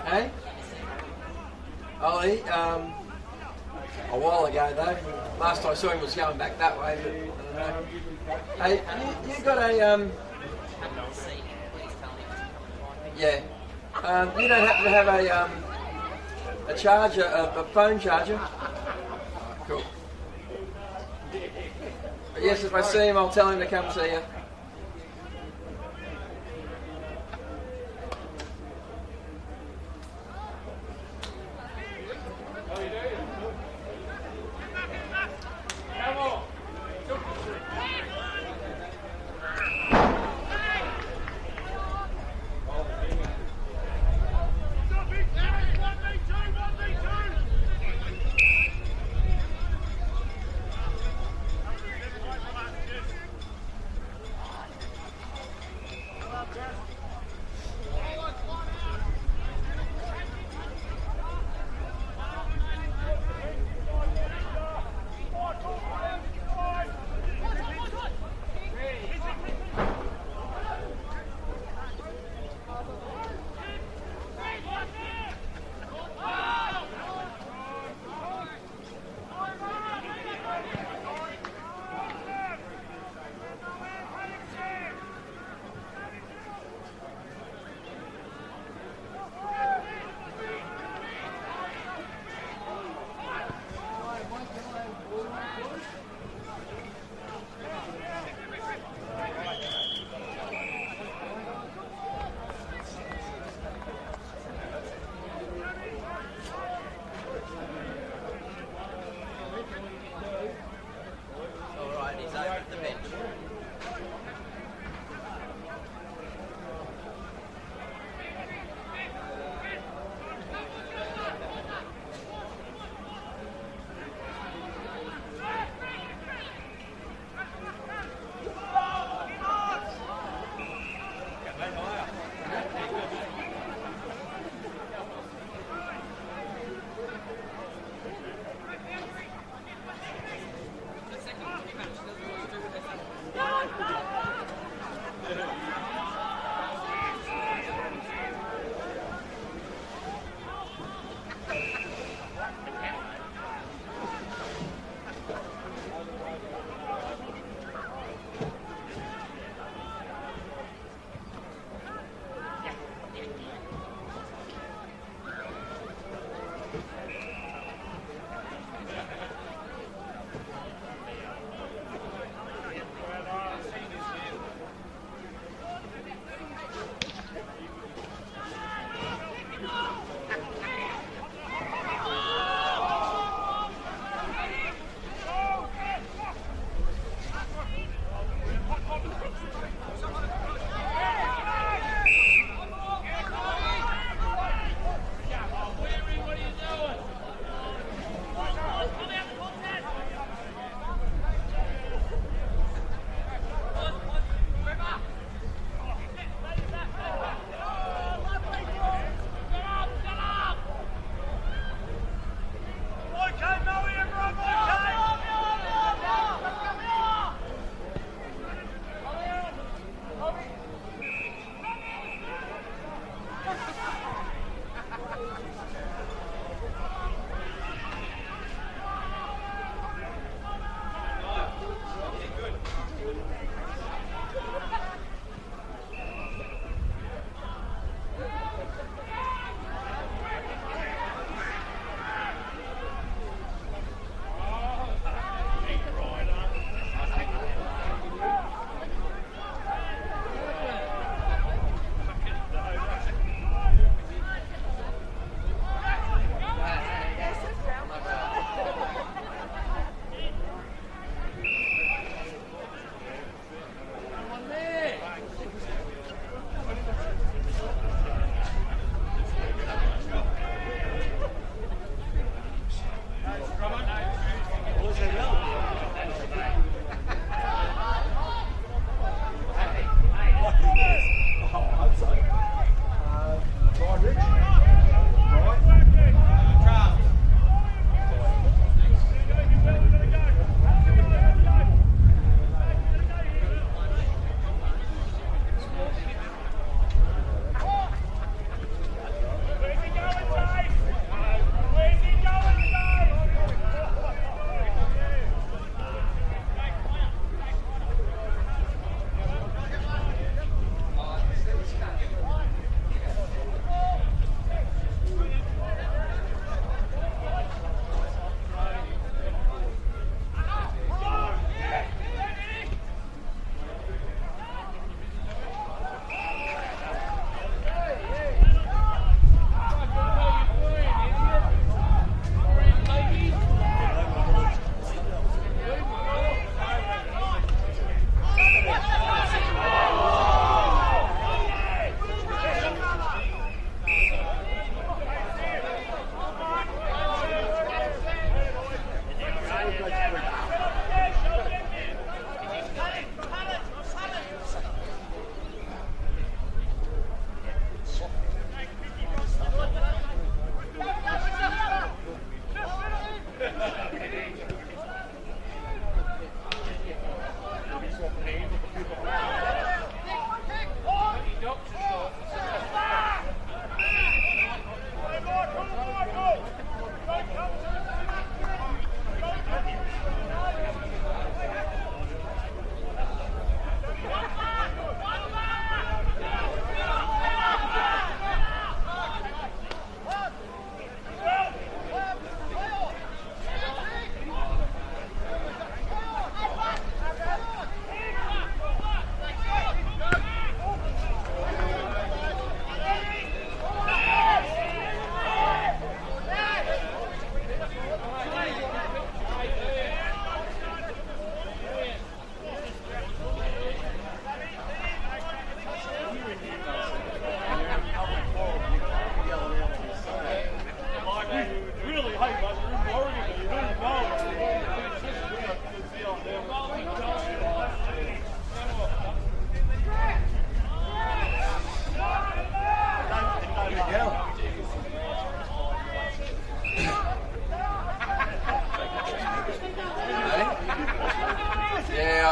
Hey? Oh, he, a while ago though. Last I saw him was going back that way, but I don't know. Hey, you got a, yeah. You don't happen to have a charger, a phone charger? Oh, cool. But yes, if I see him, I'll tell him to come see you.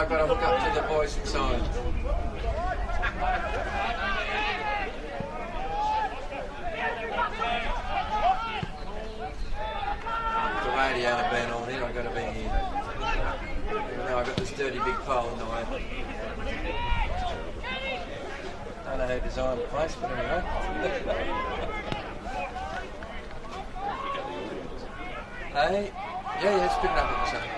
I've got to hook up to the boys inside. The radio had been on it, I've got to be here. Even though I've got this dirty big pole in the way. I don't know who designed the place, but anyway. Hey? Yeah, it's picking up at the same.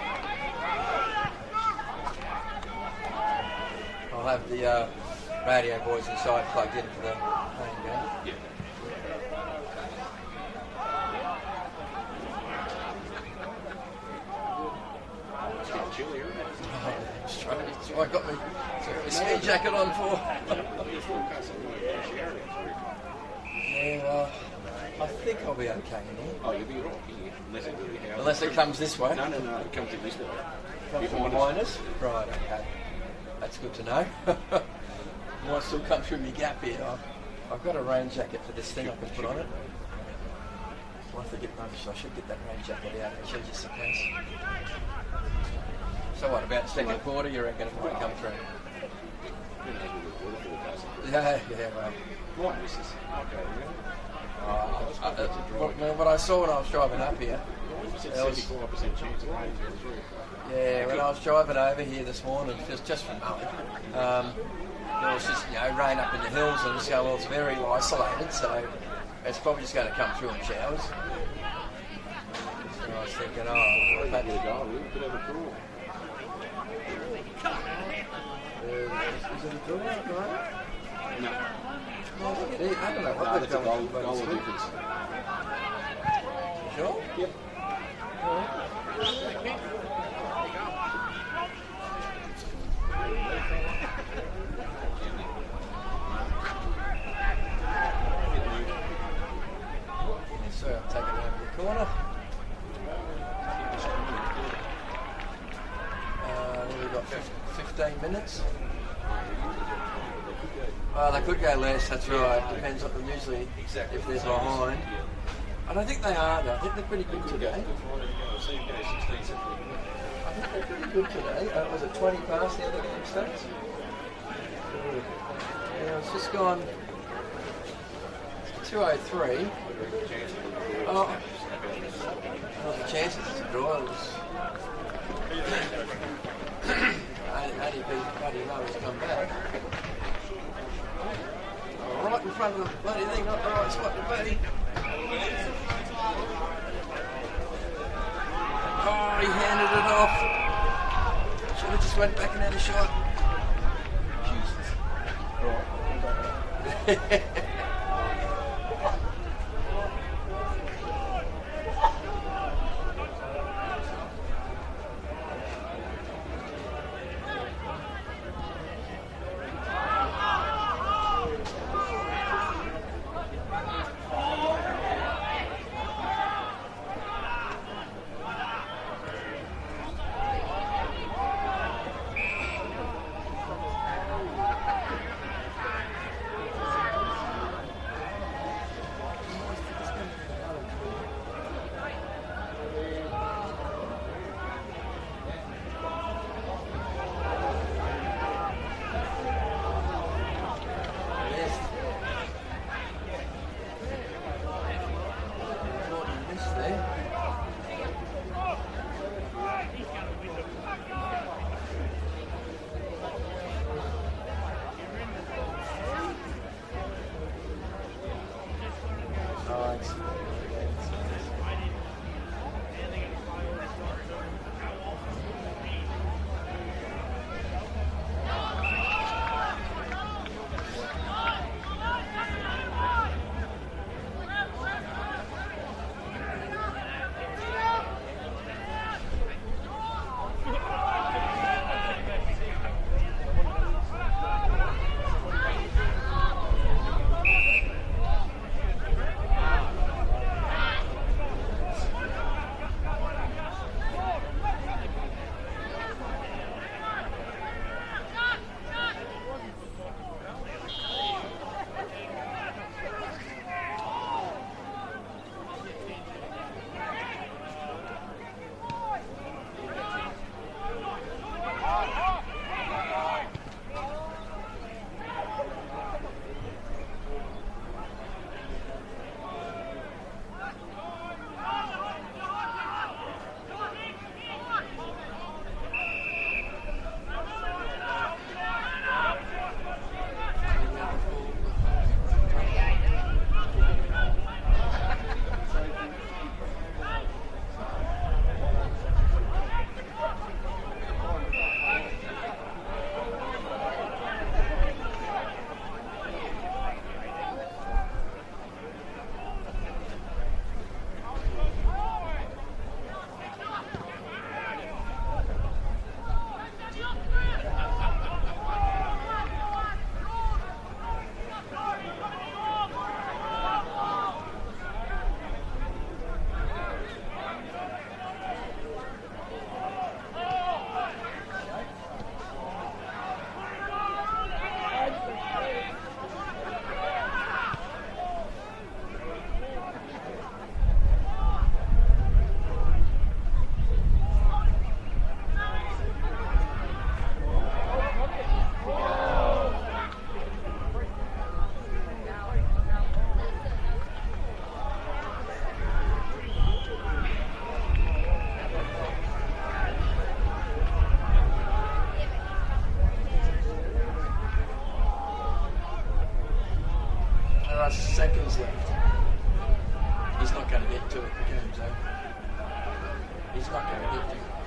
I'll have the radio boys inside plugged in for the main game. Yeah. It's getting chilly, isn't it? That's why I got my ski jacket on for. Yeah, well, I think I'll be okay in here. Oh, you'll be right here, Unless it comes this way. No, it comes in this way. Comes from behind us? Right, okay. That's good to know. Might still come through my gap here. I've got a rain jacket for this thing I can put on it. I'll have to get I should get that rain jacket out actually just in case. So what, about the second quarter you reckon it might come through? Yeah, well. What, missus? Okay, what I saw when I was driving up here, there was 75% chance of rain. Yeah, when I was driving over here this morning, just from mowing, there was just rain up in the hills, and so well, it's very isolated, so it's probably just going to come through in showers. So I was thinking, Could have a crawl. Is it a draw at the moment? No. I don't know what they've that's a done. goal difference. Sure? Yep. So I'm taking it over the corner. We've got 15 minutes. They could go less, that's right. Depends on them usually if they're behind. I don't think they are though. I think they're pretty good today. I think they're pretty good today. Was it 20 past the other game starts? Yeah, it's just gone 2:03. Oh, not the chances it's a draw. It was Buddy Lowe's come back. Right in front of the bloody thing, not the right spot to be. Oh, he handed it off. Should have just went back and had a shot. Jesus. Right. seconds left. He's not going to get to it, James. He's not going to get to it.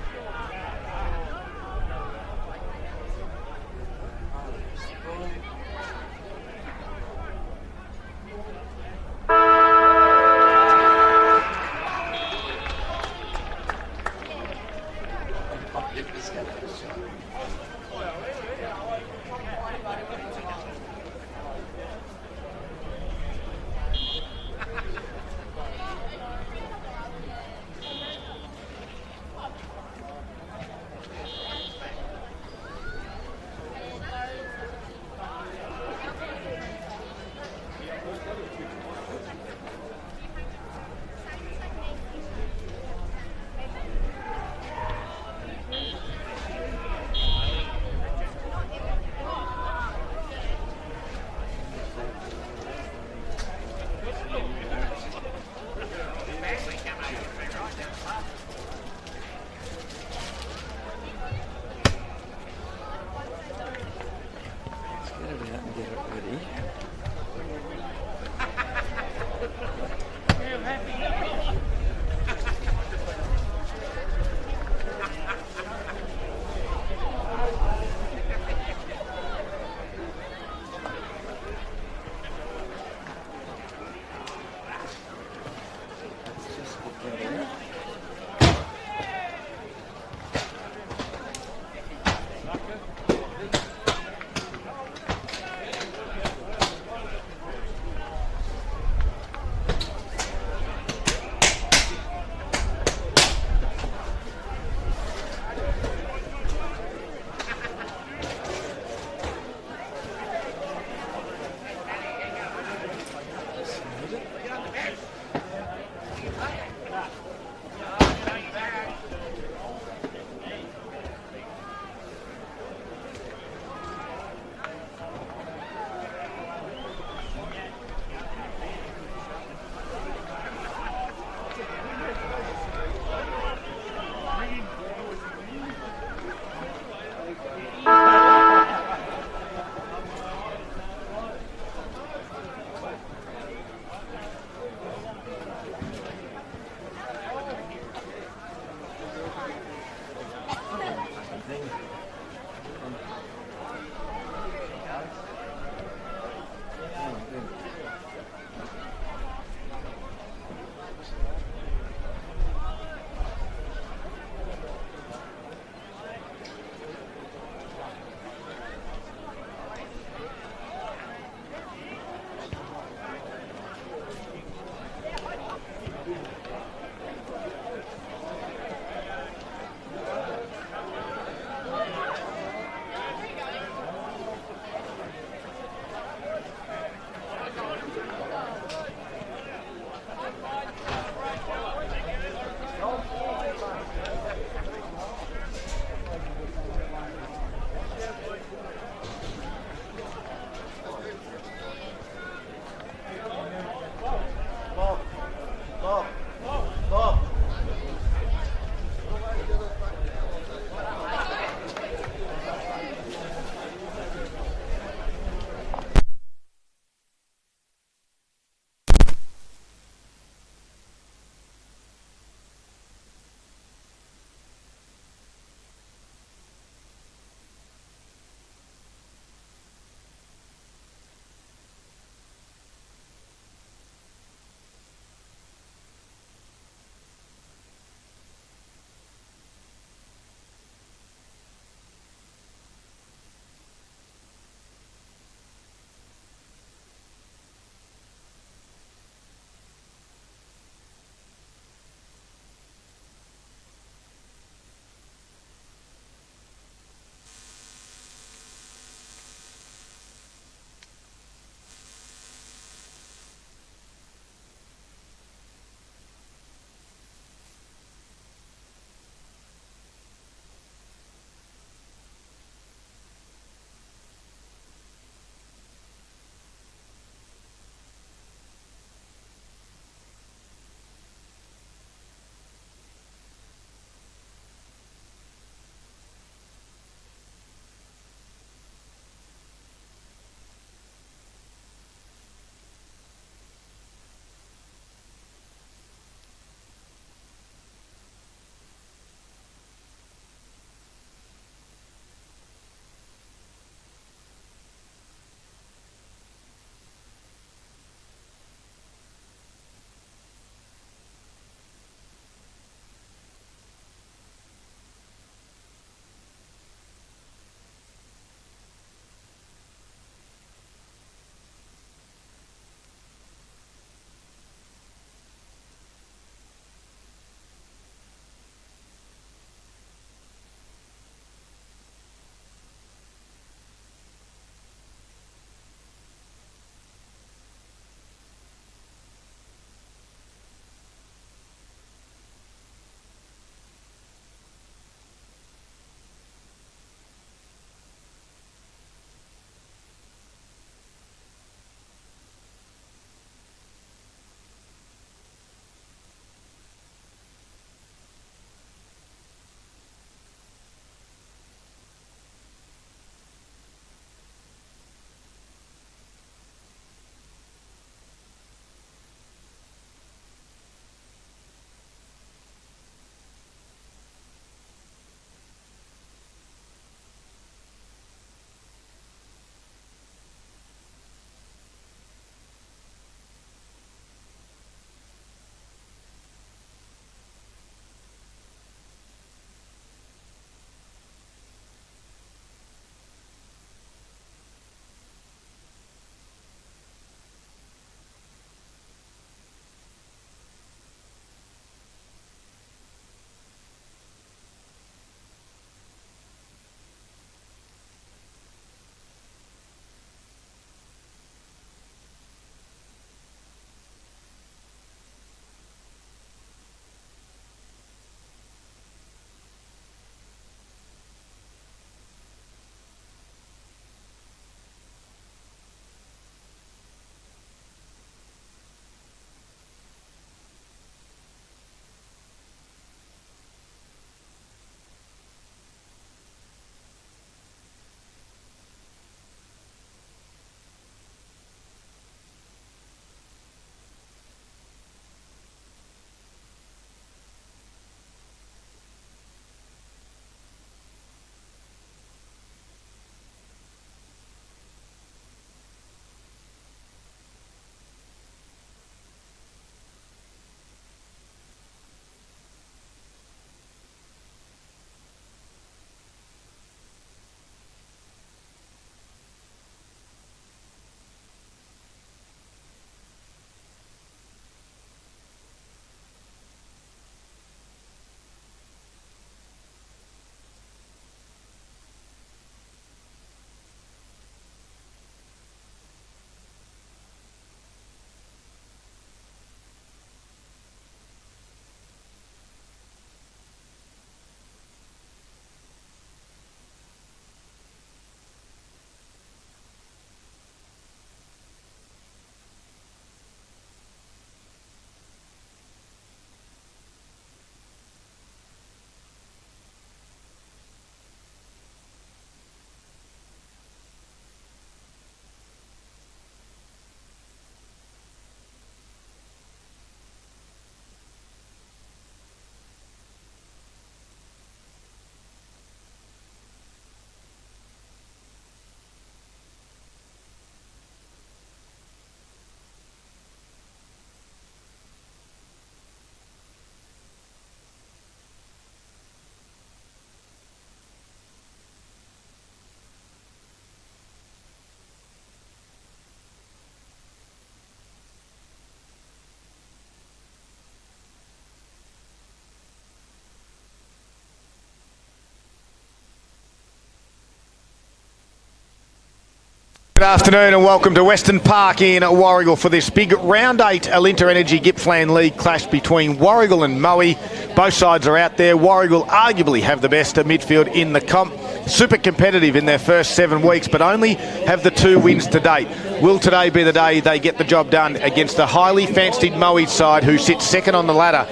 Good afternoon and welcome to Western Park in Warragul for this big Round 8 Alinta Energy Gippsland League clash between Warragul and Moe. Both sides are out there. Warragul arguably have the best midfield in the comp. Super competitive in their first 7 weeks, but only have the 2 wins to date. Will today be the day they get the job done against a highly fancied Moe side who sits second on the ladder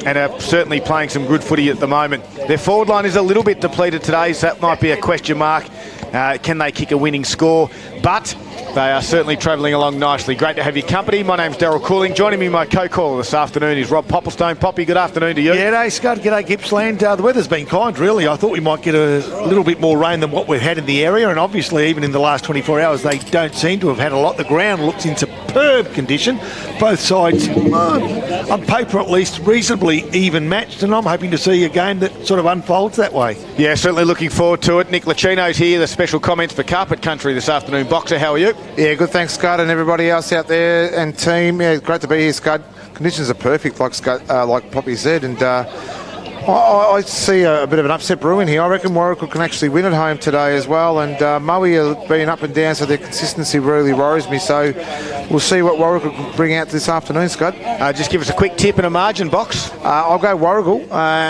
and are certainly playing some good footy at the moment. Their forward line is a little bit depleted today, so that might be a question mark. Can they kick a winning score? But they are certainly travelling along nicely. Great to have your company. My name's Daryl Cooling. Joining me, my co-caller this afternoon is Rob Popplestone. Poppy, good afternoon to you. G'day, Scott. G'day, Gippsland. The weather's been kind, really. I thought we might get a little bit more rain than what we've had in the area, and obviously even in the last 24 hours they don't seem to have had a lot. The ground looks in superb condition. Both sides, on paper at least, reasonably even matched, and I'm hoping to see a game that sort of unfolds that way. Yeah, certainly looking forward to it. Nick Lucchino's here, the special comments for Carpet Country this afternoon. Boxer, how are you? Yeah, good, thanks, Scott, and everybody else out there and team. Yeah, great to be here, Scott. Conditions are perfect, like Scott, like Poppy said, and I see a bit of an upset brewing here. I reckon Warragul can actually win at home today as well, and Moe have been up and down, so their consistency really worries me. So we'll see what Warragul can bring out this afternoon, Scott. Just give us a quick tip and a margin, Box. I'll go Warragul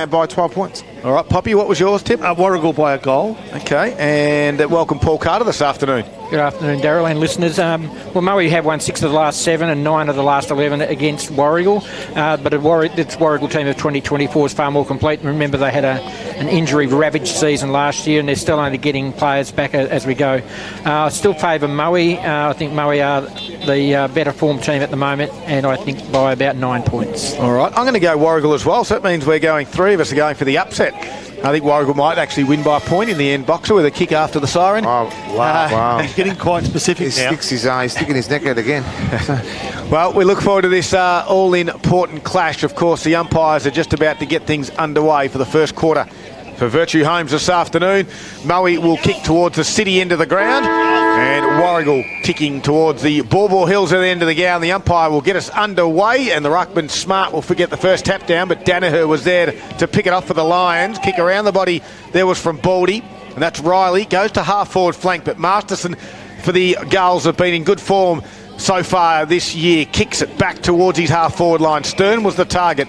by 12 points. All right, Poppy, what was yours tip? Warragul by a goal. Okay, and welcome Paul Carter this afternoon. Good afternoon, Daryl and listeners. Well, Moe have won 6 of the last 7 and 9 of the last 11 against Warragul, but this Warragul team of 2024 is far more complete. Remember, they had an injury-ravaged season last year, and they're still only getting players back as we go. I still favour Moe. I think Moe are the better form team at the moment, and I think by about 9 points. All right, I'm going to go Warragul as well, so that means we're going 3 of us are going for the upset. I think Warragul might actually win by a point in the end, Boxer, with a kick after the siren. Oh, wow. He's getting quite specific now. He's sticking his neck out again. Well, we look forward to this all-important clash. Of course, the umpires are just about to get things underway for the first quarter. For Virtue Homes this afternoon, Moe will kick towards the city end of the ground, and Warragul kicking towards the Bawbaw Hills at the end of the ground. The umpire will get us underway, and the ruckman Smart will forget the first tap down, but Danaher was there to pick it off for the Lions. Kick around the body there was from Baldy, and that's Riley. Goes to half-forward flank, but Masterson for the Gulls have been in good form so far this year. Kicks it back towards his half-forward line. Stern was the target,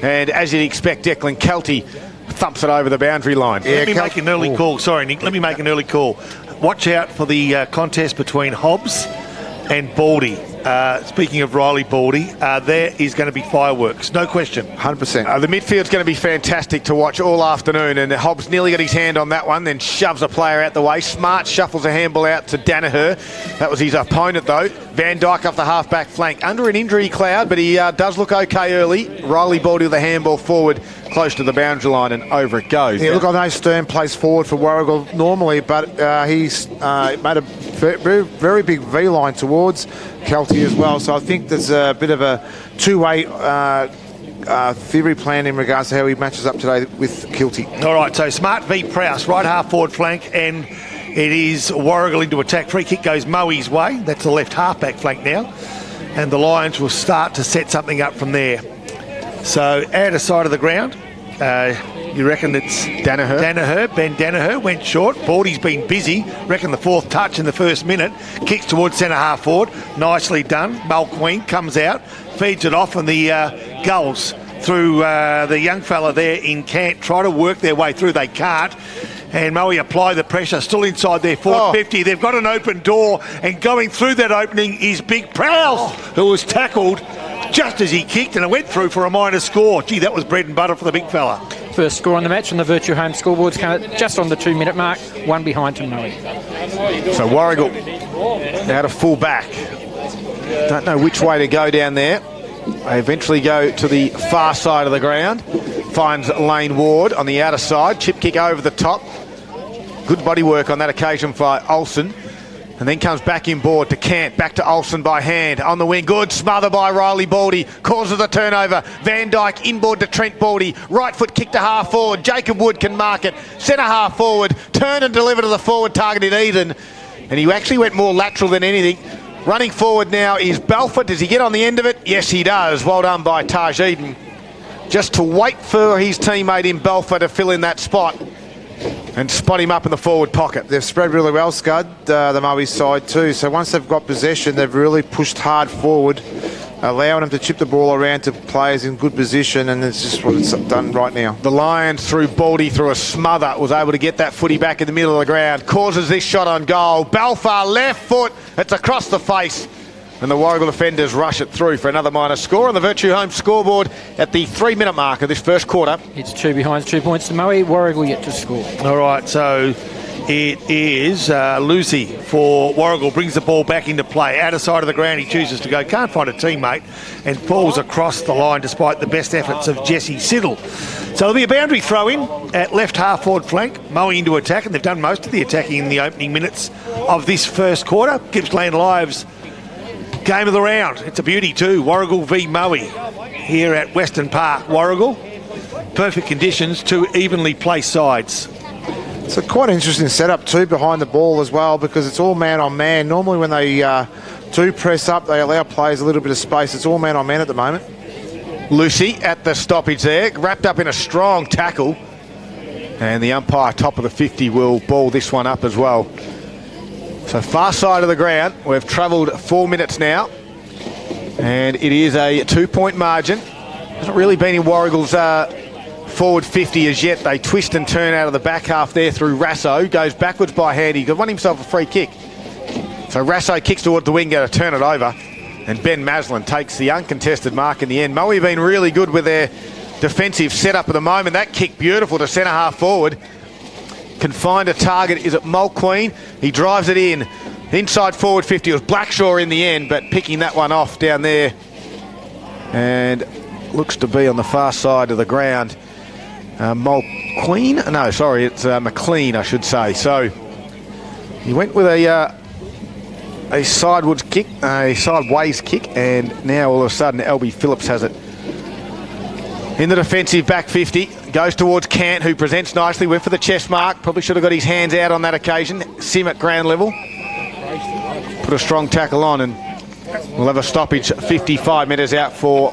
and as you'd expect, Declan Kelty thumps it over the boundary line. Yeah, let me make an early call. Sorry, Nick. Let me make an early call. Watch out for the contest between Hobbs and Baldy. Speaking of Riley Baldy, there is going to be fireworks. No question. 100%. The midfield's going to be fantastic to watch all afternoon, and Hobbs nearly got his hand on that one, then shoves a player out the way. Smart shuffles a handball out to Danaher. That was his opponent, though. Van Dyke off the half-back flank. Under an injury cloud, but he does look okay early. Riley Baldy with a handball forward, close to the boundary line, and over it goes. Yeah, look, I know Stern plays forward for Warragul normally, but he's made a very big V-line towards Kelty as well, so I think there's a bit of a two-way theory plan in regards to how he matches up today with Kelty. All right, so Smart v Prowse, right half-forward flank, and it is Warragul into attack. Free kick goes Moe's way. That's the left half-back flank now, and the Lions will start to set something up from there. So, outer side of the ground, you reckon it's Danaher? Ben Danaher went short. Baldy's been busy. Reckon the 4th touch in the first minute. Kicks towards centre half forward. Nicely done. Mulqueen comes out, feeds it off, and the Gulls through the young fella there in Kent try to work their way through. They can't. And Moe apply the pressure, still inside their 450. They've got an open door, and going through that opening is Big Prowse, who was tackled just as he kicked, and it went through for a minor score. Gee, that was bread and butter for the big fella. First score on the match, and the Virtue Home scoreboard's come just on the 2-minute mark, 1 behind to Moe. So Warragul out of full back. Don't know which way to go down there. They eventually go to the far side of the ground. Finds Lane Ward on the outer side. Chip kick over the top. Good body work on that occasion by Olsen. And then comes back inboard to Cant, back to Olsen by hand, on the wing, good, smother by Riley Baldy, causes the turnover, Van Dyke inboard to Trent Baldy, right foot kick to half forward, Jacob Wood can mark it, centre half forward, turn and deliver to the forward targeted Eden, and he actually went more lateral than anything. Running forward now is Belfort. Does he get on the end of it? Yes, he does. Well done by Taj Eden. Just to wait for his teammate in Belfort to fill in that spot. and spot him up in the forward pocket. They've spread really well, Scud, the Maui side too. So once they've got possession, they've really pushed hard forward, allowing them to chip the ball around to players in good position, and it's just what it's done right now. The Lions, through Baldy, through a smother, was able to get that footy back in the middle of the ground. Causes this shot on goal. Balfour, left foot. It's across the face. And the Warragul defenders rush it through for another minor score on the Virtue Home scoreboard at the 3-minute mark of this first quarter. It's 2 behind, 2 points to Maui. Warragul yet to score. All right, so it is Lucy for Warragul, brings the ball back into play. Out of side of the ground, he chooses to go. Can't find a teammate and falls across the line despite the best efforts of Jesse Siddle. So there'll be a boundary throw in at left half forward flank. Maui into attack, and they've done most of the attacking in the opening minutes of this first quarter. Gippsland Live's game of the round. It's a beauty too. Warragul v Maui here at Western Park. Warragul, perfect conditions, 2 evenly placed sides. It's a quite interesting setup too behind the ball as well, because it's all man on man. Normally when they do press up, they allow players a little bit of space. It's all man on man at the moment. Lucy at the stoppage there, wrapped up in a strong tackle. And the umpire, top of the 50, will ball this one up as well. So far side of the ground, we've travelled 4 minutes now, and it is a 2-point margin. Hasn't really been in Warragul's forward 50 as yet. They twist and turn out of the back half there through Rasso, goes backwards by hand. He won himself a free kick. So Rasso kicks towards the wing, going to turn it over, and Ben Maslin takes the uncontested mark in the end. Maui have been really good with their defensive setup at the moment. That kick beautiful to centre half forward. Can find a target. Is it Mulqueen? He drives it in. Inside forward 50. It was Blackshaw in the end, but picking that one off down there. And looks to be on the far side of the ground. Mulqueen? No, sorry, it's McLean, I should say. So he went with a sideways kick, and now all of a sudden Albie Phillips has it. In the defensive back 50, goes towards Cant, who presents nicely, went for the chest mark, probably should have got his hands out on that occasion. Sim at ground level, put a strong tackle on, and we'll have a stoppage 55 metres out for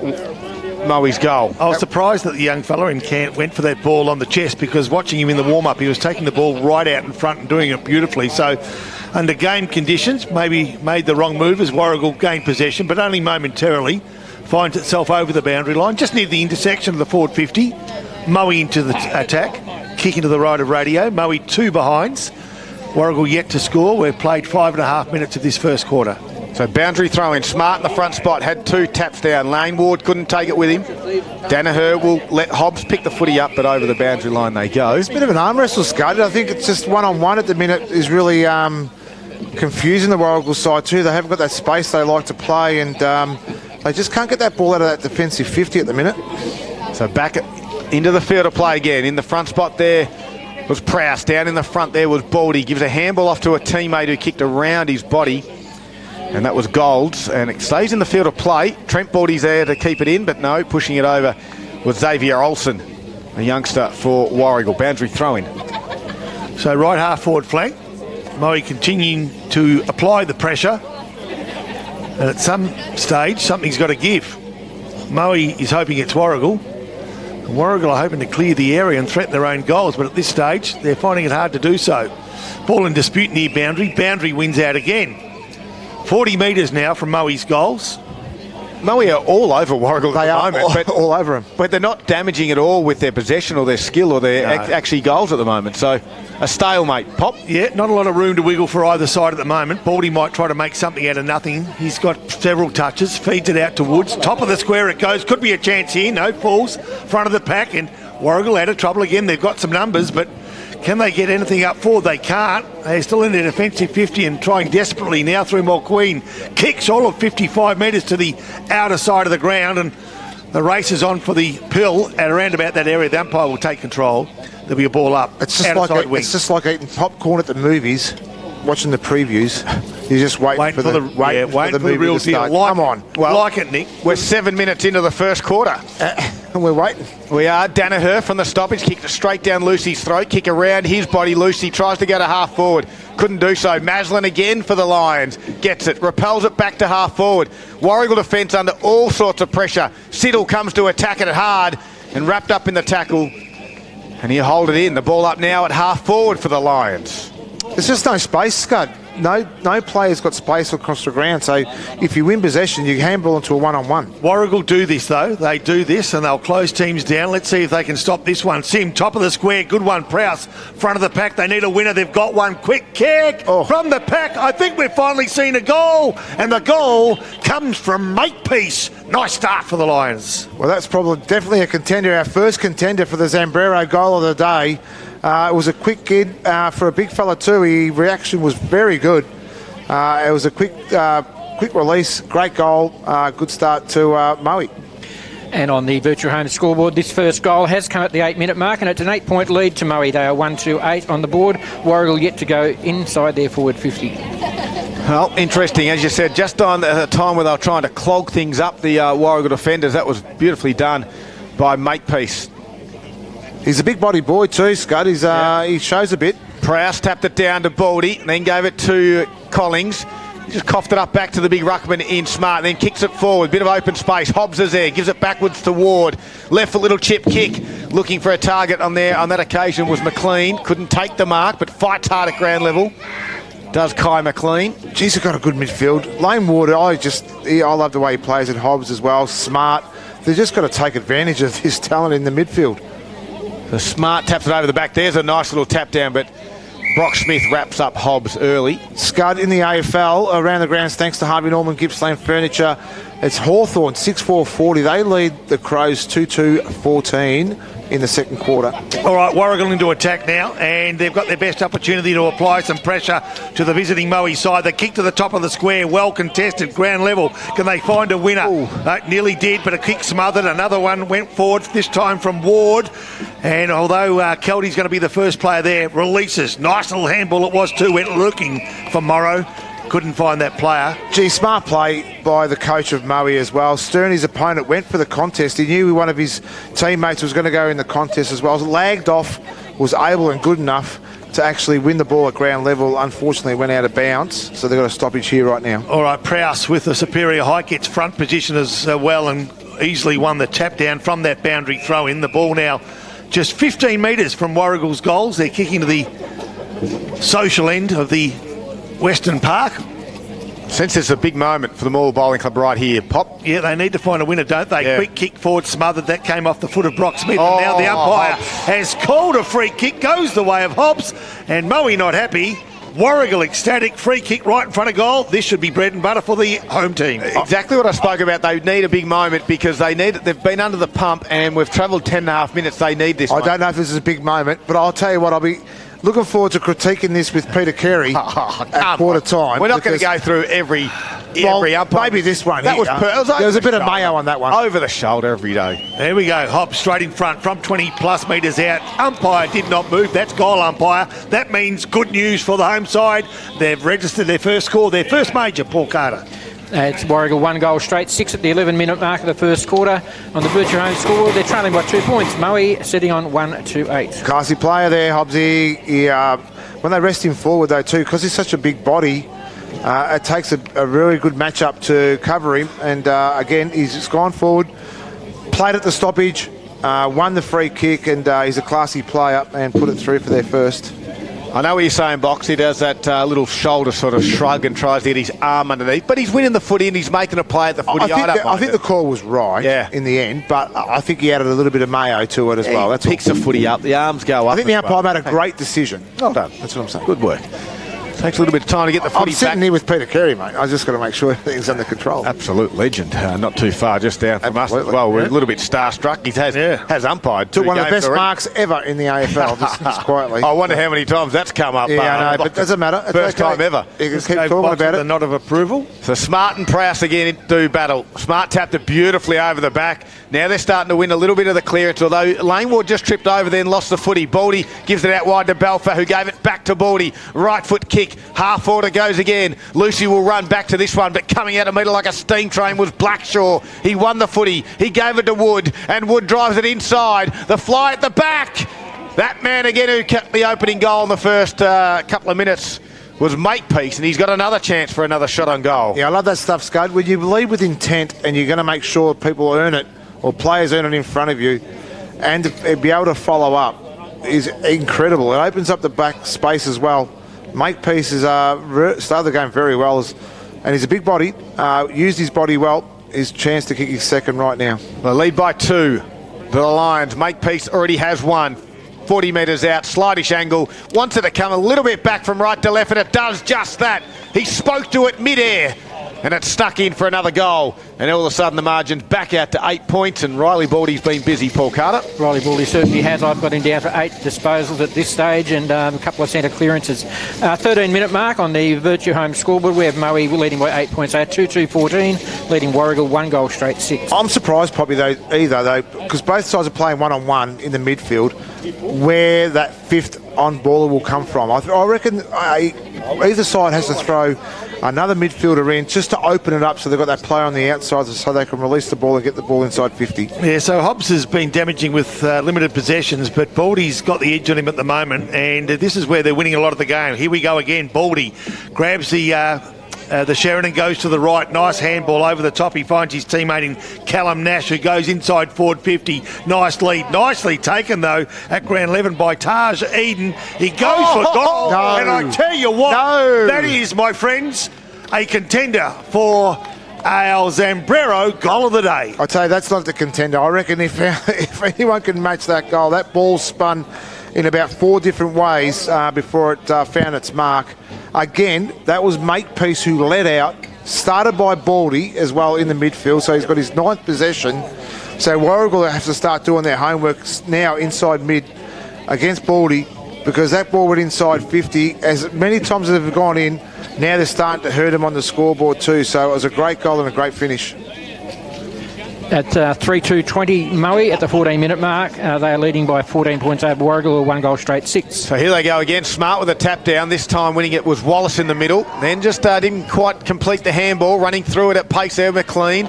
Maui's goal. I was surprised that the young fella in Cant went for that ball on the chest, because watching him in the warm-up, he was taking the ball right out in front and doing it beautifully. So under game conditions, maybe made the wrong move as Warragul gained possession, but only momentarily. Finds itself over the boundary line, just near the intersection of the forward 50. Maui into the attack, kick into the right of radio. Maui 2 behinds. Warragul yet to score. We've played 5.5 minutes of this first quarter. So boundary throw in, Smart in the front spot, had 2 taps down. Lane Ward couldn't take it with him. Danaher will let Hobbs pick the footy up, but over the boundary line they go. It's a bit of an arm wrestle, Scud. I think it's just one-on-one at the minute is really confusing the Warragul side too. They haven't got that space they like to play, and they just can't get that ball out of that defensive 50 at the minute. So back into the field of play again. In the front spot there was Prowse. Down in the front there was Baldy. Gives a handball off to a teammate who kicked around his body. And that was Golds. And it stays in the field of play. Trent Baldy's there to keep it in, but no, pushing it over was Xavier Olsen, a youngster for Warragul. Boundary throw-in. So right half forward flank. Maui continuing to apply the pressure. And at some stage, something's got to give. Maui is hoping it's Warragul. And Warragul are hoping to clear the area and threaten their own goals, but at this stage, they're finding it hard to do so. Ball in dispute near boundary. Boundary wins out again. 40 metres now from Maui's goals. Maui are all over Warragul at the moment, but all over them. But they're not damaging at all with their possession or their skill or their actually goals at the moment. So a stalemate. Pop? Yeah, not a lot of room to wiggle for either side at the moment. Baldy might try to make something out of nothing. He's got several touches, feeds it out to Woods. Top of the square it goes. Could be a chance here. No, falls. Front of the pack, and Warragul out of trouble again. They've got some numbers, but can they get anything up forward? They can't. They're still in their defensive 50 and trying desperately now through Mulqueen. Kicks all of 55 metres to the outer side of the ground, and the race is on for the pill at around about that area. The umpire will take control. There'll be a ball up. It's just like eating popcorn at the movies, watching the previews. You're just waiting for the real deal. Come on. Well, like it, Nick. We're 7 minutes into the first quarter. And we're waiting. We are. Danaher from the stoppage, kicked straight down Lucy's throat, kick around his body. Lucy tries to go to half forward. Couldn't do so. Maslin again for the Lions. Gets it. Repels it back to half forward. Warragul defence under all sorts of pressure. Siddle comes to attack it hard and wrapped up in the tackle And he'll hold it in. The ball up now at half forward for the Lions. There's just no space, Scud. No player's got space across the ground. So if you win possession, you handball into a one-on-one. Warragul do this, though. They do this, and they'll close teams down. Let's see if they can stop this one. Sim, top of the square. Good one. Prowse, front of the pack. They need a winner. They've got one. Quick kick from the pack. I think we've finally seen a goal. And the goal comes from Makepeace. Nice start for the Lions. Well, that's definitely a contender. Our first contender for the Zambrero goal of the day. It was a quick kid for a big fella too. His reaction was very good. It was a quick release, great goal, good start to Moe. And on the Virtue Homes scoreboard, this first goal has come at the 8-minute mark, and it's an 8-point lead to Moe. They are 1-2-8 on the board. Warragul yet to go inside their forward 50. Well, interesting, as you said, just on a time where they were trying to clog things up, the Warragul defenders. That was beautifully done by Makepeace. He's a big body boy too, Scud. He shows a bit. Prowse tapped it down to Baldy, then gave it to Collings. He just coughed it up back to the big ruckman in Smart, then kicks it forward. Bit of open space. Hobbs is there, gives it backwards to Ward. Left foot little chip kick. Looking for a target on there. On that occasion was McLean. Couldn't take the mark, but fights hard at ground level. Does Kai McLean. Geez, they've got a good midfield. Lane Ward, I love the way he plays at Hobbs as well. Smart. They've just got to take advantage of this talent in the midfield. The Smart taps it over the back. There's a nice little tap down, but Brock Smith wraps up Hobbs early. Scud in the AFL around the grounds thanks to Harvey Norman Gippsland Furniture. It's Hawthorn 6-4-40. They lead the Crows 2-2-14 in the second quarter. All right, Warragul into attack now, and they've got their best opportunity to apply some pressure to the visiting Moe side. The kick to the top of the square, well contested, ground level. Can they find a winner? Nearly did, but a kick smothered. Another one went forward, this time from Ward. And although Kelty's going to be the first player there, releases. Nice little handball it was too. Went looking for Morrow. Couldn't find that player. Gee, smart play by the coach of Moe as well. Stern, his opponent, went for the contest. He knew one of his teammates was going to go in the contest as well. Lagged off, was able and good enough to actually win the ball at ground level. Unfortunately, went out of bounds, so they've got a stoppage here right now. All right, Prowse with the superior height gets front position as well and easily won the tap down from that boundary throw in. The ball now just 15 metres from Warragul's goals. They're kicking to the social end of the Western Park. Since it's a big moment for the Moore Bowling Club right here, Pop. Yeah, they need to find a winner, don't they? Yeah. Quick kick forward, smothered. That came off the foot of Brock Smith. And now the umpire has called a free kick. Goes the way of Hobbs. And Moe not happy. Warragul ecstatic. Free kick right in front of goal. This should be bread and butter for the home team. Exactly what I spoke about. They need a big moment because they've been under the pump and we've travelled 10.5 minutes. They need this. I don't know if this is a big moment, but I'll tell you what, I'll be looking forward to critiquing this with Peter Carey at quarter time. We're not going to go through every umpire. Maybe this one. There was a bit of mayo on that one. Over the shoulder every day. There we go. Hobbs straight in front from 20 plus metres out. Umpire did not move. That's goal umpire. That means good news for the home side. They've registered their first score, their first major, Paul Carter. It's Warragul 1 goal straight, 6 at the 11-minute mark of the first quarter. On the Virtue Home score, they're trailing by 2 points. Moe sitting on 1-2-8. Classy player there, Hobbsy. When they rest him forward, though, too, because he's such a big body, it takes a really good matchup to cover him. And, again, he's just gone forward, played at the stoppage, won the free kick, and he's a classy player and put it through for their first. I know what you're saying, Box. He does that little shoulder sort of shrug and tries to get his arm underneath. But he's winning the footy and he's making a play at the footy. I think the call was right in the end, but I think he added a little bit of mayo to it as well. He picks the footy up, the arms go up. I think the umpire made a great decision. Well done. That's what I'm saying. Good work. Takes a little bit of time to get the footy I'm sitting back. here with Peter Carey, mate. I just got to make sure everything's under control. Absolute legend. Not too far just down from us as well. We're a little bit starstruck. He has umpired. Took one of the best marks ever in the AFL, just quietly. I wonder how many times that's come up. Yeah, I know, but it doesn't matter. It's First time ever. You can keep talking about it. The nod of approval. So Smart and Prowse again do battle. Smart tapped it beautifully over the back. Now they're starting to win a little bit of the clearance, although Lane Ward just tripped over, then lost the footy. Baldy gives it out wide to Balfour, who gave it back to Baldy. Right foot kick, half forward it goes again. Lucy will run back to this one, but coming out of middle like a steam train was Blackshaw. He won the footy. He gave it to Wood, and Wood drives it inside. The fly at the back. That man again who kept the opening goal in the first couple of minutes was Makepeace, and he's got another chance for another shot on goal. Yeah, I love that stuff, Scud. When you lead with intent and you're going to make sure people earn it, or players earn it in front of you, and be able to follow up, is incredible. It opens up the back space as well. Makepeace has started the game very well, and he's a big body, used his body well. His chance to kick his second right now. The lead by 2. The Lions. Makepeace already has one. 40 metres out, slightish angle. Wants it to come a little bit back from right to left, and it does just that. He spoke to it mid-air, and it stuck in for another goal. And all of a sudden the margin's back out to 8 points, and Riley Baldy's been busy, Paul Carter. Riley Baldy certainly has. I've got him down for 8 disposals at this stage and a couple of centre clearances. 13-minute mark on the Virtue Home scoreboard. We have Moe leading by 8 points. 2-2-14, leading Warragul 1 goal straight 6. I'm surprised probably though, because both sides are playing one-on-one in the midfield, where that fifth on-baller will come from. I reckon either side has to throw another midfielder in just to open it up so they've got that player on the outside so they can release the ball and get the ball inside 50. Yeah, so Hobbs has been damaging with limited possessions, but Baldy's got the edge on him at the moment, and this is where they're winning a lot of the game. Here we go again. Baldy grabs the Sheridan, goes to the right. Nice handball over the top. He finds his teammate in Callum Nash, who goes inside forward 50. Nice lead. Nicely taken, though, at ground 11 by Taj Eden. He goes for goal. No. And I tell you what, that is, my friends, a contender for our Zambrero goal of the day. I tell you, that's not the contender. I reckon if anyone can match that goal, that ball spun in about 4 different ways before it found its mark. Again, that was Makepeace who led out, started by Baldy as well in the midfield, so he's got his 9th possession. So Warragul have to start doing their homework now inside mid against Baldy, because that ball went inside 50. As many times as they've gone in, now they're starting to hurt him on the scoreboard too. So it was a great goal and a great finish. At 3-2-20, Moe at the 14-minute mark. They are leading by 14 points over Warragul, 1 goal straight 6. So here they go again. Smart with a tap down. This time winning it was Wallace in the middle. Then just didn't quite complete the handball. Running through it at pace there, McLean.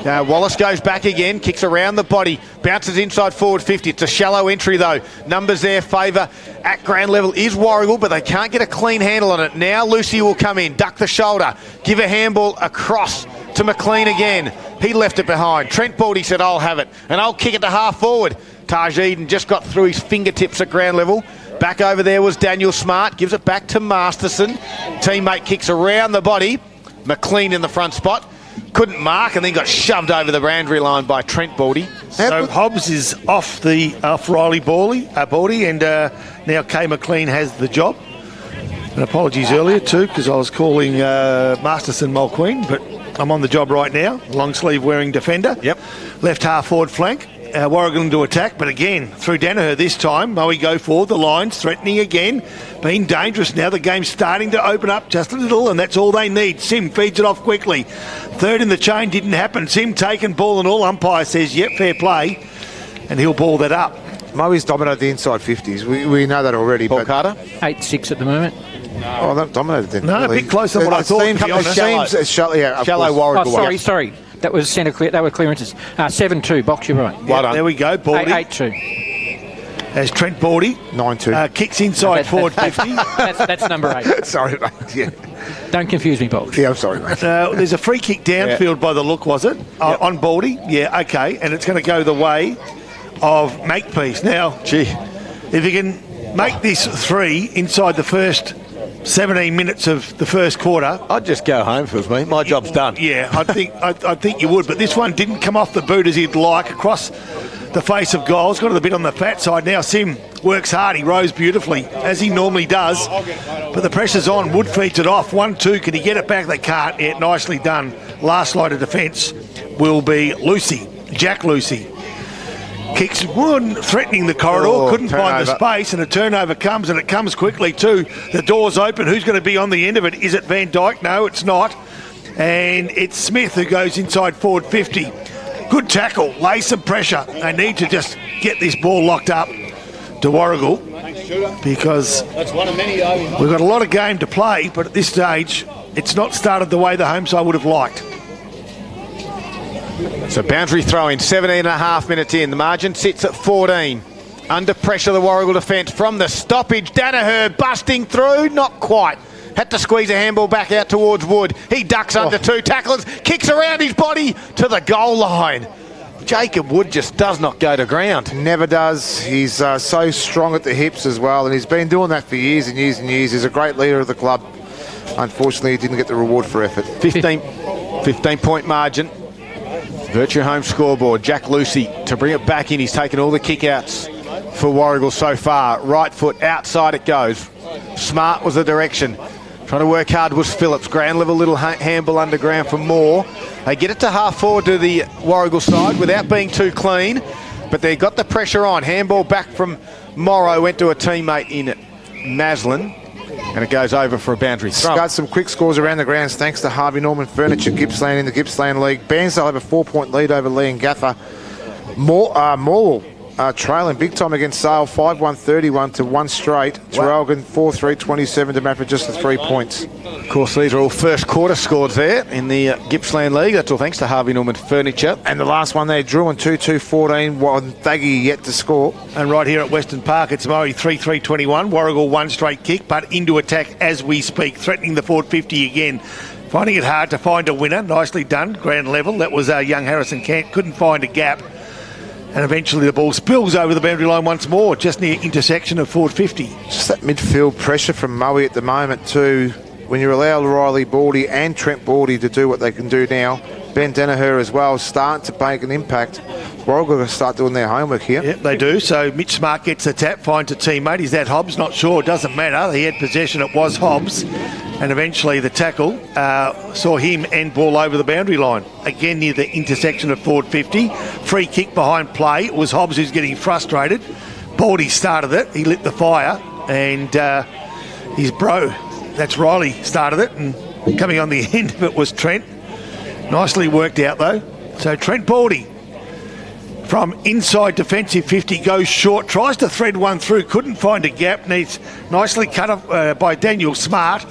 Wallace goes back again, kicks around the body, bounces inside forward 50. It's a shallow entry though. Numbers there favour at ground level is Warragul, but they can't get a clean handle on it. Now Lucy will come in, duck the shoulder, give a handball across to McLean again. He left it behind. Trent Baldy said, I'll have it, and I'll kick it to half forward. Taj Eden just got through his fingertips at ground level. Back over there was Daniel Smart, gives it back to Masterson. Teammate kicks around the body. McLean in the front spot. Couldn't mark and then got shoved over the boundary line by Trent Baldy. So Hobbs is off Riley Baldy, and now Kay McLean has the job. And apologies earlier too, because I was calling Masterson Mulqueen, but I'm on the job right now. Long sleeve wearing defender. Yep. Left half forward flank. Warragul to attack, but again, through Danaher this time. Moe go forward, the Lions threatening again, being dangerous now. The game's starting to open up just a little, and that's all they need. Sim feeds it off quickly. Third in the chain didn't happen. Sim taken ball and all. Umpire says, yep, fair play, and he'll ball that up. Moe's dominated the inside 50s. We know that already. Paul Carter? 8-6 at the moment. Oh, that dominated then. No, really. a bit closer than what I thought, to be honest. Shallow Warragul. Sorry. That was centre clear. That were clearances. 7-2. Box, you're right. Well done. There we go, Baldy. 8-2. As Trent Baldy 9-2 kicks inside forward 50. That's number 8. Sorry, mate. Yeah. Don't confuse me, Box. Yeah, I'm sorry, mate. There's a free kick downfield by the look, was it? Yep. On Baldy? Yeah, okay. And it's going to go the way of Makepeace. Now, if you can make this 3 inside the first 17 minutes of the first quarter, I'd just go home if it was me. My job's done. Yeah, I think you would. But this one didn't come off the boot as he'd like across the face of goal. It's got a bit on the fat side now. Sim works hard. He rows beautifully, as he normally does. But the pressure's on. Wood feeds it off. 1-2. Can he get it back? They can't. Yeah, nicely done. Last line of defence will be Lucy. Jack Lucy. Kicks Wood, threatening the corridor, couldn't find the space, and a turnover comes, and it comes quickly too. The door's open. Who's going to be on the end of it? Is it Van Dyke? No, it's not. And it's Smith who goes inside forward 50. Good tackle, lay some pressure. They need to just get this ball locked up to Warragul, because we've got a lot of game to play, but at this stage, it's not started the way the home side would have liked. So boundary throw in, 17 and a half minutes in. The margin sits at 14. Under pressure, the Warragul defence from the stoppage. Danaher busting through, not quite. Had to squeeze a handball back out towards Wood. He ducks under 2 tacklers, kicks around his body to the goal line. Jacob Wood just does not go to ground. Never does. He's so strong at the hips as well, and he's been doing that for years and years and years. He's a great leader of the club. Unfortunately, he didn't get the reward for effort. 15-point margin. Virtue Home scoreboard. Jack Lucy to bring it back in. He's taken all the kick-outs for Warragul so far. Right foot outside it goes. Smart was the direction. Trying to work hard was Phillips. Ground level little handball underground for Moore. They get it to half forward to the Warragul side without being too clean, but they got the pressure on. Handball back from Morrow, went to a teammate in Maslin, and it goes over for a boundary throw. Got some quick scores around the grounds thanks to Harvey Norman Furniture Gippsland in the Gippsland League. Bairnsdale have a 4-point lead over Lee and Gaffer. Morwell trailing big time against Sale, 5-1-31 to 1 straight. Warragul 4-3-27 to Maffra, just the 3 points. Of course, these are all first quarter scores there in the Gippsland League. That's all thanks to Harvey Norman Furniture. And the last one there, Druin 2-2-14, Thaggy yet to score. And right here at Western Park, it's Murray 3-3-21. Warragul 1 straight kick, but into attack as we speak, threatening the forward 50 again. Finding it hard to find a winner. Nicely done, ground level. That was young Harrison Kent, couldn't find a gap. And eventually the ball spills over the boundary line once more, just near intersection of forward 50. Just that midfield pressure from Moe at the moment too. When you allow Riley Baldy and Trent Baldy to do what they can do now, Ben Danaher as well, starting to make an impact. Warragul going to start doing their homework here. Yep, they do. So Mitch Smart gets the tap, finds a teammate. Is that Hobbs? Not sure. It doesn't matter. He had possession. It was Hobbs. And eventually the tackle saw him end ball over the boundary line. Again near the intersection of forward 50. Free kick behind play. It was Hobbs who's getting frustrated. Baldy started it. He lit the fire. And his bro, that's Riley, started it. And coming on the end of it was Trent. Nicely worked out though. So Trent Baldy from inside defensive 50 goes short, tries to thread one through, couldn't find a gap, needs nicely cut off by Daniel Smart,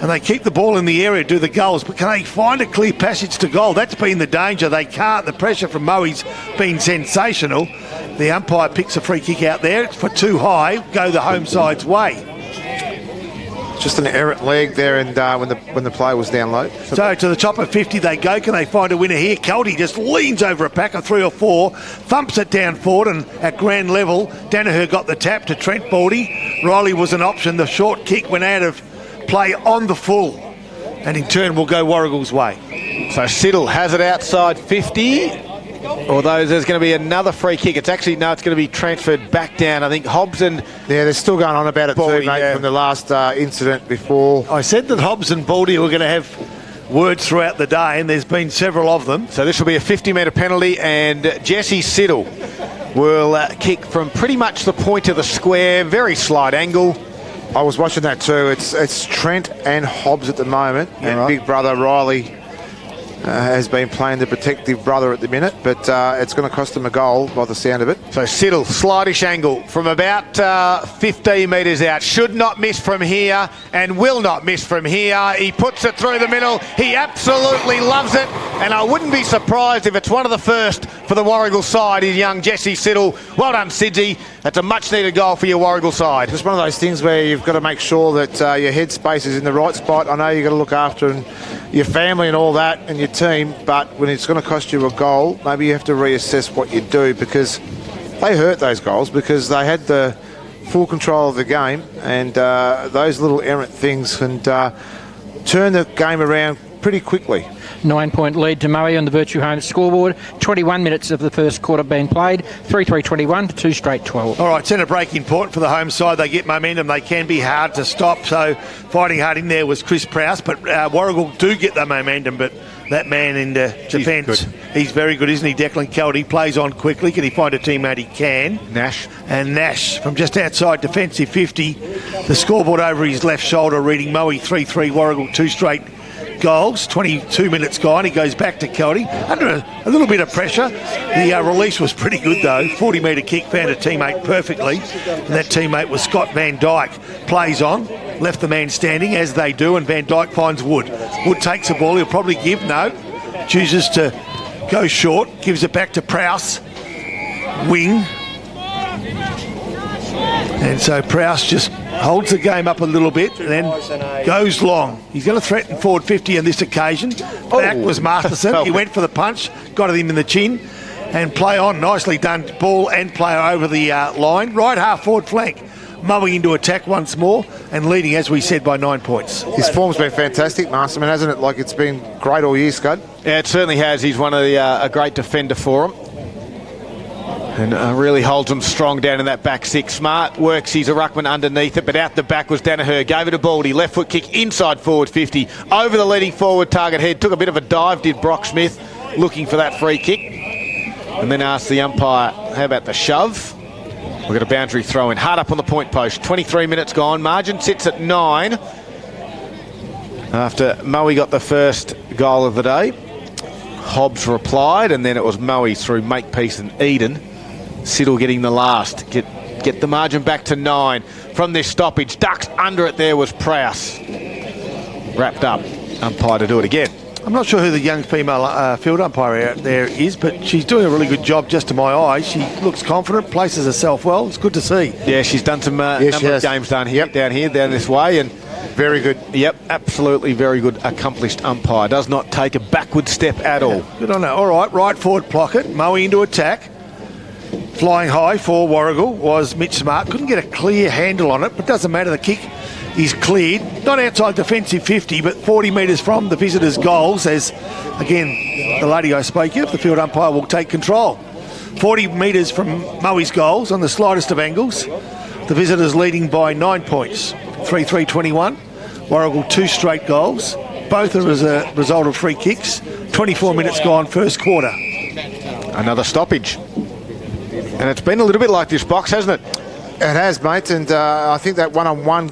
and they keep the ball in the area, do the goals, but can they find a clear passage to goal? That's been the danger. They can't. The pressure from Moe's been sensational. The umpire picks a free kick out there. It's for too high, go the home side's way. Just an errant leg there, and when the play was down low. So to the top of 50 they go. Can they find a winner here? Kelty just leans over a pack of 3 or 4, thumps it down forward, and at ground level, Danaher got the tap to Trent Baldy. Riley was an option. The short kick went out of play on the full, and in turn will go Warragul's way. So Siddle has it outside 50. Although there's going to be another free kick. It's actually, no, it's going to be transferred back down. I think Hobbs and... Yeah, they're still going on about it Baldy, too, mate, yeah, from the last incident before. I said that Hobbs and Baldy were going to have words throughout the day, and there's been several of them. So this will be a 50-metre penalty, and Jesse Siddle will kick from pretty much the point of the square, very slight angle. I was watching that too. It's Trent and Hobbs at the moment, and right. big brother Riley has been playing the protective brother at the minute, but it's going to cost him a goal by the sound of it. So Siddle, slightish angle from about 15 metres out. Should not miss from here and will not miss from here. He puts it through the middle. He absolutely loves it, and I wouldn't be surprised if it's one of the first for the Warragul side is young Jesse Siddle. Well done, Sidsy. That's a much-needed goal for your Warragul side. Just one of those things where you've got to make sure that your headspace is in the right spot. I know you've got to look after your family and all that and your team, but when it's going to cost you a goal, maybe you have to reassess what you do, because they hurt those goals because they had the full control of the game, and those little errant things can turn the game around pretty quickly. 9-point lead to Murray on the Virtue Home scoreboard. 21 minutes of the first quarter being played. 3-3-21 to 2 straight 12. All right, centre break important for the home side. They get momentum. They can be hard to stop. So fighting hard in there was Chris Prowse, but Warragul do get the momentum. But that man in defence, he's very good, isn't he? Declan Kelty plays on quickly. Can he find a teammate? He can. Nash. And Nash from just outside defensive 50. The scoreboard over his left shoulder reading Moe 3-3, Warragul 2 straight goals. 22 minutes gone. He goes back to Kelty under a little bit of pressure. The release was pretty good though. 40-metre kick, found a teammate perfectly, and that teammate was Scott Van Dyke. Plays on, left the man standing as they do, and Van Dyke finds Wood. Wood takes the ball. He'll probably give, no, chooses to go short, gives it back to Prowse, wing, and so Prowse just holds the game up a little bit and then goes long. He's going to threaten forward 50 on this occasion. Back was Masterson. He went for the punch, got him in the chin, and play on. Nicely done, ball and player over the line. Right half forward flank, mowing into attack once more and leading, as we said, by 9 points. His form's been fantastic, Masterman, hasn't it? Like, it's been great all year, Scud. Yeah, it certainly has. He's one of the a great defender for him. And really holds him strong down in that back six. Smart works his ruckman underneath it, but out the back was Danaher. Gave it to Baldy. Left foot kick inside forward 50. Over the leading forward target head. Took a bit of a dive, did Brock Smith, looking for that free kick. And then asked the umpire, how about the shove? We've got a boundary throw in. Hard up on the point post. 23 minutes gone. Margin sits at 9. After Moe got the first goal of the day. Hobbs replied, and then it was Moe through Makepeace and Eden. Siddle getting the last. Get the margin back to 9 from this stoppage. Ducks under it there was Prowse. Wrapped up. Umpire to do it again. I'm not sure who the young female field umpire out there is, but she's doing a really good job just to my eyes. She looks confident, places herself well. It's good to see. Yeah, she's done some number of games down this way, and very good. Yep, absolutely very good, accomplished umpire. Does not take a backward step at all. Good on her. All right, right forward pocket, Moe into attack. Flying high for Warragul was Mitch Smart. Couldn't get a clear handle on it, but doesn't matter. The kick is cleared. Not outside defensive 50, but 40 metres from the visitors' goals, as, again, the lady I spoke of, the field umpire will take control. 40 metres from Moe's goals on the slightest of angles. The visitors leading by 9 points. 3-3-21. Warragul 2 straight goals. Both are as a result of free kicks. 24 minutes gone, first quarter. Another stoppage. And it's been a little bit like this box, hasn't it? It has, mate, and I think that one-on-one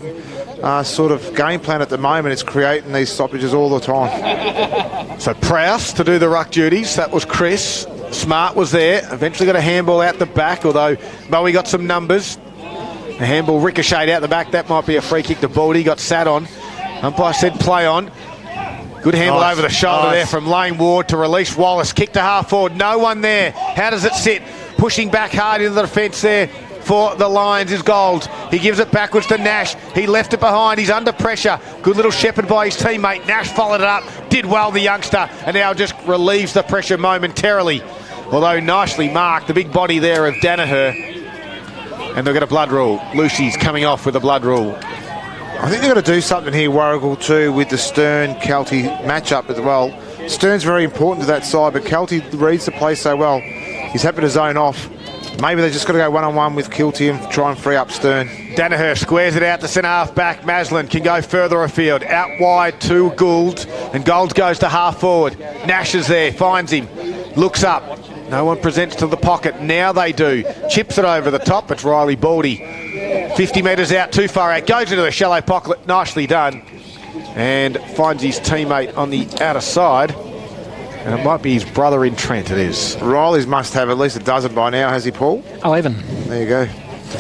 sort of game plan at the moment is creating these stoppages all the time. So Prowse to do the ruck duties. That was Chris. Smart was there. Eventually got a handball out the back, although Moe got some numbers. A handball ricocheted out the back. That might be a free kick to Baldy. Got sat on. Umpire said play on. Good handle over the shoulder there from Lane Ward to release Wallace. Kick to half forward. No one there. How does it sit? Pushing back hard into the defence there for the Lions is Gold. He gives it backwards to Nash. He left it behind. He's under pressure. Good little shepherd by his teammate. Nash followed it up. Did well, the youngster. And now just relieves the pressure momentarily. Although nicely marked. The big body there of Danaher. And they've got a blood rule. Lucy's coming off with a blood rule. I think they've got to do something here, Warragul, too, with the Stern-Kelty matchup as well. Stern's very important to that side, but Kelty reads the play so well. He's happy to zone off. Maybe they just got to go one-on-one with Kelty and try and free up Stern. Danaher squares it out to centre half back. Maslin can go further afield. Out wide to Gould. And Gould goes to half forward. Nash is there, finds him. Looks up. No one presents to the pocket. Now they do. Chips it over the top. It's Riley Baldy. 50 metres out, too far out. Goes into the shallow pocket. Nicely done. And finds his teammate on the outer side. And it might be his brother in Trent, it is. Riley's must have at least a dozen by now, has he, Paul? 11. There you go.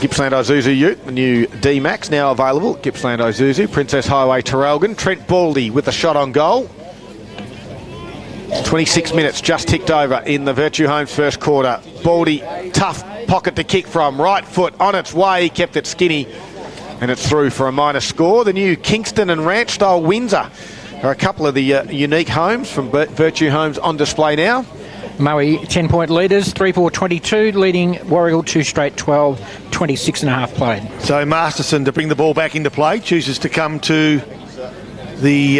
Gippsland Isuzu Ute, the new D-Max, now available. Gippsland Isuzu, Princess Highway, Traralgon. Trent Baldy with the shot on goal. 26 minutes just ticked over in the Virtue Homes first quarter. Baldy, tough pocket to kick from. Right foot on its way, kept it skinny. And it's through for a minor score. The new Kingston and Ranch style Windsor are a couple of the unique homes from Virtue Homes on display now. Moe 10-point leaders, 3-4-22, leading Warragul 2 straight 12, 26 and a half played. So Masterson, to bring the ball back into play, chooses to come to the,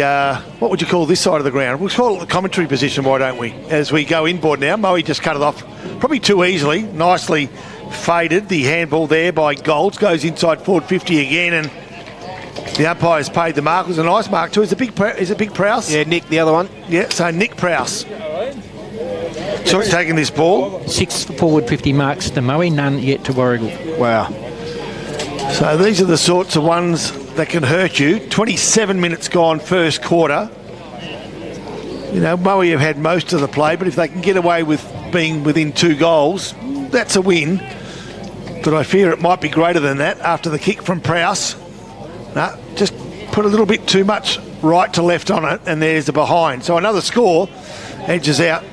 what would you call this side of the ground? We'll call it the commentary position, why don't we? As we go inboard now, Moe just cut it off probably too easily, nicely faded. The handball there by Golds goes inside forward 50 again, and the umpire's paid the mark. It was a nice mark too. Is it Big Prowse? Yeah, Nick, the other one. Yeah, so Nick Prowse. So he's taking this ball. 6 forward 50 marks to Moe, none yet to Warragul. Wow. So these are the sorts of ones that can hurt you. 27 minutes gone first quarter. You know, Moe have had most of the play, but if they can get away with being within 2 goals, that's a win. But I fear it might be greater than that after the kick from Prowse. No, just put a little bit too much right to left on it, and there's the behind. So another score edges out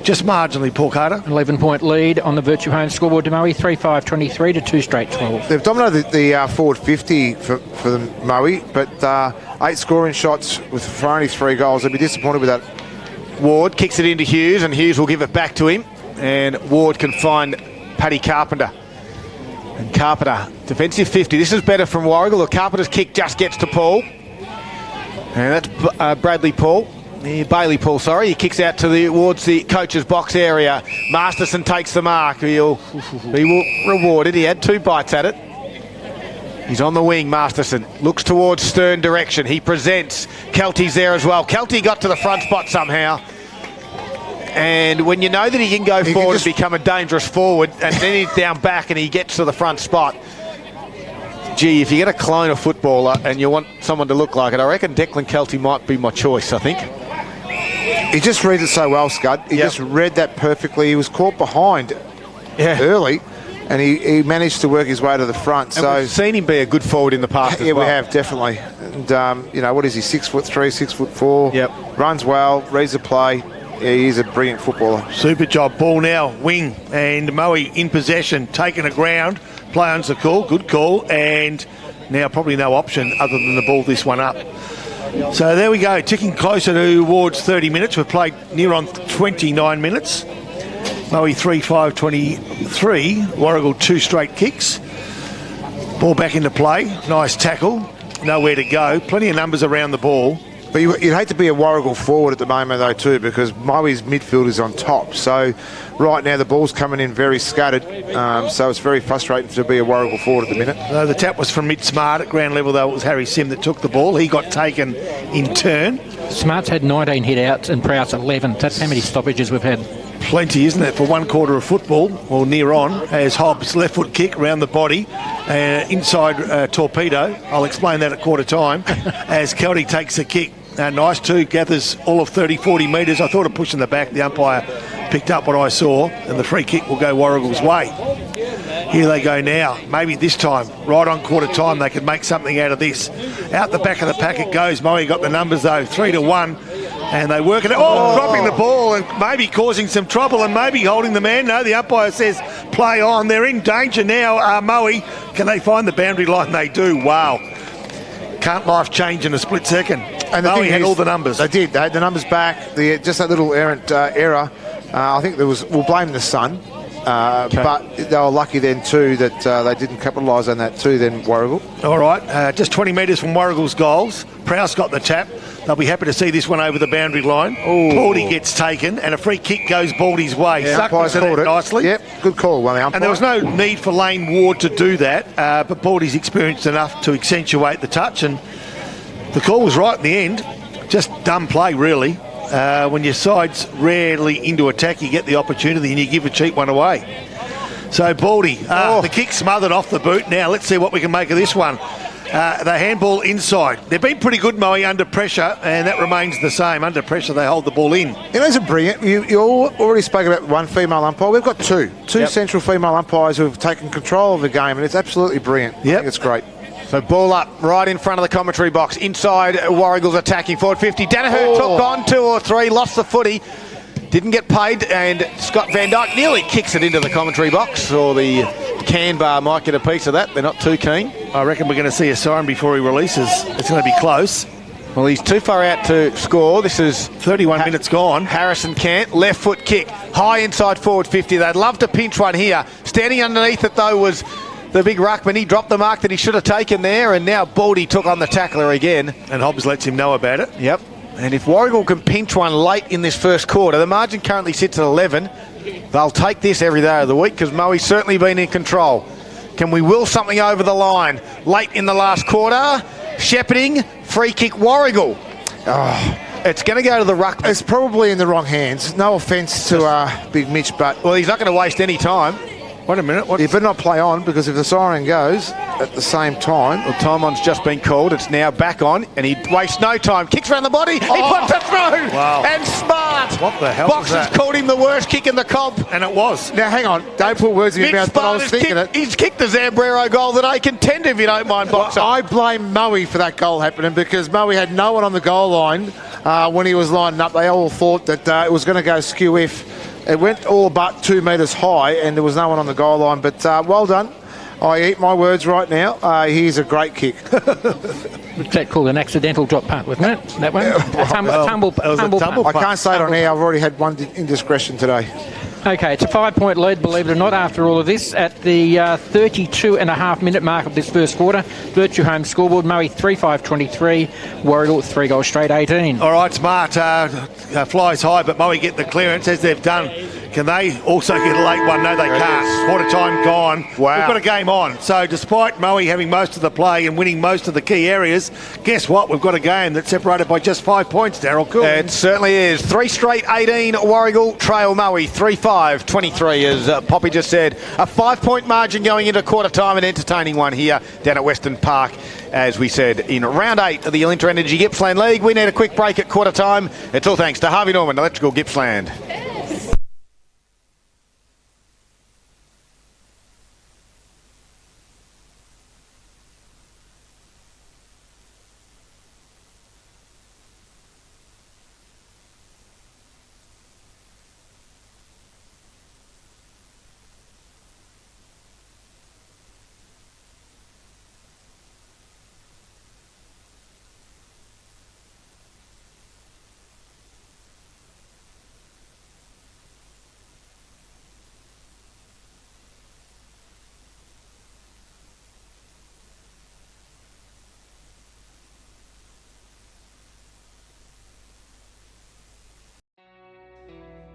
just marginally, Paul Carter. 11-point lead on the Virtue Homes scoreboard to Moe, 3-5-23 to 2 straight 12. They've dominated the forward 50 for the Moe, but 8 scoring shots for only 3 goals. They'd be disappointed with that. Ward kicks it into Hughes, and Hughes will give it back to him. and Ward can find Paddy Carpenter. And Carpenter, defensive 50. This is better from Warragul. The Carpenter's kick just gets to Paul. And that's Bailey Paul, sorry. He kicks out towards the coach's box area. Masterson takes the mark. He'll be rewarded. He had 2 bites at it. He's on the wing, Masterson. Looks towards Stern direction. He presents. Kelty's there as well. Kelty got to the front spot somehow. And when you know that he can go forward and become a dangerous forward, and then he's down back and he gets to the front spot. Gee, if you get a clone of footballer and you want someone to look like it, I reckon Declan Kelty might be my choice, I think. He just reads it so well, Scud. He just read that perfectly. He was caught behind early, and he managed to work his way to the front. And we've seen him be a good forward in the past as well. We have, definitely. And, you know, what is he, 6'3", 6'4"? Yep. Runs well, reads the play. Yeah, he's a brilliant footballer. Super job. Ball now, wing, and Moe in possession, taking a ground. Play on's the call, good call, and now probably no option other than the ball this one up. So there we go, ticking closer towards 30 minutes. We've played near on 29 minutes. Moe 3-5-23, Warragul 2 straight kicks. Ball back into play, nice tackle, nowhere to go. Plenty of numbers around the ball. But you'd hate to be a Warragul forward at the moment, though, too, because Moe's midfield is on top. So right now the ball's coming in very scattered. So it's very frustrating to be a Warragul forward at the minute. The tap was from mid-Smart at ground level, though. It was Harry Sim that took the ball. He got taken in turn. Smart's had 19 hit-outs and Prowse 11. That's how many stoppages we've had. Plenty, isn't it, for one quarter of football, or near on, as Hobbs left foot kick round the body, inside torpedo. I'll explain that at quarter time, as Kelty takes a kick. Nice too, gathers all of 30-40 metres. I thought of pushing the back. The umpire picked up what I saw, and the free kick will go Warragul's way. Here they go now. Maybe this time, right on quarter time, they could make something out of this. Out the back of the pack it goes. Moe got the numbers though, 3-1. And they work it out. Oh, dropping the ball and maybe causing some trouble and maybe holding the man. No, the umpire says play on. They're in danger now. Moe, can they find the boundary line? They do. Wow. Can't life change in a split second? And Moe had all the numbers. They did. They had the numbers back. Just that little errant error. I think we'll blame the sun. But they were lucky then too that they didn't capitalise on that too then, Warragul. All right, just 20 metres from Warragul's goals. Prowse got the tap. They'll be happy to see this one over the boundary line. Baldy gets taken and a free kick goes Baldy's way. Umpire's called it nicely. Yep, good call. Well, the umpire. And there was no need for Lane Ward to do that, but Baldy's experienced enough to accentuate the touch, and the call was right in the end. Just dumb play, really. When your side's rarely into attack, you get the opportunity and you give a cheap one away. So Baldy, the kick smothered off the boot. Now let's see what we can make of this one. The handball inside. They've been pretty good, Moe, under pressure, and that remains the same. Under pressure, they hold the ball in. You know, it's a brilliant. You already spoke about one female umpire. We've got two central female umpires who have taken control of the game, and it's absolutely brilliant. I think it's great. So ball up right in front of the commentary box. Inside, Warragul's attacking forward 50. Danaher took on 2 or 3, lost the footy. Didn't get paid, and Scott Van Dyke nearly kicks it into the commentary box, or the can bar might get a piece of that. They're not too keen. I reckon we're going to see a siren before he releases. It's going to be close. Well, he's too far out to score. This is 31 minutes gone. Harrison Cant, left foot kick, high inside forward 50. They'd love to pinch one here. Standing underneath it, though, was the big ruckman. He dropped the mark that he should have taken there, and now Baldy took on the tackler again. And Hobbs lets him know about it. Yep. And if Warragul can pinch one late in this first quarter, the margin currently sits at 11. They'll take this every day of the week because Moe's certainly been in control. Can we will something over the line late in the last quarter? Shepherding, free kick Warragul. It's going to go to the ruck. It's probably in the wrong hands. No offence to Big Mitch, but... Well, he's not going to waste any time. Wait a minute. You better not play on, because if the siren goes at the same time... Well, time on's just been called. It's now back on, and he wastes no time. Kicks around the body. He puts it through. Wow. And Smart. What the hell Box was that? has called him the worst kick in the comp. And it was. Now, hang on. Don't put words in your mouth, but I was thinking it. He's kicked the Zambrero goal that I contend, if you don't mind, Boxer. I blame Moe for that goal happening, because Moe had no one on the goal line when he was lining up. They all thought that it was going to go skew if. It went all but 2 metres high, and there was no one on the goal line. But well done. I eat my words right now. He's a great kick. What's that called? An accidental drop punt, wasn't it? That one? A tumble I punt. can't say it on air. I've already had one indiscretion today. Okay, it's a 5-point lead, believe it or not, after all of this. At the 32.5-minute mark of this first quarter, Virtue Home scoreboard, Moe 3-5-23, Warragul 3 goals straight 18. All right, Smart flies high, but Moe get the clearance as they've done. Can they also get a late one? No, they can't. Quarter time gone. Wow. We've got a game on. So despite Moe having most of the play and winning most of the key areas, guess what? We've got a game that's separated by just 5 points, Daryl. Cool. It certainly is. 3 straight 18, Warragul trail Moe 3-5-23, as Poppy just said. A 5-point margin going into quarter time, an entertaining one here down at Western Park. As we said, in round 8 of the Elintra Energy Gippsland League. We need a quick break at quarter time. It's all thanks to Harvey Norman, Electrical Gippsland.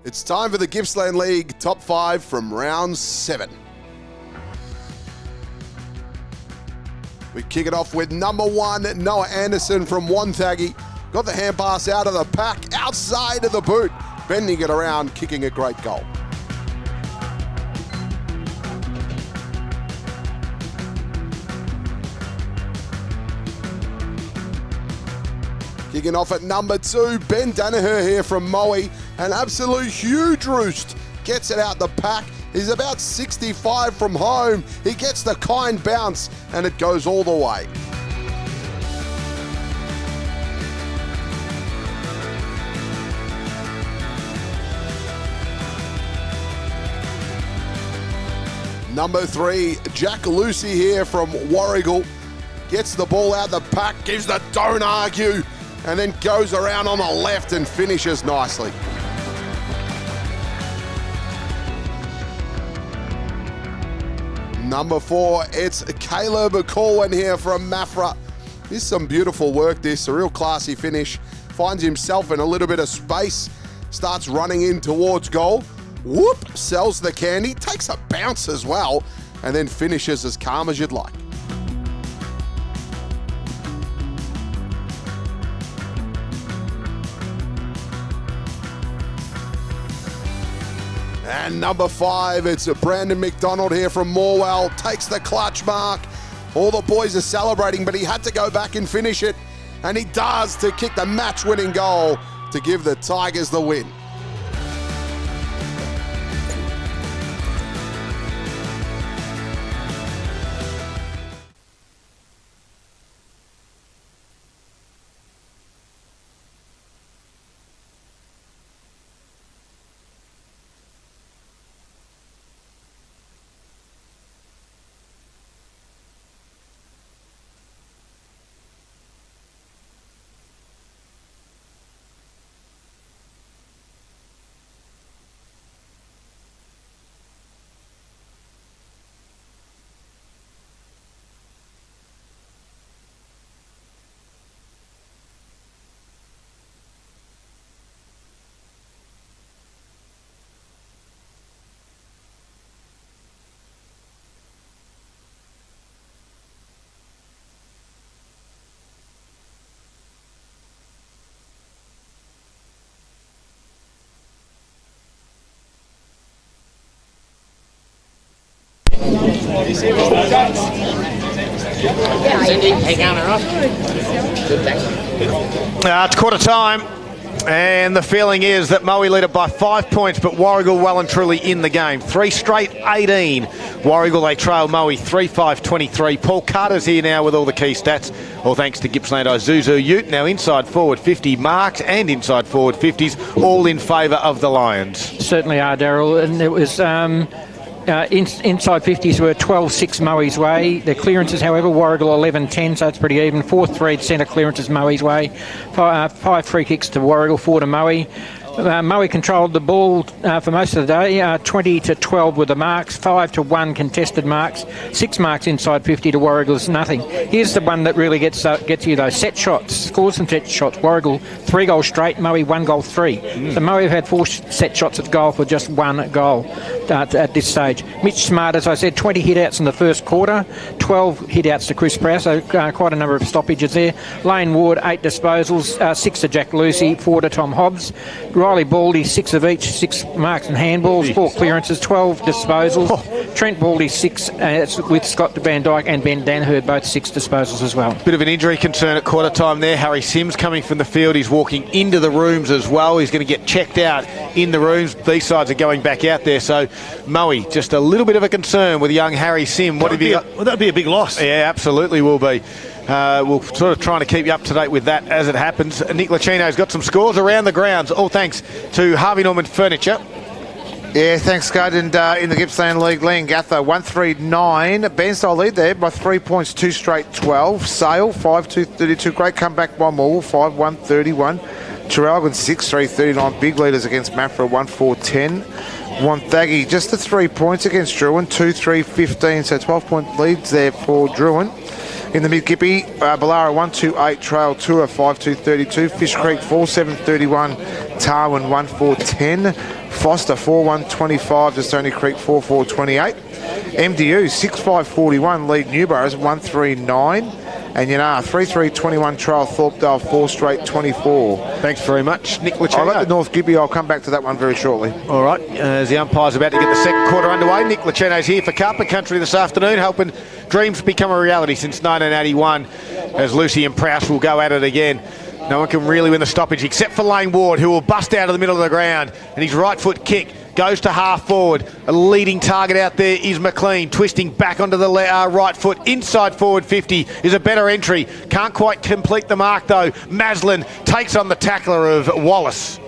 It's time for the Gippsland League Top 5 from Round 7. We kick it off with number 1, Noah Anderson from Wonthaggi. Got the hand pass out of the pack, outside of the boot, bending it around, kicking a great goal. Kicking off at number 2, Ben Danaher here from Moe. An absolute huge roost. Gets it out the pack. He's about 65 from home. He gets the kind bounce and it goes all the way. Number 3, Jack Lucy here from Warragul. Gets the ball out the pack, gives the don't argue, and then goes around on the left and finishes nicely. Number 4, it's Caleb Corwin here from Mafra. This is some beautiful work, this, a real classy finish. Finds himself in a little bit of space, starts running in towards goal. Whoop, sells the candy, takes a bounce as well, and then finishes as calm as you'd like. And number 5, it's Brandon McDonald here from Morwell. Takes the clutch mark. All the boys are celebrating, but he had to go back and finish it. And he does, to kick the match-winning goal to give the Tigers the win. It's quarter time, and the feeling is that Moe lead it by 5 points, but Warragul well and truly in the game. 3 straight 18. Warragul, they trail Moe 3-5-23. Paul Carter's here now with all the key stats, all thanks to Gippsland Isuzu Ute. Now inside forward 50 marks and inside forward 50s, all in favour of the Lions. Certainly are, Daryl, and it was... inside 50s were 12-6 Moe's way. The clearances, however, Warragul 11-10, so it's pretty even. 4 3 centre clearances Moe's way. 5 free kicks to Warragul, 4 to Moe. Moe controlled the ball for most of the day. 20-12 were the marks, 5-1 contested marks, 6 marks inside 50 to Warragul's nothing. Here's the one that really gets you though. Set shots, scores some set shots. Warragul 3 goals straight, Moe 1 goal 3. So Moe have had 4 set shots at goal for just 1 goal at this stage. Mitch Smart, as I said, 20 hit-outs in the first quarter, 12 hit-outs to Chris Prowse, so quite a number of stoppages there. Lane Ward, 8 disposals, 6 to Jack Lucy, 4 to Tom Hobbs. Riley Baldy, 6 of each, 6 marks and handballs, 4 clearances, 12 disposals. Trent Baldy, 6 with Scott Van Dyke and Ben Danaher, both 6 disposals as well. Bit of an injury concern at quarter time there. Harry Sims coming from the field. He's walking into the rooms as well. He's going to get checked out in the rooms. These sides are going back out there. So Moe, just a little bit of a concern with young Harry Sim. What have you got? Well, that'd be a big loss. Yeah, absolutely will be. We'll sort of trying to keep you up to date with that as it happens. Nick Lucino's got some scores around the grounds, all thanks to Harvey Norman Furniture. Yeah, thanks, Scud. And in the Gippsland League, Leon Gatho, 139. Bairnsdale lead there by 3 points, 2 straight 12. Sale, 5-2-32. Great comeback by Moore, 5-1-31. Warragul 6-3-39. Big leaders against Mafra, 1-4-10. Wonthaggi just the 3 points against Druin, 2-3-15. So 12-point leads there for Druin. In the mid-Gippy, Ballara 1-2-8, Trail Tour 5-2-32, Fish Creek 4-7-31, Tarwin 1-4-10, Foster 4-1-25 to Stony Creek 4-4-28, MDU 6-5-41, lead Newboroughs 1-3-9, and Yanar 3-3-21, Trail Thorpedale 4 straight 24. Thanks very much, Nick Lucino. I like the North Gippy. I'll come back to that one very shortly. All right, as the umpire's about to get the second quarter underway, Nick Lucino's here for Carpet Country this afternoon, helping dreams become a reality since 1981, as Lucy and Prowse will go at it again. No one can really win the stoppage except for Lane Ward, who will bust out of the middle of the ground, and his right foot kick goes to half forward. A leading target out there is McLean, twisting back onto the right foot. Inside forward 50 is a better entry. Can't quite complete the mark though. Maslin takes on the tackler of Wallace.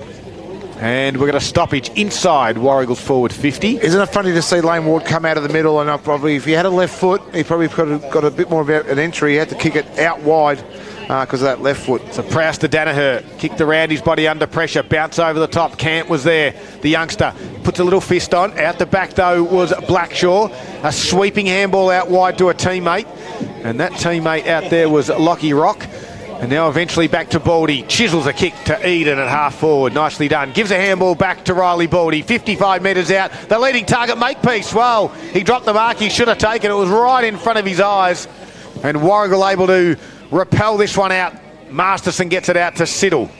And we're going to stoppage inside Warragul's forward 50. Isn't it funny to see Lane Ward come out of the middle, and probably if he had a left foot, he probably could have got a bit more of an entry. He had to kick it out wide because of that left foot. So Prowse to Danaher, kicked around his body under pressure, bounce over the top. Camp was there, the youngster puts a little fist on. Out the back though was Blackshaw, a sweeping handball out wide to a teammate, and that teammate out there was Lockie Rock. And now eventually back to Baldy. Chisels a kick to Eden at half forward. Nicely done. Gives a handball back to Riley Baldy. 55 metres out. The leading target, Makepeace. Well, he dropped the mark he should have taken. It was right in front of his eyes. And Warragul able to repel this one out. Masterson gets it out to Siddle.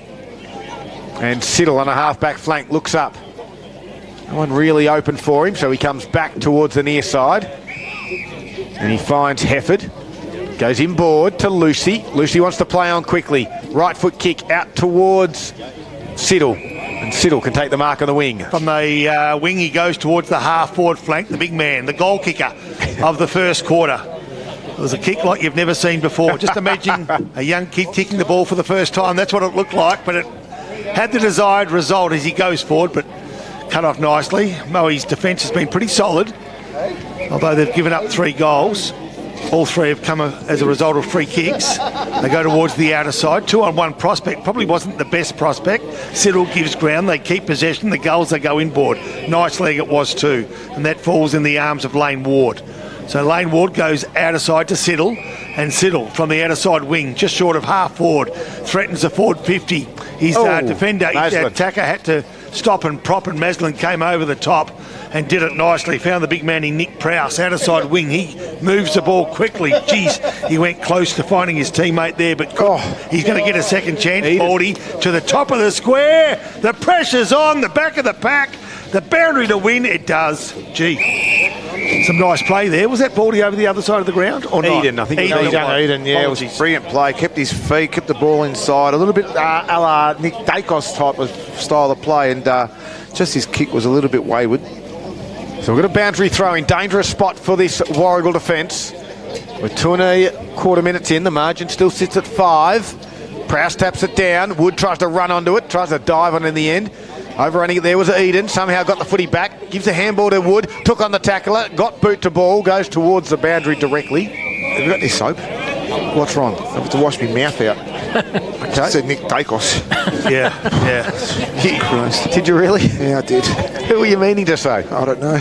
And Siddle on a half-back flank looks up. No one really open for him, so he comes back towards the near side. And he finds Hefford. Goes inboard to Lucy. Lucy wants to play on quickly. Right foot kick out towards Siddle. And Siddle can take the mark on the wing. From the wing, he goes towards the half-forward flank, the big man, the goal kicker of the first quarter. It was a kick like you've never seen before. Just imagine a young kid kicking the ball for the first time. That's what it looked like, but it had the desired result as he goes forward, but cut off nicely. Moe's defence has been pretty solid, although they've given up 3 goals. All 3 have come as a result of free kicks. They go towards the outer side. 2-on-1 prospect. Probably wasn't the best prospect. Siddle gives ground. They keep possession. The goals, they go inboard. Nice leg it was too. And that falls in the arms of Lane Ward. So Lane Ward goes outer side to Siddle. And Siddle from the outer side wing, just short of half forward, threatens a forward 50. His defender, his attacker had to stop and prop, and Maslin came over the top and did it nicely. Found the big man in Nick Prowse, outer side wing. He moves the ball quickly. Jeez, he went close to finding his teammate there, but he's going to get a second chance. Baldy to the top of the square. The pressure's on, the back of the pack. The boundary to win, it does. Gee, some nice play there. Was that Baldy over the other side of the ground or not? Eden, I think. Eden, yeah, it was brilliant play. Kept his feet, kept the ball inside. A little bit a la Nick Dacos type of style of play, and just his kick was a little bit wayward. So we've got a boundary throw in. Dangerous spot for this Warragul defence. We're 2.25 minutes in. The margin still sits at 5. Prowse taps it down. Wood tries to run onto it. Tries to dive on it in the end. Overrunning it there was Eden. Somehow got the footy back. Gives a handball to Wood. Took on the tackler. Got boot to ball. Goes towards the boundary directly. Have you got any soap? What's wrong? I have to wash my mouth out. Okay. Said Nick Dacos. Yeah. Christ. Did you really? Yeah, I did. Who were you meaning to say? I don't know.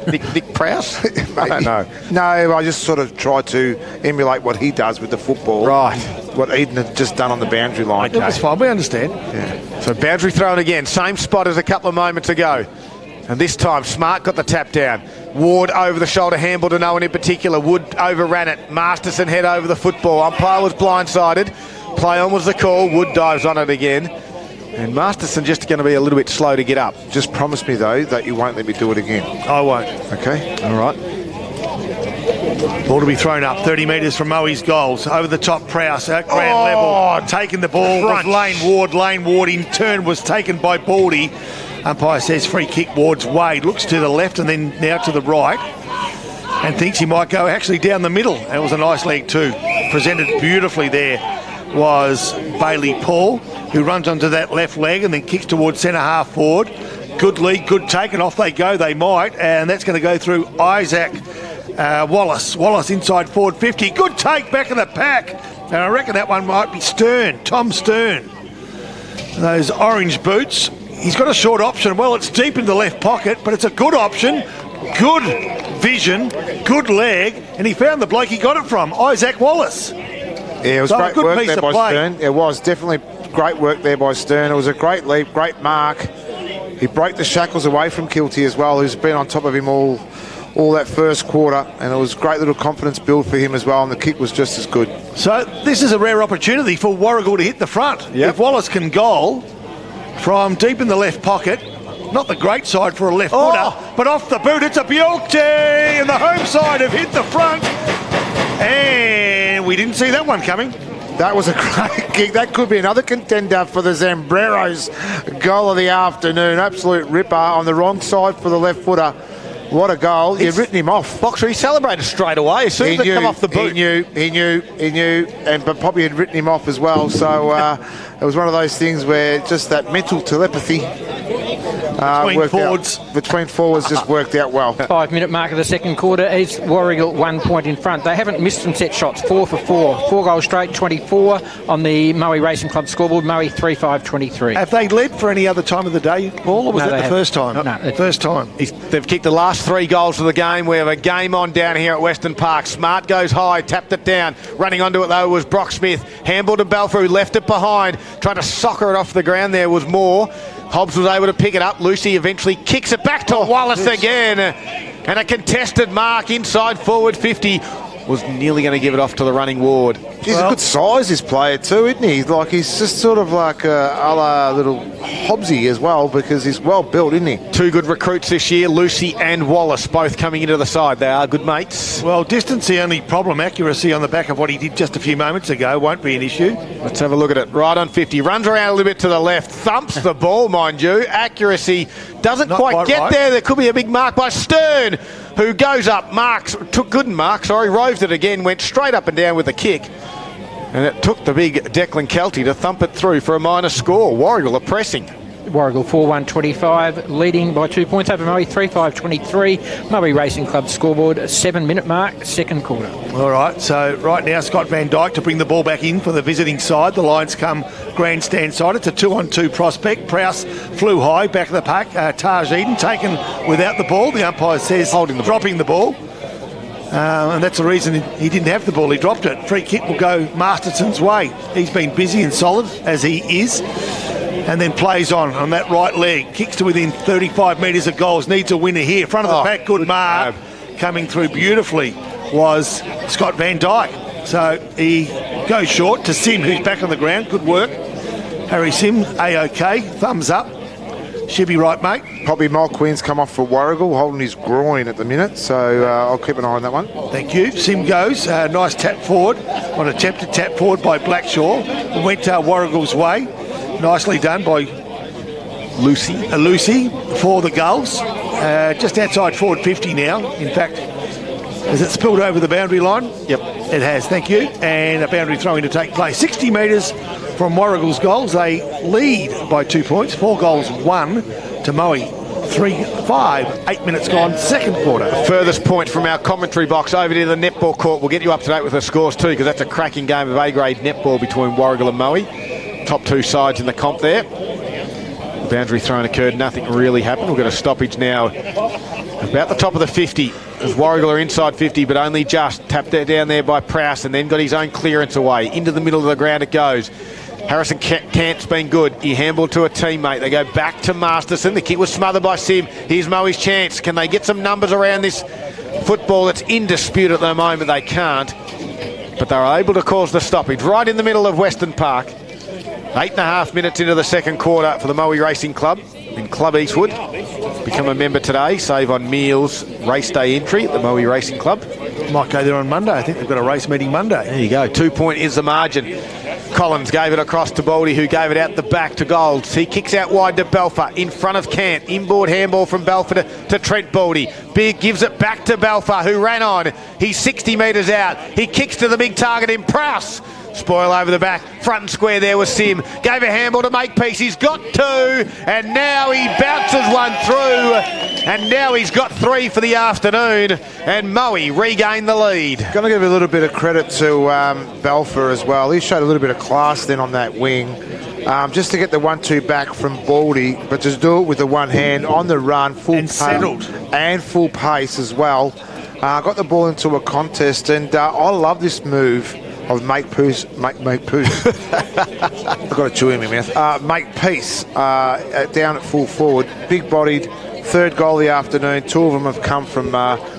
Nick Prowse? I don't know. No, I just sort of tried to emulate what he does with the football. Right. What Eden had just done on the boundary line. That's fine, we understand. Yeah. So boundary thrown again. Same spot as a couple of moments ago. And this time, Smart got the tap down. Ward over the shoulder, handball to no one in particular. Wood overran it. Masterson head over the football. Umpire was blindsided. Play on was the call. Wood dives on it again. And Masterson just going to be a little bit slow to get up. Just promise me, though, that you won't let me do it again. I won't. Okay? All right. Ball to be thrown up 30 metres from Moe's goals. Over the top, Prowse at ground level. Taking the ball was Lane Ward. Lane Ward in turn was taken by Baldy. Umpire says free kick Ward's way. Looks to the left and then now to the right. And thinks he might go actually down the middle. That was a nice leg too. Presented beautifully there was Bailey Paul, who runs onto that left leg and then kicks towards centre half forward. Good lead, good take, and off they go, they might. And that's going to go through Isaac Wallace. Wallace inside forward 50. Good take back of the pack. And I reckon that one might be Stern, Tom Stern. Those orange boots. He's got a short option. Well, it's deep in the left pocket, but it's a good option. Good vision, good leg, and he found the bloke he got it from, Isaac Wallace. Yeah, it was So great a good work piece there of by play. Stern. It was definitely great work there by Stern. It was a great leap, great mark. He broke the shackles away from Kilty as well, who's been on top of him all that first quarter, and it was a great little confidence build for him as well, and the kick was just as good. So this is a rare opportunity for Warragul to hit the front. Yep. If Wallace can goal from deep in the left pocket, not the great side for a left footer, but off the boot, it's a beauty, and the home side have hit the front, and we didn't see that one coming. That was a great kick. That could be another contender for the Zambreros goal of the afternoon. Absolute ripper on the wrong side for the left footer. What a goal. You've written him off. Boxer, he celebrated straight away as soon as they come off the boot. He knew, but Poppy had written him off as well. So it was one of those things where just that mental telepathy between forwards just worked out well. 5 minute mark of the second quarter is Warragul 1 point in front. They haven't missed some set shots, 4 for 4. 4 goals straight, 24 on the Moe Racing Club scoreboard. Moe 3-5-23. Have they led for any other time of the day, Paul, or was No, that they the first time? No, First time. They've kicked the last 3 goals of the game. We have a game on down here at Western Park. Smart goes high, tapped it down. Running onto it though was Brock Smith. Handball to Balfour, who left it behind. Trying to soccer it off the ground there was Moore. Hobbs was able to pick it up. Lucy eventually kicks it back to Wallace again. And a contested mark inside forward 50. Was nearly going to give it off to the running Ward. He's a good size, this player too, isn't he? Like he's just sort of like a la little Hobbsy as well, because he's well built, isn't he? 2 good recruits this year, Lucy and Wallace, both coming into the side. They are good mates. Well, distance the only problem. Accuracy on the back of what he did just a few moments ago won't be an issue. Let's have a look at it. Right on 50. Runs around a little bit to the left. Thumps the ball, mind you. Accuracy doesn't Not quite quite get right. there. There could be a big mark by Stern, who goes up, roved it again, went straight up and down with a kick. And it took the big Declan Kelty to thump it through for a minor score. Warragul are pressing. Warragul 4-1-25, leading by 2 points over Moe 3-5-23. Moe Racing Club scoreboard, 7 minute mark, second quarter. All right, so right now Scott Van Dyke to bring the ball back in for the visiting side. The Lions come grandstand side. It's a 2-on-2 prospect. Prowse flew high, back of the pack. Taj Eden taken without the ball. The umpire says dropping the ball. And that's the reason he didn't have the ball. He dropped it. Free kick will go Masterson's way. He's been busy and solid, as he is. And then plays on that right leg. Kicks to within 35 metres of goals. Needs a winner here. Front of the pack, good mark. Coming through beautifully was Scott Van Dyke. So he goes short to Sim, who's back on the ground. Good work. Harry Sim, A-OK. Thumbs up. Should be right, mate. Probably Mike Quinn's come off for Warragul, holding his groin at the minute, so I'll keep an eye on that one. Thank you. Sim goes. Nice tap forward. On a attempted tap forward by Blackshaw. Went Warragul's way. Nicely done by Lucy for the goals. Just outside forward 50 now. In fact, has it spilled over the boundary line? Yep. It has, thank you. And a boundary throwing to take place. 60 metres from Warragul's goals. They lead by 2 points. 4 goals, 1 to Moe. 3-5, 8 minutes gone, second quarter. Furthest point from our commentary box over to the netball court. We'll get you up to date with the scores too, because that's a cracking game of A-grade netball between Warragul and Moe. Top 2 sides in the comp there. Boundary thrown occurred, nothing really happened. We've got a stoppage now about the top of the 50 as Warragul are inside 50, but only just tapped that down there by Prowse and then got his own clearance away. Into the middle of the ground it goes. Harrison Cant's been good. He handballed to a teammate. They go back to Masterson. The kick was smothered by Sim. Here's Moe's chance. Can they get some numbers around this football that's in dispute at the moment? They can't. But they're able to cause the stoppage right in the middle of Western Park. 8.5 minutes into the second quarter for the Moe Racing Club in Club Eastwood. Become a member today. Save on meals, race day entry at the Moe Racing Club. Might go there on Monday. I think they've got a race meeting Monday. There you go. 2 point is the margin. Collins gave it across to Baldy, who gave it out the back to Golds. He kicks out wide to Belfer in front of Cant. Inboard handball from Belfer to Trent Baldy. Big gives it back to Belfer, who ran on. He's 60 metres out. He kicks to the big target in Prowse. Spoil over the back, front and square there was Sim. Gave a handball to Makepeace, he's got 2, and now he bounces one through, and now he's got 3 for the afternoon, and Moe regained the lead. Going to give a little bit of credit to Belfer as well. He showed a little bit of class then on that wing. Just to get the 1-2 back from Baldy, but just do it with the one hand on the run, full and settled. And full pace as well. Got the ball into a contest, and I love this move of Makepeace. I've got a chew in my mouth. Makepeace down at full forward, big-bodied, third goal of the afternoon. 2 of them have come from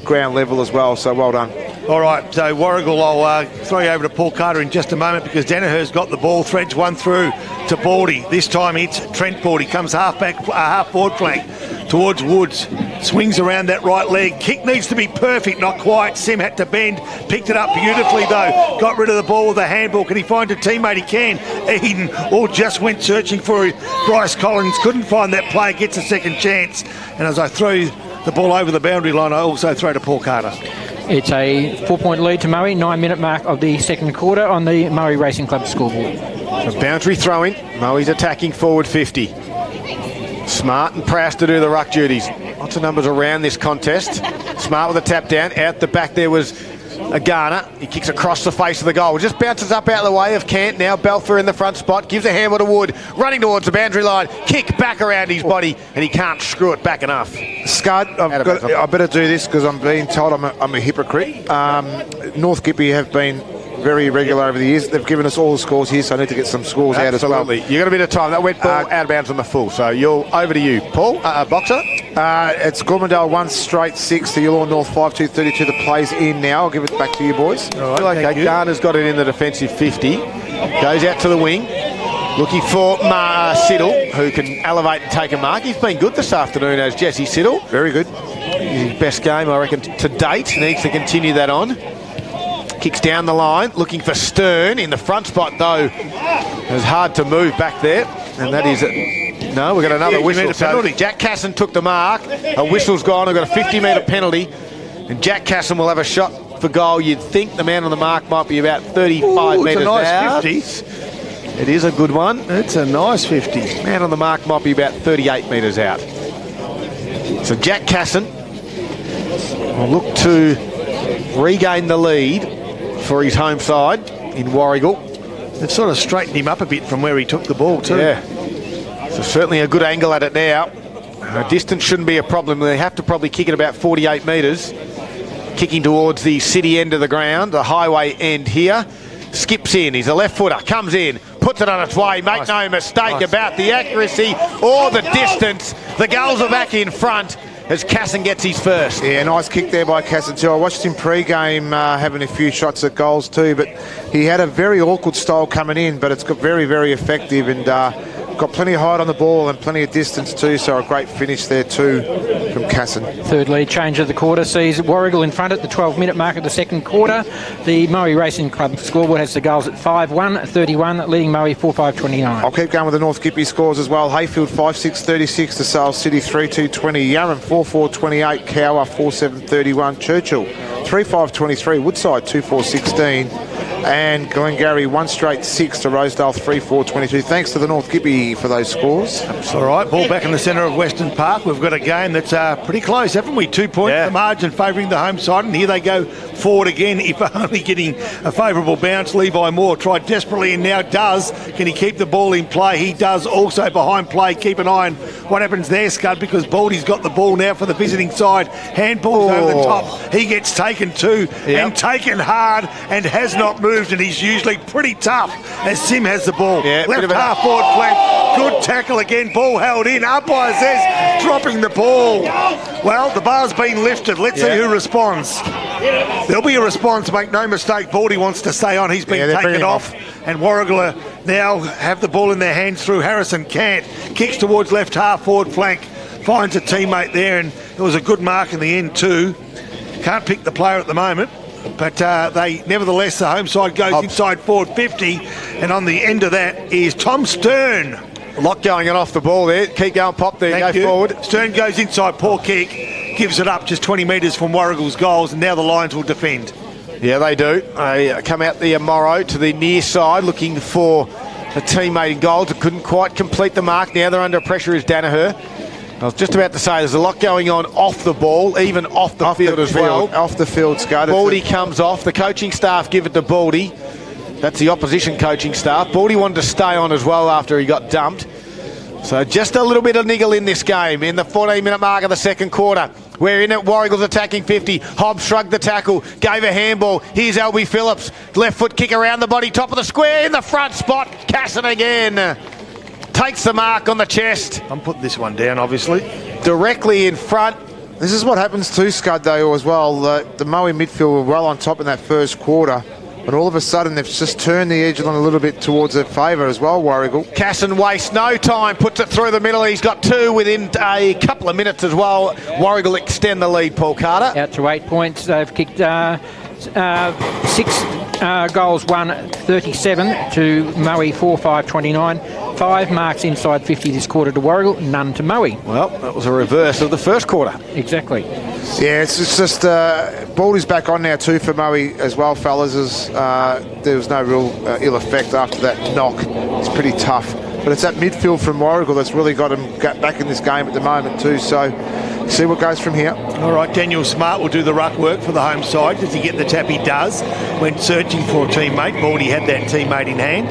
ground level as well, so well done. All right, so Warragul, I'll throw you over to Paul Carter in just a moment because Danaher's got the ball, threads one through to Baldy. This time it's Trent Baldy, comes half forward flank towards Woods. Swings around that right leg. Kick needs to be perfect, not quite. Sim had to bend. Picked it up beautifully, though. Got rid of the ball with a handball. Can he find a teammate? He can. Eden all just went searching for it. Bryce Collins couldn't find that player. Gets a second chance. And as I throw the ball over the boundary line, I also throw to Paul Carter. It's a 4-point lead to Moe, 9-minute mark of the second quarter on the Moe Racing Club scoreboard. A boundary throwing. Moe's attacking forward 50. Smart and Prowse to do the ruck duties. Lots of numbers around this contest. Smart with a tap down. Out the back there was a Garner. He kicks across the face of the goal. Just bounces up out of the way of Cant. Now Belfer in the front spot. Gives a handball to Wood. Running towards the boundary line. Kick back around his body. And he can't screw it back enough. Scud, I better do this because I'm being told I'm a hypocrite. North Gippy have been very regular over the years. They've given us all the scores here, so I need to get some scores out as well. Absolutely. You got a bit of time. That went ball out of bounds on the full. So you're over to you, Paul. Boxer. It's Gormandale 1 straight 6 to Yallourn North 5-2-32. The play's in now. I'll give it back to you, boys. All right, okay. Garner's got it in the defensive 50. Goes out to the wing. Looking for Siddle, who can elevate and take a mark. He's been good this afternoon as Jesse Siddle. Very good. His best game, I reckon, to date. Needs to continue that on. Kicks down the line, looking for Stern in the front spot, though. It was hard to move back there, and that is it. No, we've got another whistle. So Jack Casson took the mark. A whistle's gone. We've got a 50-metre penalty, and Jack Casson will have a shot for goal. You'd think the man on the mark might be about 35 metres out. It's a nice 50. It is a good one. It's a nice 50. Man on the mark might be about 38 metres out. So Jack Casson will look to regain the lead for his home side in Warragul. They've sort of straightened him up a bit from where he took the ball too. Yeah. So certainly a good angle at it now. Distance shouldn't be a problem. They have to probably kick it about 48 metres. Kicking towards the city end of the ground, the highway end here. Skips in. He's a left footer. Comes in. Puts it on its way. Make no mistake about the accuracy or the distance. The goals are back in front as Casson gets his first. Yeah, nice kick there by Casson too. I watched him pre-game having a few shots at goals too, but he had a very awkward style coming in, but it's got very, very effective and got plenty of height on the ball and plenty of distance too, so a great finish there too from Casson. Third lead change of the quarter sees Warragul in front at the 12-minute mark of the second quarter. The Moe Racing Club scoreboard has the goals at 5-1-31, leading Moe 4-5-29. I'll keep going with the North Gippy scores as well. Hayfield 5-6-36 to Sale City 3-2-20. Yarram 4-4-28. Cower 4-7-31. Churchill 3-5-23, Woodside 2-4-16, and Glengarry 1 straight 6 to Rosedale 3-4-22. Thanks to the North Gippy for those scores. It's all right. Ball back in the centre of Western Park. We've got a game that's pretty close, haven't we? 2 points the margin favouring the home side, and here they go forward again, if only getting a favourable bounce. Levi Moore tried desperately and now does. Can he keep the ball in play? He does. Also behind play. Keep an eye on what happens there, Scud, because Baldy's got the ball now for the visiting side. Handballs over the top. He gets taken too, and taken hard, and has not moved, and he's usually pretty tough as Sim has the ball. Left half forward flank. Good tackle again. Ball held in. Umpire says dropping the ball. Well, the bar's been lifted. Let's see who responds. There'll be a response, make no mistake. Baldy wants to stay on. He's been taken off. And Warragul now have the ball in their hands through Harrison Cant. Kicks towards left half forward flank. Finds a teammate there, and it was a good mark in the end too. Can't pick the player at the moment. But they, nevertheless, the home side goes inside forward 50. And on the end of that is Tom Stern. A lot going on off the ball there. Keep going, Pop there. Thank go you. Forward. Stern goes inside, poor kick. Gives it up just 20 metres from Warragul's goals. And now the Lions will defend. Yeah, they do. They come out the Morrow to the near side looking for a teammate in goals that couldn't quite complete the mark. Now they're under pressure is Danaher. I was just about to say there's a lot going on off the ball, even off the field as well. Off the field, Scud. Baldy comes off. The coaching staff give it to Baldy. That's the opposition coaching staff. Baldy wanted to stay on as well after he got dumped. So just a little bit of niggle in this game in the 14-minute mark of the second quarter. We're in it. Warragul's attacking 50. Hobbs shrugged the tackle, gave a handball. Here's Albie Phillips. Left foot kick around the body, top of the square in the front spot. Casson again takes the mark on the chest. I'm putting this one down, obviously. Directly in front. This is what happens to Scud, though, as well. The Moe midfield were well on top in that first quarter. But all of a sudden, they've just turned the edge on a little bit towards their favour as well, Warragul. Casson wastes no time, puts it through the middle. He's got 2 within a couple of minutes as well. Warragul extend the lead, Paul Carter. Out to 8 points. They've kicked 6 goals, 37 to Moe, 4-5-29. 5 marks inside 50 this quarter to Warragul, none to Moe. Well, that was a reverse of the first quarter. Exactly. Yeah, it's just Baldy's back on now too for Moe as well, fellas. As there was no real ill effect after that knock. It's pretty tough. But it's that midfield from Warragul that's really got him back in this game at the moment too. So see what goes from here. All right, Daniel Smart will do the ruck work for the home side. Does he get the tap? He does. When searching for a teammate, Baldy had that teammate in hand.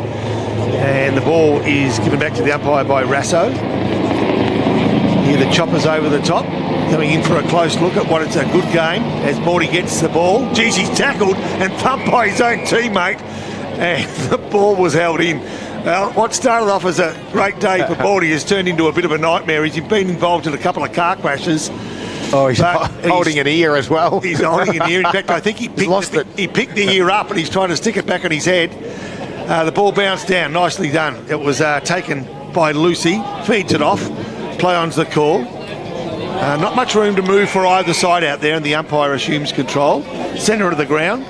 And the ball is given back to the umpire by Rasso. Here the choppers over the top. Coming in for a close look at what it's a good game as Baldy gets the ball. Geez, he's tackled and thumped by his own teammate. And the ball was held in. Well, what started off as a great day for Baldy has turned into a bit of a nightmare. He's been involved in a couple of car crashes. Oh, he's holding an ear as well. He's holding an ear. In fact, I think he picked the ear up and he's trying to stick it back on his head. The ball bounced down. Nicely done. It was taken by Lucy. Feeds it off. Play on's the call. Not much room to move for either side out there, and the umpire assumes control. Centre of the ground.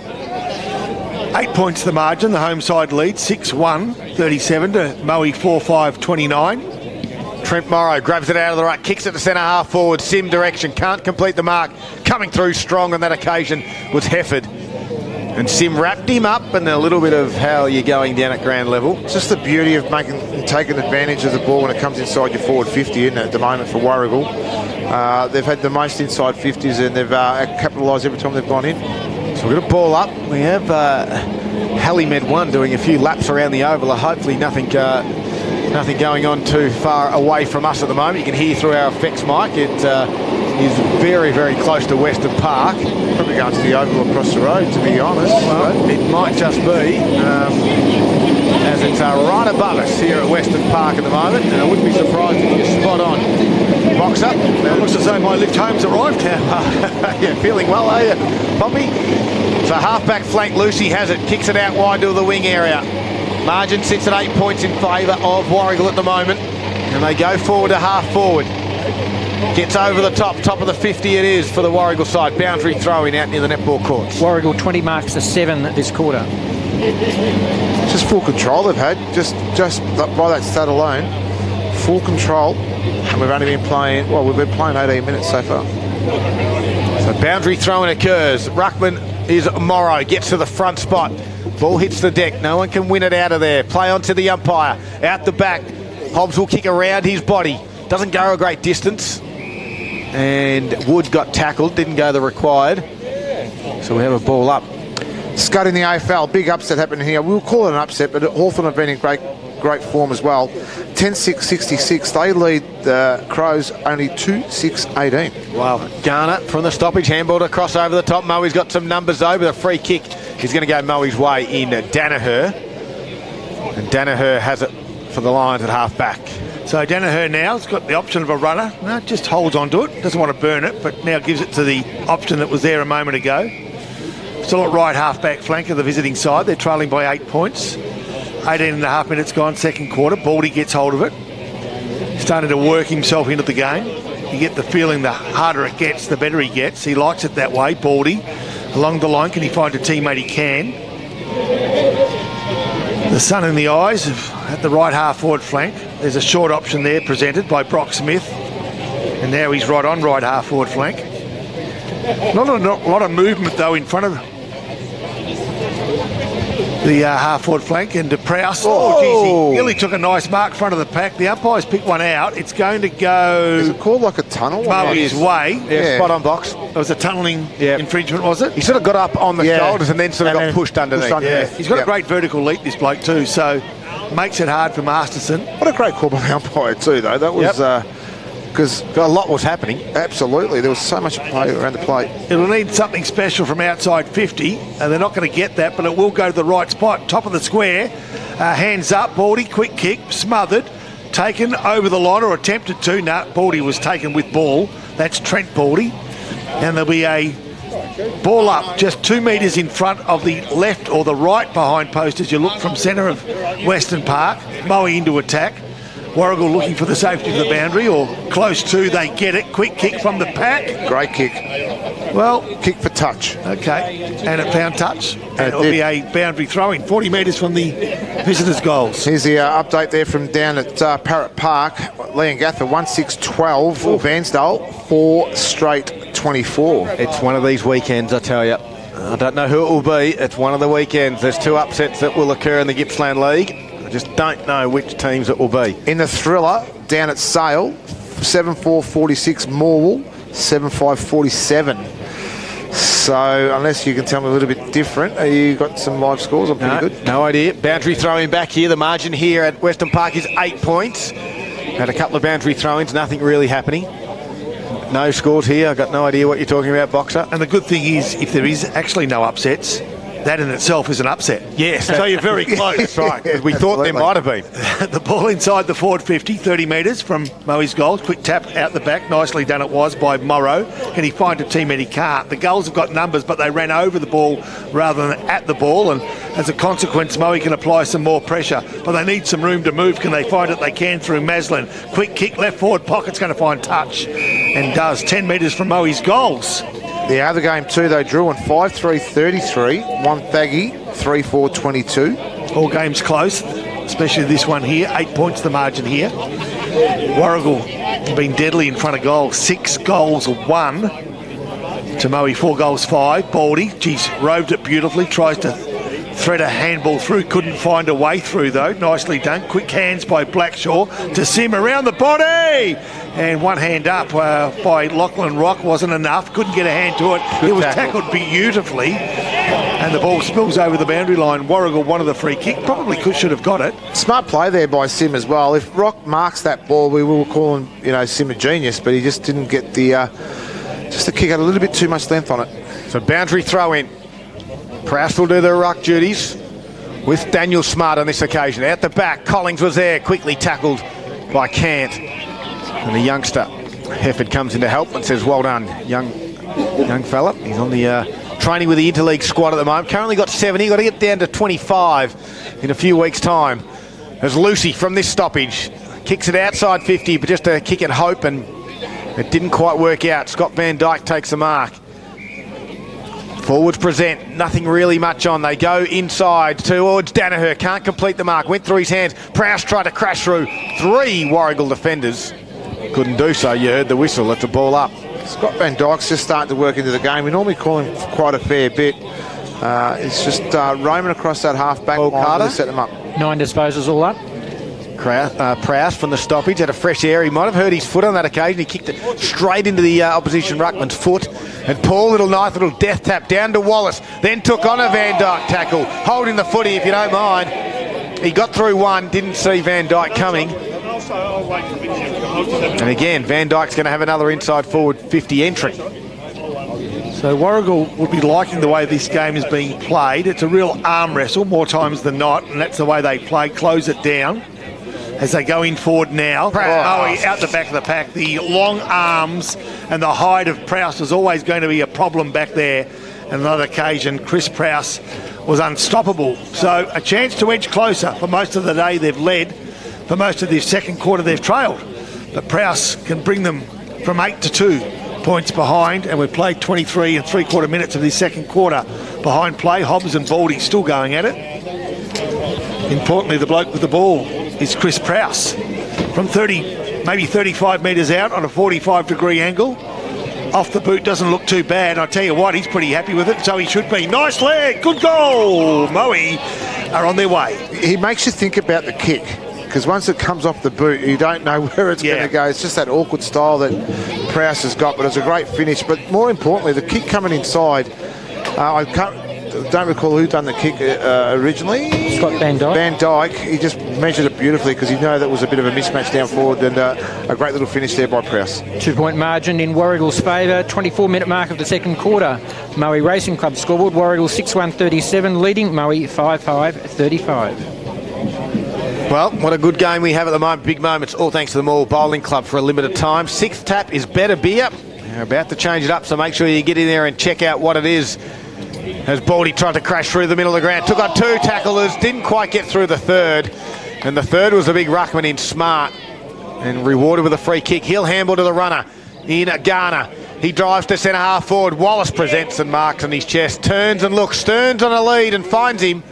8 points the margin. The home side leads 6-1, 37 to Moe 4-5-29. Trent Morrow grabs it out of the ruck, kicks it to centre half forward, Sim direction, can't complete the mark. Coming through strong on that occasion was Hefford. And Sim wrapped him up, and a little bit of how you're going down at ground level. It's just the beauty of taking advantage of the ball when it comes inside your forward 50, isn't it, at the moment for Warragul. They've had the most inside 50s, and they've capitalised every time they've gone in. So we're going to ball up. We have Halimed 1 doing a few laps around the oval. Hopefully nothing going on too far away from us at the moment. You can hear through our effects mic. It is very, very close to Western Park. Probably going to the oval across the road, to be honest. Well, it might just be, as it's right above us here at Western Park at the moment. And I wouldn't be surprised if you're spot on. Box up. It looks as though my lift home's arrived now. Yeah, feeling well, are you, Poppy? So half-back flank, Lucy has it, kicks it out wide to the wing area. Margin sits at 8 points in favour of Warragul at the moment. And they go forward to half forward. Gets over the top of the 50 it is for the Warragul side. Boundary throw-in out near the netball courts. Warragul 20 marks to 7 this quarter. Just full control they've had, just by that stat alone. Full control. And we've only been playing, we've been playing 18 minutes so far. So boundary throwing occurs. Ruckman is Morrow, gets to the front spot. Ball hits the deck. No one can win it out of there. Play on to the umpire. Out the back. Hobbs will kick around his body. Doesn't go a great distance. And Wood got tackled. Didn't go the required. So we have a ball up. Scud in the AFL. Big upset happened here. We'll call it an upset, but Hawthorn have been in great form as well. 10-6-66. They lead the Crows only 2-6-18. Wow. Garner from the stoppage. Handball to cross over the top. Moe's got some numbers over. The free kick is going to go Moe's way in Danaher. And Danaher has it for the Lions at half back. So Danaher now has got the option of a runner. No, just holds onto it. Doesn't want to burn it, but now gives it to the option that was there a moment ago. Still at right half-back flank of the visiting side. They're trailing by 8 points. 18.5 minutes gone, second quarter. Baldy gets hold of it. Starting to work himself into the game. You get the feeling the harder it gets, the better he gets. He likes it that way, Baldy. Along the line, can he find a teammate? He can. The sun in the eyes at the right half-forward flank. There's a short option there presented by Brock Smith. And now he's right on right half-forward flank. Not a lot of movement, though, in front of the half-forward flank. And Prowse, geez, he nearly took a nice mark front of the pack. The umpires picked one out. It's going to go... Is it called like a tunnel? Mowey's way. Yeah, spot on box. It was a tunnelling infringement, was it? He sort of got up on the shoulders and then sort of got pushed underneath. Yeah. He's got a great vertical leap, this bloke, too, so makes it hard for Masterson. What a great call by the umpire too, though. That was... because a lot was happening. Absolutely. There was so much play around the plate. It'll need something special from outside 50, and they're not going to get that, but it will go to the right spot. Top of the square. Hands up. Baldy, quick kick. Smothered. Taken over the line, or attempted to. No, Baldy was taken with ball. That's Trent Baldy. And there'll be a ball up just 2 metres in front of the left or the right behind post as you look from centre of Western Park. Moe into attack. Warragul looking for the safety of the boundary, or close to. They get it. Quick kick from the pack. Great kick. Well, kick for touch. Okay, and it found touch. And it'll be a boundary throw-in, 40 metres from the visitors' goals. Here's the update there from down at Parrot Park. Leongatha 1-6-12 for Vansdale, 4 straight 24. It's one of these weekends, I tell you. I don't know who it will be. It's one of the weekends. There's 2 upsets that will occur in the Gippsland League. I just don't know which teams it will be. In the thriller, down at Sale, 7-4-46 Morwell, 7-5-47. So, unless you can tell me a little bit different, you got some live scores? I'm pretty good. No idea. Boundary throwing back here. The margin here at Western Park is 8 points. Had a couple of boundary throw-ins, nothing really happening. No scores here. I've got no idea what you're talking about, Boxer. And the good thing is, if there is actually no upsets, that in itself is an upset. Yes. So you're very close. That's right. We thought there might have been. The ball inside the forward 50, 30 metres from Moe's goal. Quick tap out the back. Nicely done it was by Morrow. Can he find a teammate? He can't. The goals have got numbers, but they ran over the ball rather than at the ball. And as a consequence, Moe can apply some more pressure. But they need some room to move. Can they find it? They can through Maslin. Quick kick, left forward pocket's going to find touch. And does. 10 metres from Moe's goals. The other game too, they drew on 5-3-33, one Thaggy, 3-4-22. All games close, especially this one here. 8 points the margin here. Warragul been deadly in front of goal. 6 goals, 1 to Moe, 4 goals, 5. Baldy, geez, roved it beautifully. Tries to thread a handball through. Couldn't find a way through though. Nicely done. Quick hands by Blackshaw to Sim around the body. And one hand up by Lachlan Rock wasn't enough. Couldn't get a hand to it. It was tackled beautifully. And the ball spills over the boundary line. Warragul wanted the free kick. Probably should have got it. Smart play there by Sim as well. If Rock marks that ball, we will call him, Sim a genius, but he just didn't get just the kick had a little bit too much length on it. So boundary throw in. Prowse will do the ruck duties with Daniel Smart on this occasion. Out the back, Collings was there, quickly tackled by Cant. And the youngster, Hefford, comes in to help and says, well done, young fella. He's on the training with the interleague squad at the moment. Currently got 70, got to get down to 25 in a few weeks' time. As Lucy from this stoppage kicks it outside 50, but just a kick at hope, and it didn't quite work out. Scott Van Dyke takes the mark. Forwards present, nothing really much on. They go inside towards Danaher, can't complete the mark, went through his hands. Prowse tried to crash through 3 Warragul defenders. Couldn't do so, you heard the whistle, it's a ball up. Scott Van Dyke's just starting to work into the game. We normally call him quite a fair bit. It's just roaming across that half-back line to set them up. 9 disposals all up. Prowse from the stoppage had a fresh air. He might have hurt his foot on that occasion. He kicked it straight into the opposition ruckman's foot. And Paul, nice little death tap down to Wallace. Then took on a Van Dyke tackle, holding the footy if you don't mind. He got through one, didn't see Van Dyke coming. And again, Van Dyke's going to have another inside forward 50 entry. So Warragul would be liking the way this game is being played. It's a real arm wrestle more times than not, and that's the way they play. Close it down as they go in forward now. Moe out the back of the pack. The long arms and the height of Prowse is always going to be a problem back there. And another occasion, Chris Prowse was unstoppable. So a chance to edge closer. For most of the day they've led. For most of the second quarter they've trailed. But Prowse can bring them from 8 to 2 points behind, and we've played 23 and 3/4 minutes of this second quarter behind play. Hobbs and Baldy still going at it. Importantly, the bloke with the ball is Chris Prowse from 30, maybe 35 metres out on a 45-degree angle. Off the boot doesn't look too bad. I tell you what, he's pretty happy with it, so he should be. Nice leg, good goal. Moe are on their way. He makes you think about the kick, because once it comes off the boot, you don't know where it's going to go. It's just that awkward style that Prowse has got, but it's a great finish. But more importantly, the kick coming inside, I don't recall who done the kick originally. Scott Van Dyke. Van Dyke. He just measured it beautifully, because you know that was a bit of a mismatch down forward, and a great little finish there by Prowse. 2-point margin in Warragul's favour. 24-minute mark of the second quarter. Moe Racing Club scoreboard. Warragul 6-1-37, leading Moe 5-5-35. Well, what a good game we have at the moment. Big moments, all thanks to the Mall Bowling Club for a limited time. Sixth tap is better beer. They're about to change it up, so make sure you get in there and check out what it is. As Baldy tried to crash through the middle of the ground. Took on 2 tacklers, didn't quite get through the third. And the third was a big ruckman in Smart. And rewarded with a free kick. He'll handle to the runner in Garner. He drives to centre half forward. Wallace presents and marks on his chest. Turns and looks. Stern's on a lead and finds him.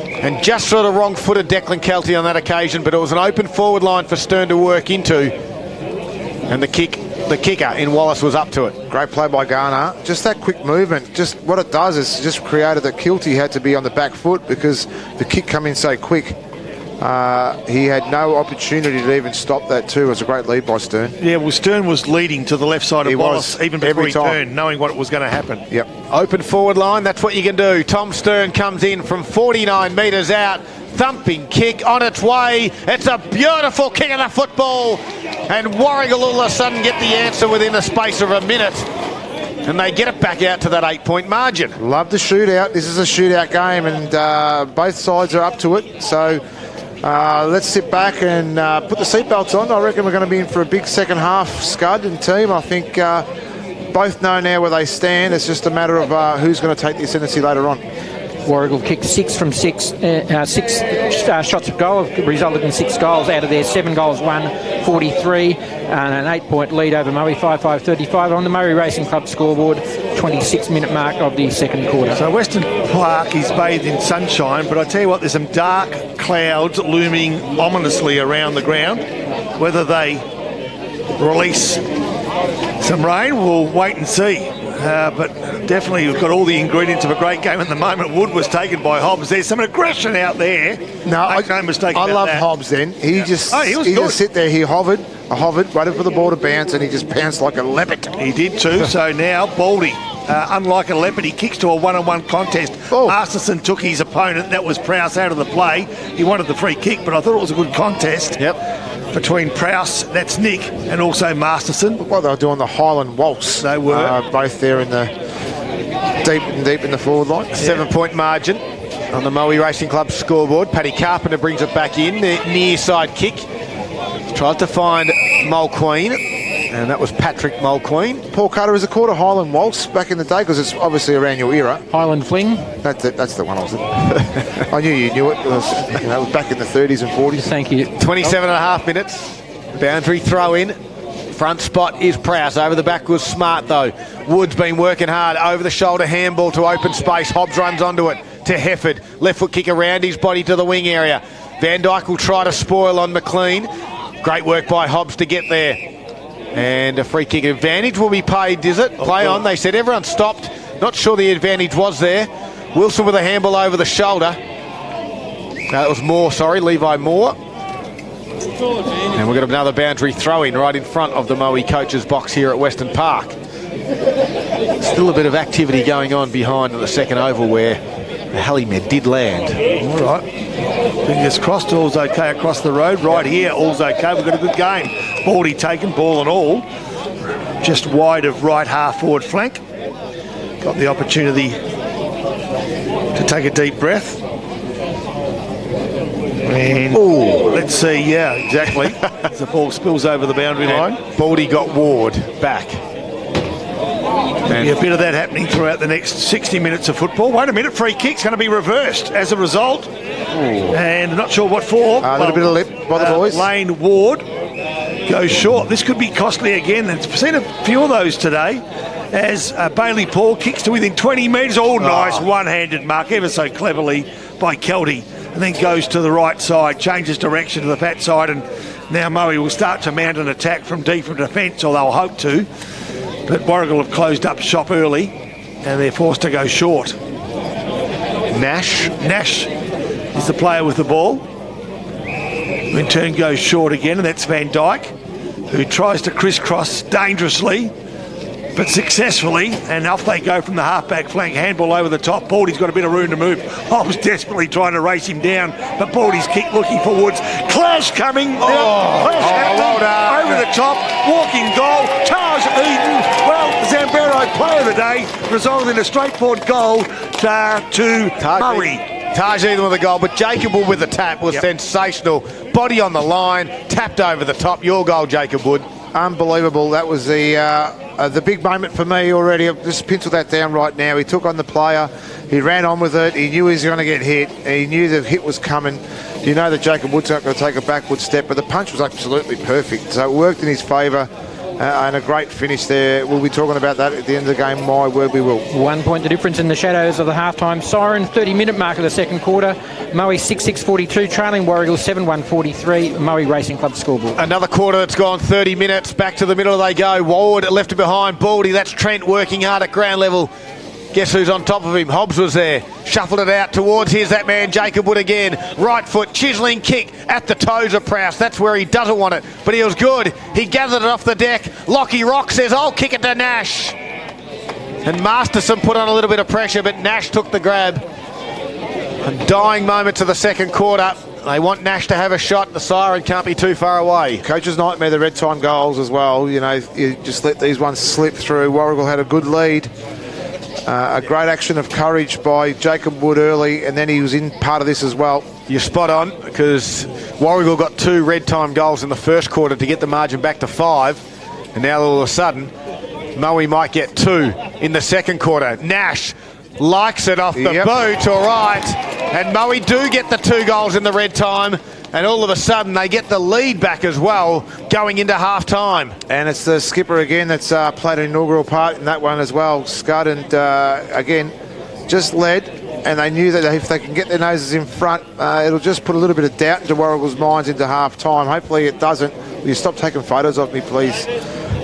And just sort of wrong-footed Declan Kelty on that occasion, but it was an open forward line for Stern to work into. And the kicker in Wallace was up to it. Great play by Garner. Just that quick movement, just what it does is just created that Kilty had to be on the back foot, because the kick come in so quick. He had no opportunity to even stop that too. It was a great lead by Stern. Yeah, well, Stern was leading to the left side of Wallace even before he turned, knowing what was going to happen. Yep. Open forward line, that's what you can do. Tom Stern comes in from 49 metres out. Thumping kick on its way. It's a beautiful kick of the football. And Warragul all of a sudden get the answer within the space of a minute. And they get it back out to that 8-point margin. Love the shootout. This is a shootout game, and both sides are up to it. So let's sit back and put the seatbelts on. I reckon we're going to be in for a big second half, Scud and team. I think both know now where they stand. It's just a matter of who's going to take the ascendancy later on. Warragul kicked 6 from 6 shots of goal, resulted in 6 goals out of their 7 goals won, 43, and an 8-point lead over Moe, 5-5-35 on the Moe Racing Club scoreboard, 26-minute mark of the second quarter. So Western Park is bathed in sunshine, but I tell you what, there's some dark clouds looming ominously around the ground. Whether they release some rain, we'll wait and see. But definitely we've got all the ingredients of a great game at the moment. Wood was taken by Hobbs. There's some aggression out there. No mistake. I love Hobbs then. He just sit there. He hovered, waited for the ball to bounce, and he just pounced like a leopard. He did too. So now Baldy, unlike a leopard, he kicks to a one-on-one contest. Masterson took his opponent. That was Prowse out of the play. He wanted the free kick, but I thought it was a good contest. Yep. Between Prowse, that's Nick, and also Masterson. Look what they were doing, the Highland Waltz. They were. Both there in the deep in the forward line. 7-point margin on the Moe Racing Club scoreboard. Paddy Carpenter brings it back in, the near side kick. Tried to find Mulqueen, and that was Patrick Mulqueen. Paul Carter is a quarter Highland Waltz back in the day, because it's obviously around your era. Highland Fling. That's the one I was I knew you knew it. It was back in the 30s and 40s. Thank you. 27.5 minutes. Boundary throw in. Front spot is Prowse. Over the back was Smart though. Wood's been working hard. Over the shoulder handball to open space. Hobbs runs onto it to Hefford. Left foot kick around his body to the wing area. Van Dyke will try to spoil on McLean. Great work by Hobbs to get there. And a free kick advantage will be paid, is it? Play on. They said everyone stopped. Not sure the advantage was there. Wilson with a handball over the shoulder. That was Moore, sorry, Levi Moore. And we've got another boundary throw-in right in front of the Moe coaches box here at Western Park. Still a bit of activity going on behind the second oval where the Helimed did land. All right. Fingers crossed, all's okay across the road. Right here, all's okay. We've got a good game. Baldy taken, ball and all. Just wide of right half forward flank. Got the opportunity to take a deep breath. And let's see, yeah, exactly. As the ball spills over the boundary line. Baldy got Ward back. And a bit of that happening throughout the next 60 minutes of football. Wait a minute, free kick's going to be reversed as a result. And not sure what for. A little bit of lip by the boys. Lane Ward goes short. This could be costly again. I've seen a few of those today as Bailey Paul kicks to within 20 metres. Oh, nice one-handed mark ever so cleverly by Kelty. And then goes to the right side, changes direction to the fat side, and now Moe will start to mount an attack from deep from defence, or they'll hope to. But Warragul have closed up shop early, and they're forced to go short. Nash is the player with the ball. Who in turn goes short again, and that's Van Dyke, who tries to crisscross dangerously, but successfully, and off they go from the half-back flank. Handball over the top. Baldy's got a bit of room to move. I was desperately trying to race him down, but Baldy's kick looking for Woods. Clash coming. Clash happening. Well over the top. Walking goal. Taj Eden. Well, Zambero player of the day, resulted in a straightforward goal to Murray. Taj Eden with a goal, but Jacob Wood with the tap was sensational. Body on the line, tapped over the top. Your goal, Jacob Wood. Unbelievable. That was the big moment for me already. I've just penciled that down right now. He took on the player. He ran on with it. He knew he was going to get hit. He knew the hit was coming. You know that Jacob Wood's not going to take a backward step, but the punch was absolutely perfect. So it worked in his favour. And a great finish there. We'll be talking about that at the end of the game. My word, we will. 1 point the difference in the shadows of the half-time siren. 30-minute mark of the second quarter. Moe 6-6-42, trailing Warragul 7-1-43. Moe Racing Club scoreboard. Another quarter that's gone 30 minutes. Back to the middle they go. Ward left it behind. Baldy, that's Trent working hard at ground level. Guess who's on top of him? Hobbs was there. Shuffled it out towards, here's that man, Jacob Wood again. Right foot, chiselling kick at the toes of Prowse. That's where he doesn't want it, but he was good. He gathered it off the deck. Lockie Rock says, I'll kick it to Nash. And Masterson put on a little bit of pressure, but Nash took the grab. And dying moments of the second quarter. They want Nash to have a shot. The siren can't be too far away. Coach's nightmare, the red time goals as well. You know, you just let these ones slip through. Warragul had a good lead. A great action of courage by Jacob Wood early, and then he was in part of this as well. You're spot on, because Warragul got 2 red time goals in the first quarter to get the margin back to 5, and now all of a sudden Moe might get 2 in the second quarter. Nash likes it off the boot, all right, and Moe do get the 2 goals in the red time, and all of a sudden they get the lead back as well going into half-time. And it's the skipper again that's played an inaugural part in that one as well, Scud, and again, just led, and they knew that if they can get their noses in front, it'll just put a little bit of doubt into Warragul's minds into half-time. Hopefully it doesn't. Will you stop taking photos of me, please,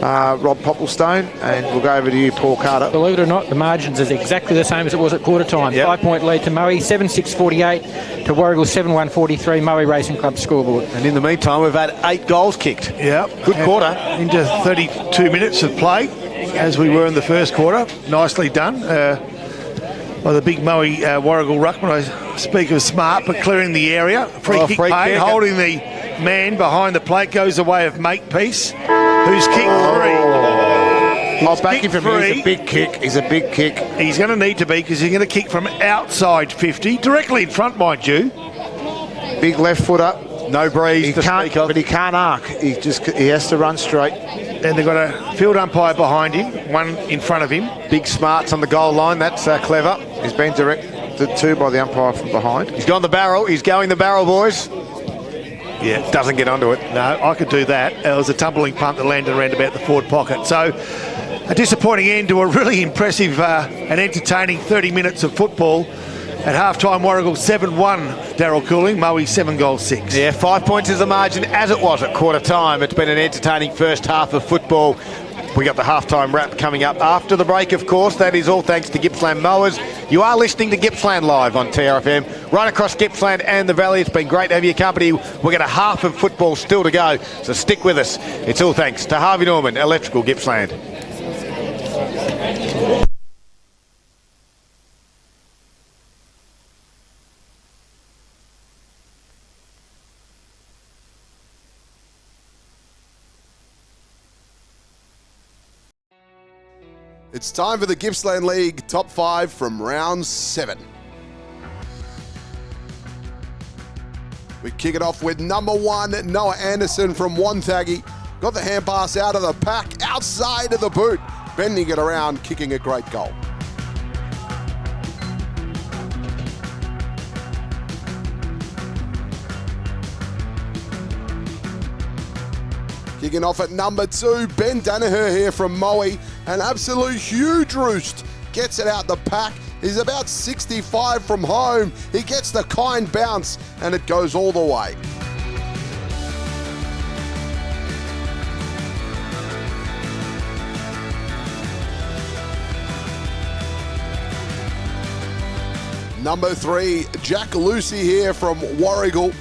Rob Popplestone, and we'll go over to you, Paul Carter. Believe it or not, the margins is exactly the same as it was at quarter time. 5 point lead to Moe, 7-6-48 to Warragul 7-1-43, Moe Racing Club scoreboard. And in the meantime, we've had 8 goals kicked. Yeah. Good quarter. Into 32 minutes of play, as we were in the first quarter. Nicely done by the big Moe Warragul ruckman. I speak of smart, but clearing the area. Free kick paid, holding the man behind the plate, goes the way of Makepeace, who's kicked free. I'll back him from here. He's a big kick. He's a big kick. He's going to need to be, because he's going to kick from outside 50, directly in front, mind you. Big left footer. No breeze. He can't, but he can't arc. He has to run straight. And they've got a field umpire behind him, one in front of him. Big smarts on the goal line. That's clever. He's been directed to by the umpire from behind. He's gone the barrel. He's going the barrel, boys. Yeah, doesn't get onto it. No, I could do that. It was a tumbling punt that landed around about the forward pocket. So a disappointing end to a really impressive and entertaining 30 minutes of football. At half-time, Warragul 7-1, Daryl Cooling, Moe 7 goals 6. Yeah, 5 points is the margin as it was at quarter time. It's been an entertaining first half of football. We got the halftime wrap coming up after the break, of course. That is all thanks to Gippsland Mowers. You are listening to Gippsland Live on TRFM. Right across Gippsland and the Valley. It's been great to have your company. We've got a half of football still to go, so stick with us. It's all thanks to Harvey Norman, Electrical Gippsland. It's time for the Gippsland League top 5 from round 7. We kick it off with number 1, Noah Anderson from Wonthaggi. Got the hand pass out of the pack, outside of the boot, bending it around, kicking a great goal. Kicking off at number 2, Ben Danaher here from Moe. An absolute huge roost. Gets it out the pack. He's about 65 from home. He gets the kind bounce and it goes all the way. Number 3, Jack Lucy here from Warragul.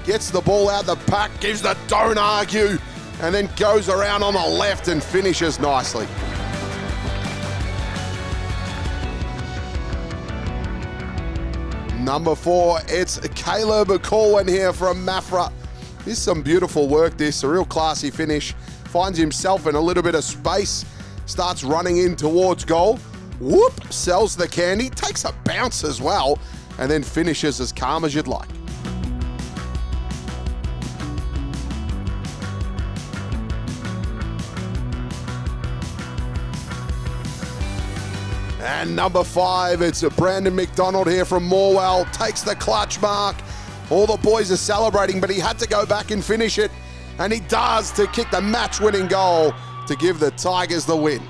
Gets the ball out the pack, gives the don't argue, and then goes around on the left and finishes nicely. Number 4, it's Caleb Corwin here from Mafra. This is some beautiful work, this, a real classy finish. Finds himself in a little bit of space, starts running in towards goal. Whoop, sells the candy, takes a bounce as well, and then finishes as calm as you'd like. And number 5, it's Brandon McDonald here from Morwell. Takes the clutch mark. All the boys are celebrating, but he had to go back and finish it. And he does, to kick the match-winning goal to give the Tigers the win.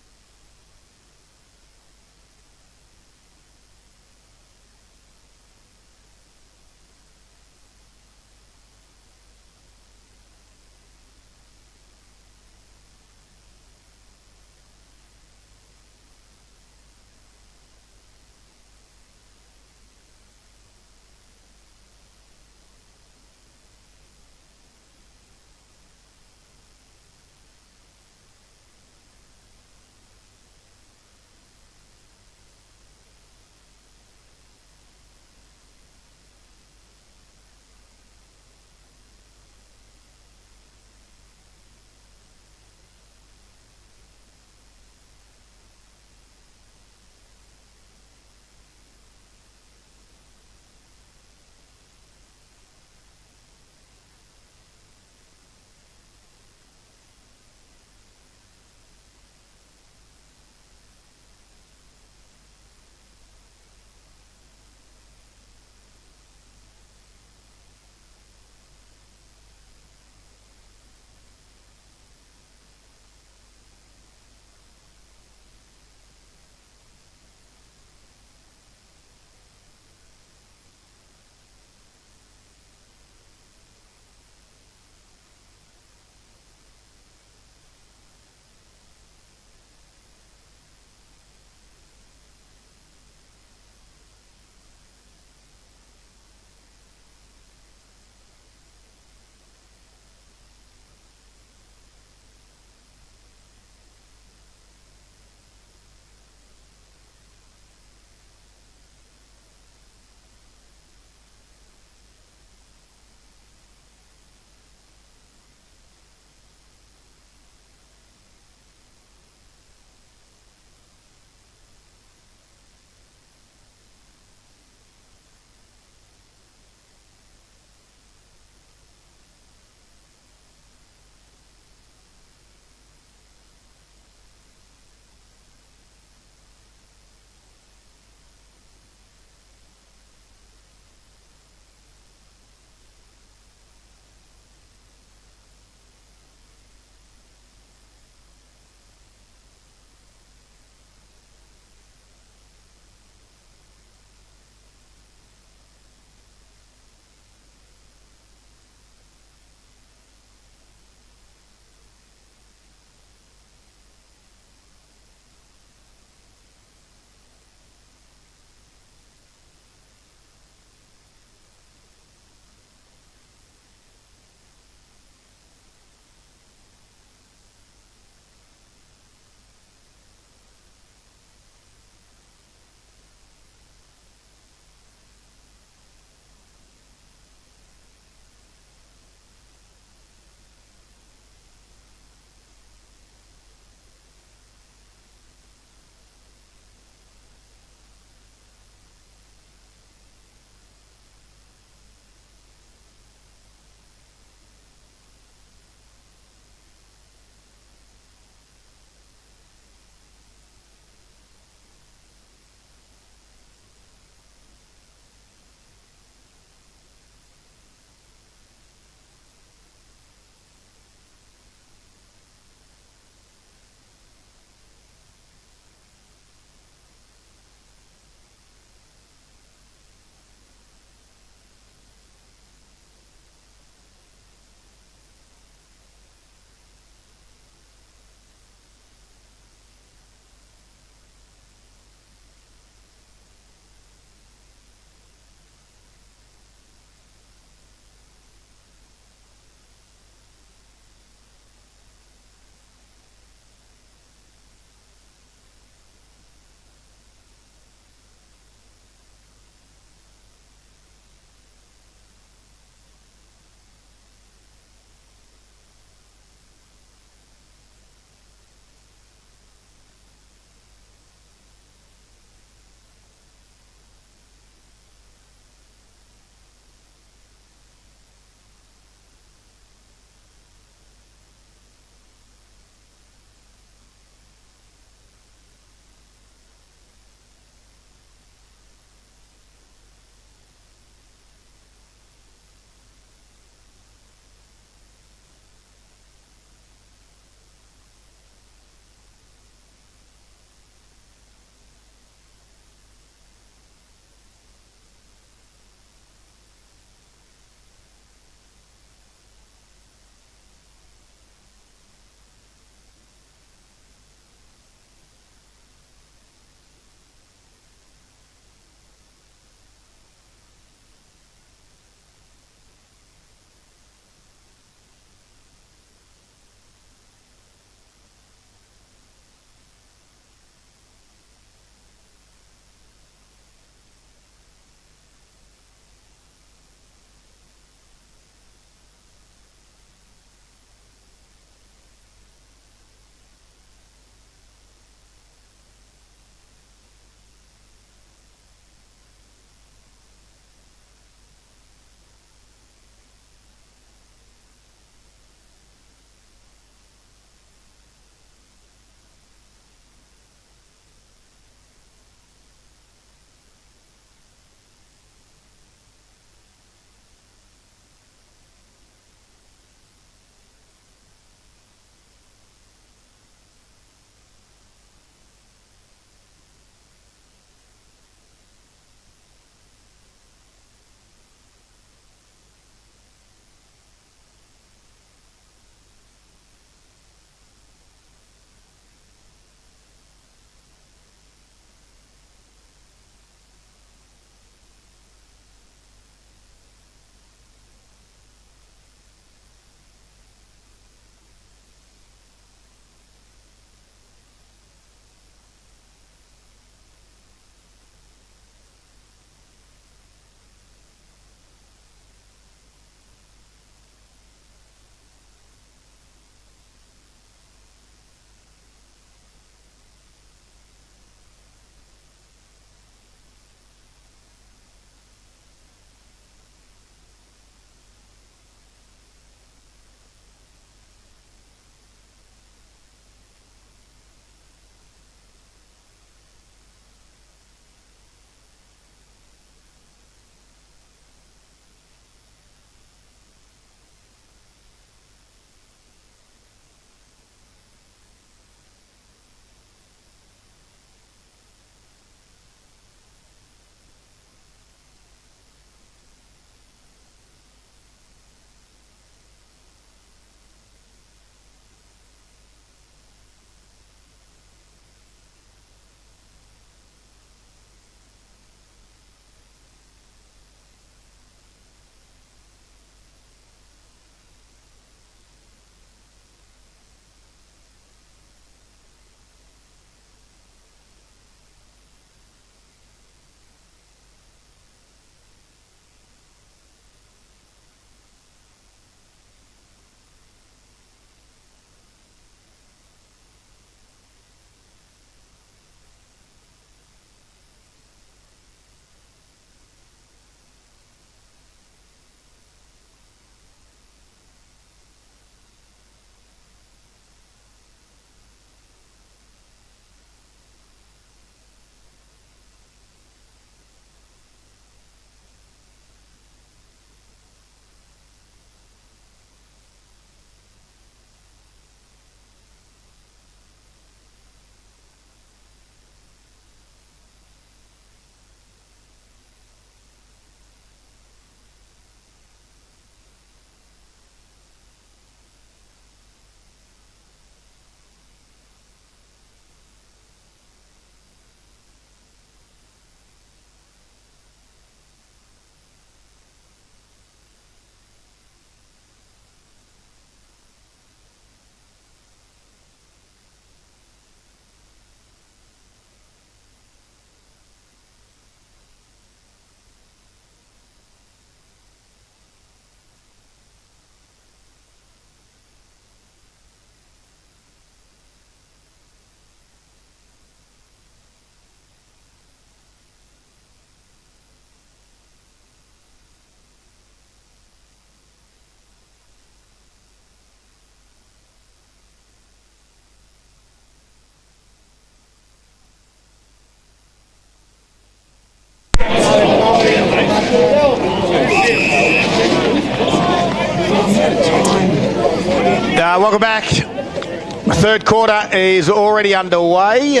Welcome back. The third quarter is already underway.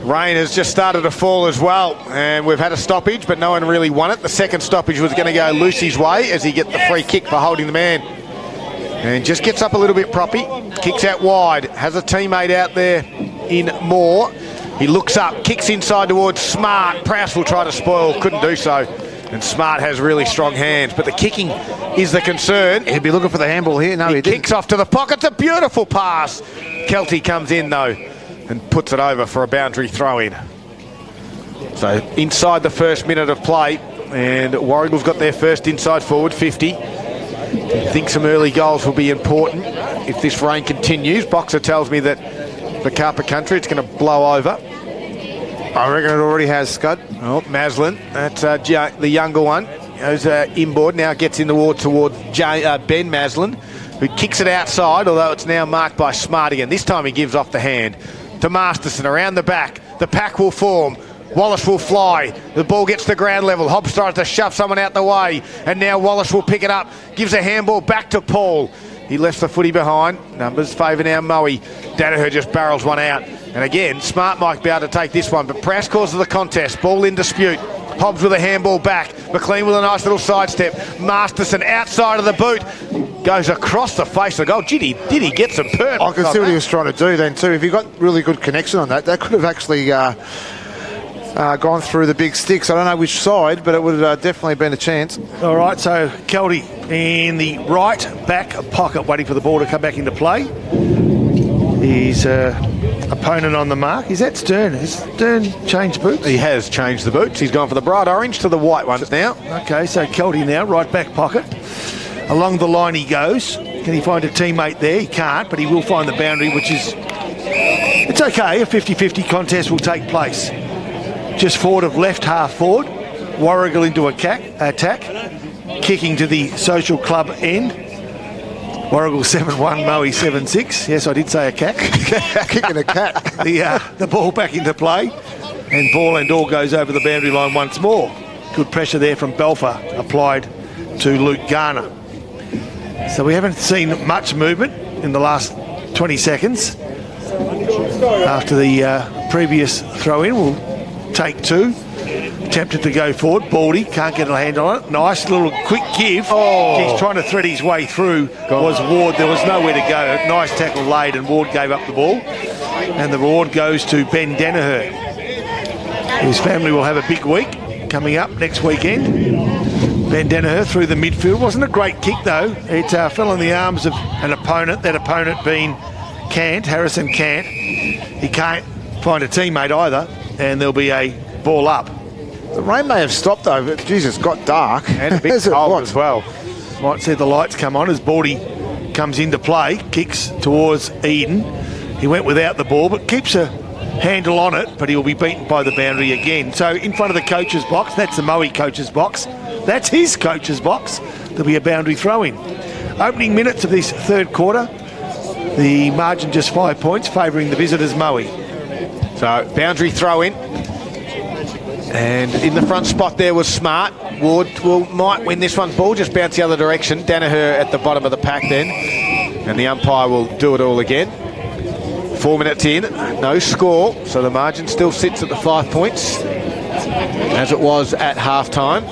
Rain has just started to fall as well, and we've had a stoppage, but no one really won it. The second stoppage was going to go Lucy's way as he gets the free kick for holding the man. And just gets up a little bit proppy, kicks out wide, has a teammate out there in Moore. He looks up, kicks inside towards Smart. Prowse will try to spoil, couldn't do so. And Smart has really strong hands, but the kicking is the concern. He'd be looking for the handball here. No, he didn't. Kicks off to the pocket. It's a beautiful pass. Kelty comes in, though, and puts it over for a boundary throw-in. So inside the first minute of play, and Warragul's got their first inside forward, 50. I think some early goals will be important if this rain continues. Boxer tells me that the Carper Country, it's going to blow over. I reckon it already has, Scud. Oh, Maslin, that's the younger one. Goes inboard, now gets in the ward towards Ben Maslin, who kicks it outside, although it's now marked by Smart again. This time he gives off the hand to Masterson around the back. The pack will form. Wallace will fly. The ball gets to ground level. Hobbs tries to shove someone out the way. And now Wallace will pick it up. Gives a handball back to Paul. He left the footy behind. Numbers favour now Moe. Danaher just barrels one out. And again, Smart might be able to take this one. But Prowse causes the contest. Ball in dispute. Hobbs with a handball back. McLean with a nice little sidestep. Masterson outside of the boot. Goes across the face of the goal. Did he get some perp? I can see what he was trying to do then too. If he got really good connection on that, that could have actually gone through the big sticks. I don't know which side, but it would have definitely been a chance. All right, so Kelty in the right back pocket waiting for the ball to come back into play. His opponent on the mark. Is that Stern? Has Stern changed boots? He has changed the boots. He's gone for the bright orange to the white ones now. Okay, so Kelty now, right back pocket. Along the line he goes. Can he find a teammate there? He can't, but he will find the boundary, which is... It's okay, a 50-50 contest will take place. Just forward of left half forward. Warragul into attack. Kicking to the social club end. Warragul 7-1, Moe 7-6. Yes, I did say a cat. Kicking a cat. The ball back into play. And ball and all goes over the boundary line once more. Good pressure there from Belfer applied to Luke Garner. So we haven't seen much movement in the last 20 seconds. After the previous throw-in, we'll take two. Tempted to go forward. Baldy can't get a hand on it. Nice little quick give. He's trying to thread his way through. Was Ward. There was nowhere to go. Nice tackle laid, and Ward gave up the ball. And the reward goes to Ben Danaher. His family will have a big week coming up next weekend. Ben Danaher through the midfield. Wasn't a great kick though. It fell in the arms of an opponent. That opponent being Cant, Harrison Cant. He can't find a teammate either, and there'll be a ball up. The rain may have stopped though, but Jesus, it got dark. And a bit cold as well. Might see the lights come on as Baldy comes into play, kicks towards Eden. He went without the ball, but keeps a handle on it, but he'll be beaten by the boundary again. So in front of the coach's box, that's the Moe coach's box. That's his coach's box. There'll be a boundary throw-in. Opening minutes of this third quarter, the margin just 5 points, favouring the visitors Moe. So boundary throw-in. And in the front spot there was Smart. Ward might win this one. Ball just bounced the other direction. Danaher at the bottom of the pack then. And the umpire will do it all again. 4 minutes in, no score. So the margin still sits at the 5 points, as it was at half-time.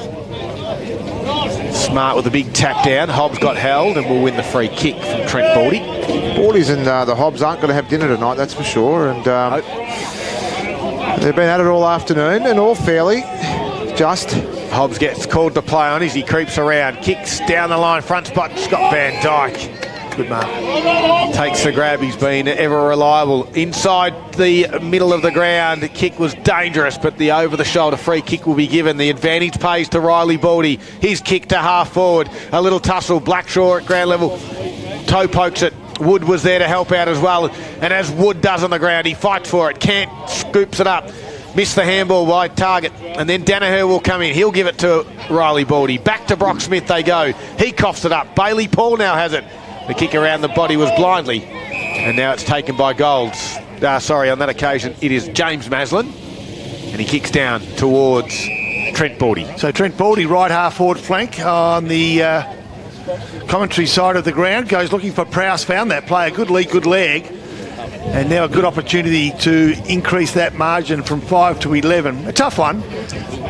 Smart with a big tap down. Hobbs got held and will win the free kick from Trent Baldy. Baldies and the Hobbs aren't going to have dinner tonight, that's for sure. And they've been at it all afternoon and all fairly just. Hobbs gets called to play on as he creeps around. Kicks down the line, front spot, Scott Van Dyke. Good mark. Takes the grab, he's been ever reliable. Inside the middle of the ground, the kick was dangerous, but the over-the-shoulder free kick will be given. The advantage pays to Riley Baldy. His kick to half forward. A little tussle, Blackshaw at ground level. Toe pokes it. Wood was there to help out as well. And as Wood does on the ground, he fights for it. Kent scoops it up. Missed the handball wide target. And then Danaher will come in. He'll give it to Riley Baldy. Back to Brock Smith they go. He coughs it up. Bailey Paul now has it. The kick around the body was blindly. And now it's taken by Golds. On that occasion, it is James Maslin. And he kicks down towards Trent Baldy. So Trent Baldy, right half forward flank on the commentary side of the ground. Goes looking for Prowse, found that play. A good lead, good leg. And now a good opportunity to increase that margin from 5 to 11. A tough one.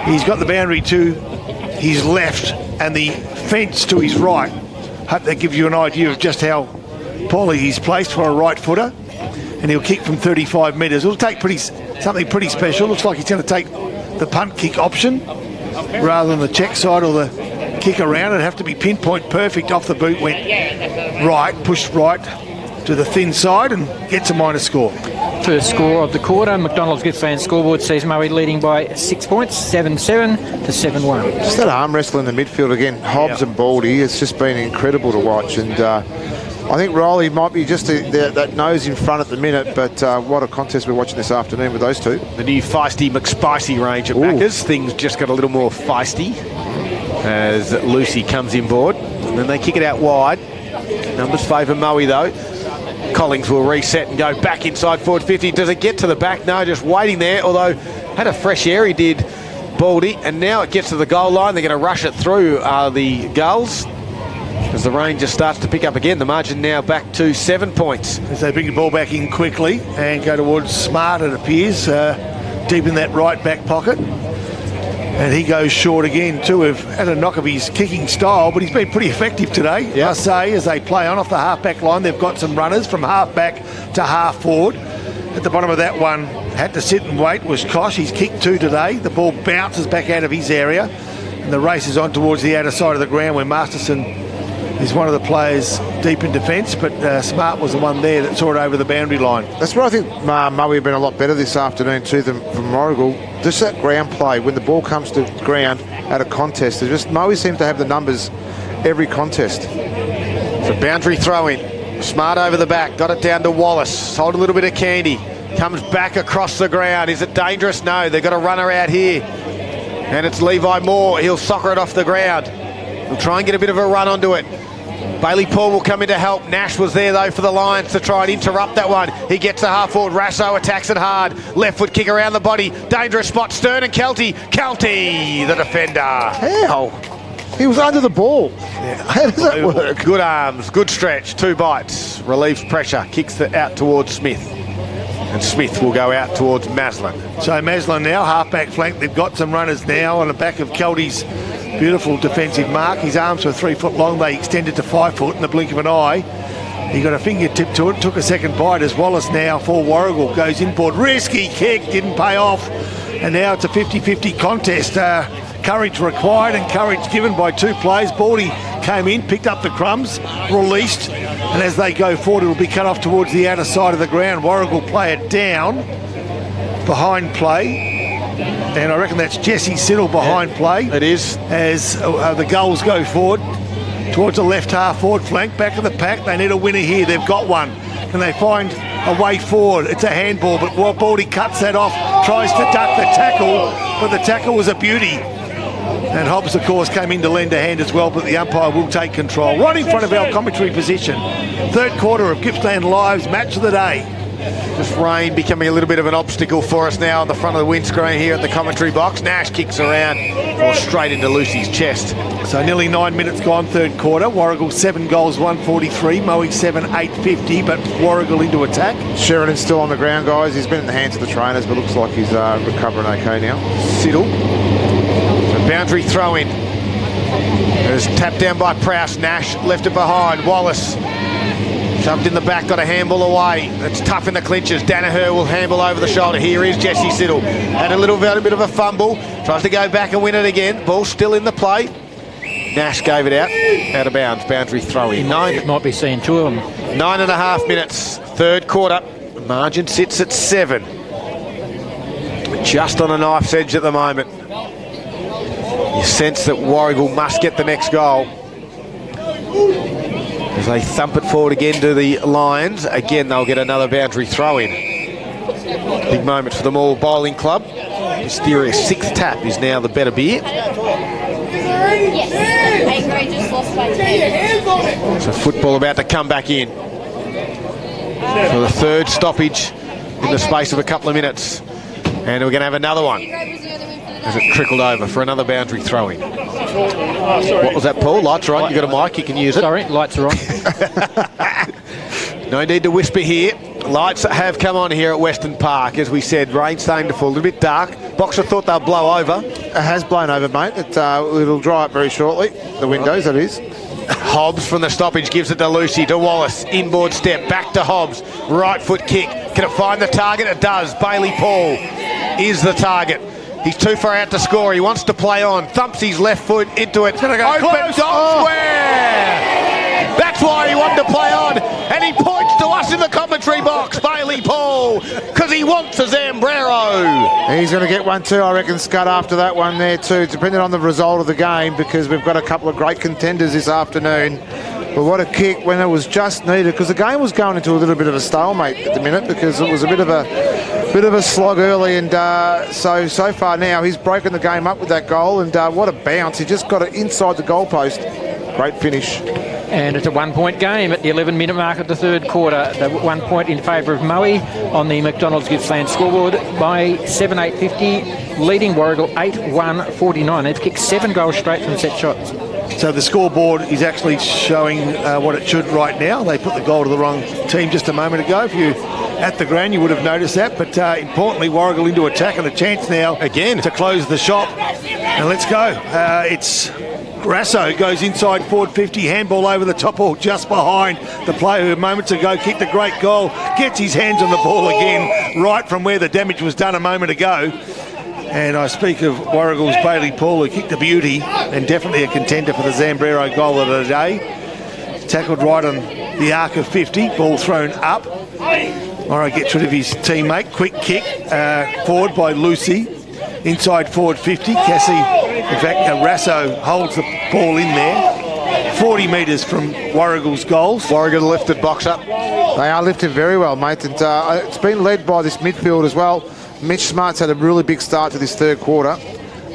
He's got the boundary to his left and the fence to his right. Hope that gives you an idea of just how poorly he's placed for a right footer. And he'll kick from 35 metres. It'll take something pretty special. Looks like he's going to take the punt kick option rather than the check side or the kick around. It'd have to be pinpoint perfect. Off the boot went right, pushed right to the thin side and gets a minus score. First score of the quarter. McDonald's Gippsland scoreboard sees Murray leading by 6 points, 7-7 to 7-1. Just that arm wrestle in the midfield again, Hobbs and Baldy. It's just been incredible to watch, and I think Riley might be just that nose in front at the minute, but what a contest we're watching this afternoon with those two. The new feisty McSpicy range at Macca's. Things just got a little more feisty as Lucy comes in board, and then they kick it out wide. Numbers favour Moe though. Collings will reset and go back inside forward 50. Does it get to the back? No, just waiting there, although had a fresh air he did, Baldy, and now it gets to the goal line. They're going to rush it through the Gulls as the rain just starts to pick up again. The margin now back to 7 points. As they bring the ball back in quickly and go towards Smart, it appears, deep in that right back pocket. And he goes short again too. We've had a knock of his kicking style, but he's been pretty effective today. I say, as they play on off the half-back line, they've got some runners from half-back to half-forward. At the bottom of that one, had to sit and wait, was Kosh. He's kicked 2 today. The ball bounces back out of his area. And the race is on towards the outer side of the ground where Masterson is one of the players deep in defence, but Smart was the one there that saw it over the boundary line. That's where I think Moe have been a lot better this afternoon too than from Warragul. Just that ground play, when the ball comes to ground at a contest, Moe seems to have the numbers every contest. It's a boundary throw in. Smart over the back, got it down to Wallace, sold a little bit of candy, comes back across the ground. Is it dangerous? No, they've got a runner out here. And it's Levi Moore, he'll soccer it off the ground. He'll try and get a bit of a run onto it. Bailey Paul will come in to help. Nash was there though for the Lions to try and interrupt that one. He gets a half forward. Rasso attacks it hard. Left foot kick around the body. Dangerous spot. Stern and Kelty. Kelty, the defender. How? He was under the ball. Yeah. How does that work? Good arms, good stretch, 2 bites. Relieves pressure. Kicks it out towards Smith. And Smith will go out towards Maslin. So Maslin now, half-back flank. They've got some runners now on the back of Kelty's beautiful defensive mark. His arms were 3 foot long. They extended to 5 foot in the blink of an eye. He got a fingertip to it, took a second bite as Wallace now for Warragul goes inboard. Risky kick, didn't pay off. And now it's a 50-50 contest. Courage required and courage given by 2 players. Baldy came in, picked up the crumbs, released. And as they go forward, it'll be cut off towards the outer side of the ground. Warragul play it down, behind play. And I reckon that's Jesse Siddle behind play. It is. As the Gulls go forward towards the left half forward flank, back of the pack. They need a winner here. They've got one. Can they find a way forward? It's a handball, but Baldy cuts that off, tries to duck the tackle, but the tackle was a beauty. And Hobbs, of course, came in to lend a hand as well, but the umpire will take control. Right in front of our commentary position. 3rd quarter of Gippsland Live's match of the day. Just rain becoming a little bit of an obstacle for us now on the front of the windscreen here at the commentary box. Nash kicks around or straight into Lucy's chest. So nearly 9 minutes gone, 3rd quarter. Warragul 7 goals, 143. Moe 7, 850, but Warragul into attack. Sheridan's still on the ground, guys. He's been in the hands of the trainers, but looks like he's recovering okay now. Siddle. A boundary throw in. It was tapped down by Prowse. Nash left it behind. Wallace shoved in the back, got a handball away. It's tough in the clinches. Danaher will handball over the shoulder. Here is Jesse Siddle. Had a bit of a fumble. Tries to go back and win it again. Ball still in the play. Nash gave it out of bounds. Boundary throw in. Might be seeing 2 of them. 9.5 minutes. 3rd quarter. Margin sits at 7. Just on a knife's edge at the moment. You sense that Warragul must get the next goal. As they thump it forward again to the Lions. Again, they'll get another boundary throw-in. Big moment for the Moore Bowling Club. Mysterious 6th tap is now the better beer. So football about to come back in. For the 3rd stoppage in the space of a couple of minutes. And we're going to have another one as it trickled over for another boundary throw-in. What was that, Paul? Lights are on. You've got a mic, you can use it. Sorry, lights are on. No need to whisper here. Lights have come on here at Western Park. As we said, rain's starting to fall, a little bit dark. Boxer thought they'll blow over. It has blown over, mate. It'll dry up very shortly. The windows, that is. Hobbs from the stoppage gives it to Lucy, to Wallace. Inboard step, back to Hobbs. Right foot kick. Can it find the target? It does. Bailey Paul is the target. He's too far out to score. He wants to play on. Thumps his left foot into it. Gonna go open close. dog square. That's why he wanted to play on. And he points to us in the commentary box, Bailey Paul, because he wants a Zambrero. He's going to get one too, I reckon, Scud, after that one there too, depending on the result of the game, because we've got a couple of great contenders this afternoon. But what a kick when it was just needed, because the game was going into a little bit of a stalemate at the minute, because it was a bit of a slog early, and so far now he's broken the game up with that goal, and what a bounce. He just got it inside the goalpost. Great finish. And it's a 1 point game at the 11-minute mark of the third quarter. The 1 point in favour of Moe on the McDonald's Gippsland scoreboard by 7-8-50, leading Warragul 8-1-49. They've kicked 7 goals straight from set shots. So the scoreboard is actually showing what it should right now. They put the goal to the wrong team just a moment ago. If you at the ground, you would have noticed that. But importantly, Warragul into attack and a chance now again to close the shop. And let's go. It's Grasso goes inside forward 50, handball over the top or just behind the player who moments ago kicked a great goal. Gets his hands on the ball again, right from where the damage was done a moment ago. And I speak of Warragul's Bailey Paul, who kicked a beauty and definitely a contender for the Zambrero goal of the day. Tackled right on the arc of 50, ball thrown up. Morrow gets rid of his teammate. Quick kick forward by Lucy. Inside forward 50. Cassie, in fact, Rasso holds the ball in there. 40 metres from Warragul's goals. Warragul lifted box up. They are lifted very well, mate. And it's been led by this midfield as well. Mitch Smart's had a really big start to this third quarter.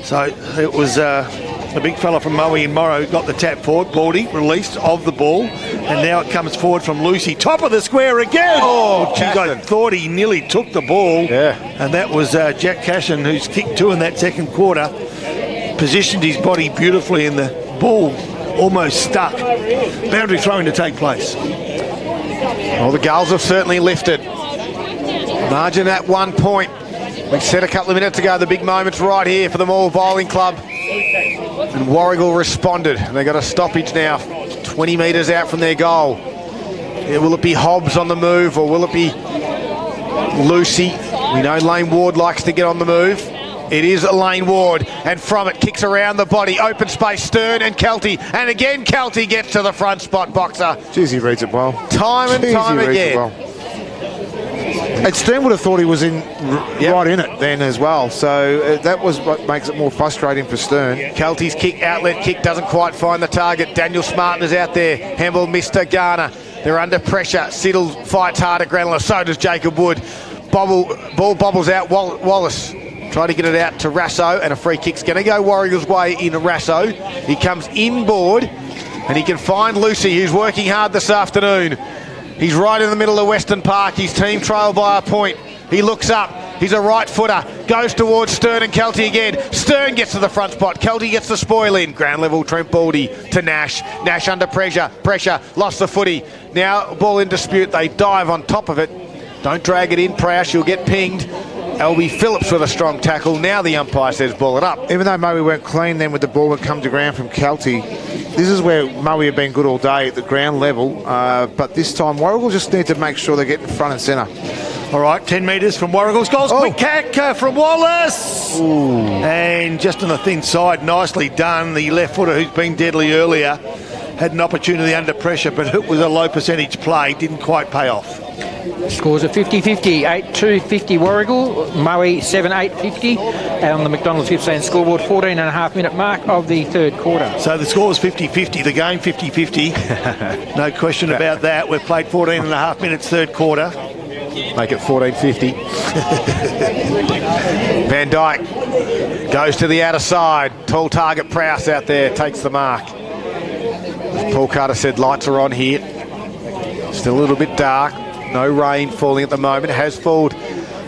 So it was the big fella from Moe and Morrow got the tap forward. Baldy released of the ball. And now it comes forward from Lucy. Top of the square again. Oh, geez, I thought he nearly took the ball. Yeah. And that was Jack Cashin, who's kicked 2 in that second quarter. Positioned his body beautifully and the ball almost stuck. Boundary throwing to take place. Well, the goals have certainly lifted. Margin at 1 point. We said a couple of minutes ago, the big moment's right here for the Moore Bowling Club. And Warragul responded. And they got a stoppage now, 20 metres out from their goal. Yeah, will it be Hobbs on the move or will it be Lucy? We know Lane Ward likes to get on the move. It is Lane Ward, and from it kicks around the body, open space, Stern and Kelty, and again Kelty gets to the front spot, Boxer. Jeez, he reads it well. Time and time again. And Stern would have thought he was in right in it then as well, so that was what makes it more frustrating for Stern. Kelty's kick, outlet kick, doesn't quite find the target. Daniel Smartin is out there. Handball, Mr. Garner. They're under pressure. Siddle fights hard at Granula, so does Jacob Wood. Ball bobbles out. Wallace trying to get it out to Rasso, and a free kick's going to go Warragul's way in Rasso. He comes inboard, and he can find Lucy, who's working hard this afternoon. He's right in the middle of Western Park. His team trail by a point. He looks up. He's a right footer. Goes towards Stern and Kelty again. Stern gets to the front spot. Kelty gets the spoil in. Ground level, Trent Baldy to Nash. Nash under pressure. Lost the footy. Now ball in dispute. They dive on top of it. Don't drag it in, Prowse. You'll get pinged. Albie Phillips with a strong tackle. Now the umpire says ball it up. Even though Moe weren't clean then with the ball that come to ground from Kelty, this is where Moe have been good all day at the ground level. But this time Warragul just need to make sure they get in front and centre. All right, 10 metres from Warragul's goals. Quick kick from Wallace. Ooh. And just on the thin side, nicely done. The left footer who's been deadly earlier had an opportunity under pressure, but it was a low percentage play. Didn't quite pay off. Scores are 50-50, 8-2-50 Warragul, Moe 7-8-50 on the McDonald's Gippsland scoreboard, 14.5-minute mark of the third quarter. So the score is 50-50, the game 50-50. No question about that. We've played 14.5 minutes third quarter. Make it 14.50. Van Dyke goes to the outer side. Tall target, Prowse out there, takes the mark. As Paul Carter said, lights are on here. Still a little bit dark. No rain falling at the moment. It has fallen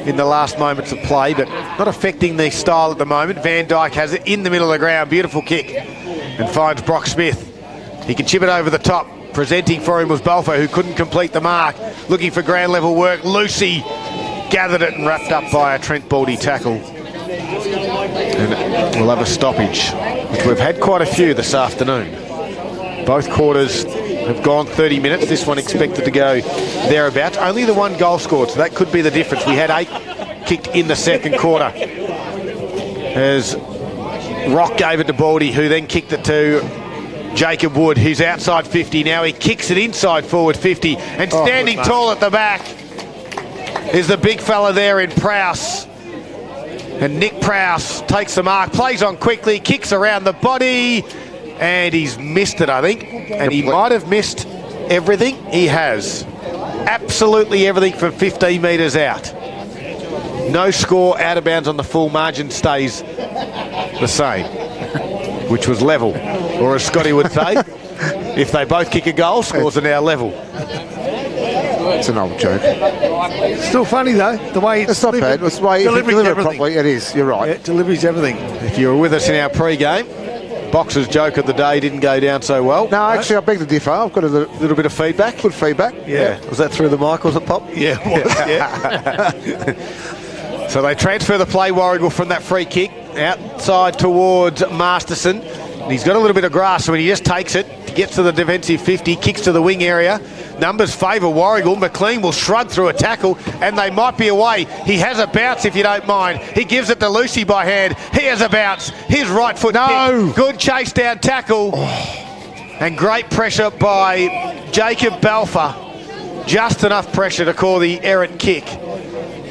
in the last moments of play, but not affecting the style at the moment. Van Dyke has it in the middle of the ground. Beautiful kick and finds Brock Smith. He can chip it over the top. Presenting for him was Balfour, who couldn't complete the mark. Looking for ground level work. Lucy gathered it and wrapped up by a Trent Baldy tackle. And we'll have a stoppage, which we've had quite a few this afternoon. Both quarters have gone 30 minutes. This one expected to go thereabouts. Only the one goal scored, so that could be the difference. We had 8 kicked in the second quarter. As Rock gave it to Baldy, who then kicked it to Jacob Wood, who's outside 50. Now he kicks it inside forward 50. And standing tall at the back is the big fella there in Prowse. And Nick Prowse takes the mark, plays on quickly, kicks around the body, and he's missed it, I think. And he might have missed everything. He has. Absolutely everything from 15 metres out. No score, out of bounds on the full. Margin stays the same, which was level. Or as Scotty would say, if they both kick a goal, scores are now level. It's an old joke. Still funny though, the way it's not bad. It's the way if you deliver it properly, it is. You're right. Yeah, it delivers everything. If you were with us in our pre-game, Boxer's joke of the day didn't go down so well. No, actually, I beg to differ. I've got a little bit of feedback. Good feedback. Yeah. Was that through the mic, was it, Pop? Yeah, it was, yeah. So they transfer the play, Warragul, from that free kick outside towards Masterson. And he's got a little bit of grass, so when he just takes it, gets to the defensive 50, kicks to the wing area. Numbers favour Warragul. McLean will shrug through a tackle, and they might be away. He has a bounce, if you don't mind. He gives it to Lucy by hand. He has a bounce. His right foot. No. Kick. Good chase down tackle. And great pressure by Jacob Balfour. Just enough pressure to call the errant kick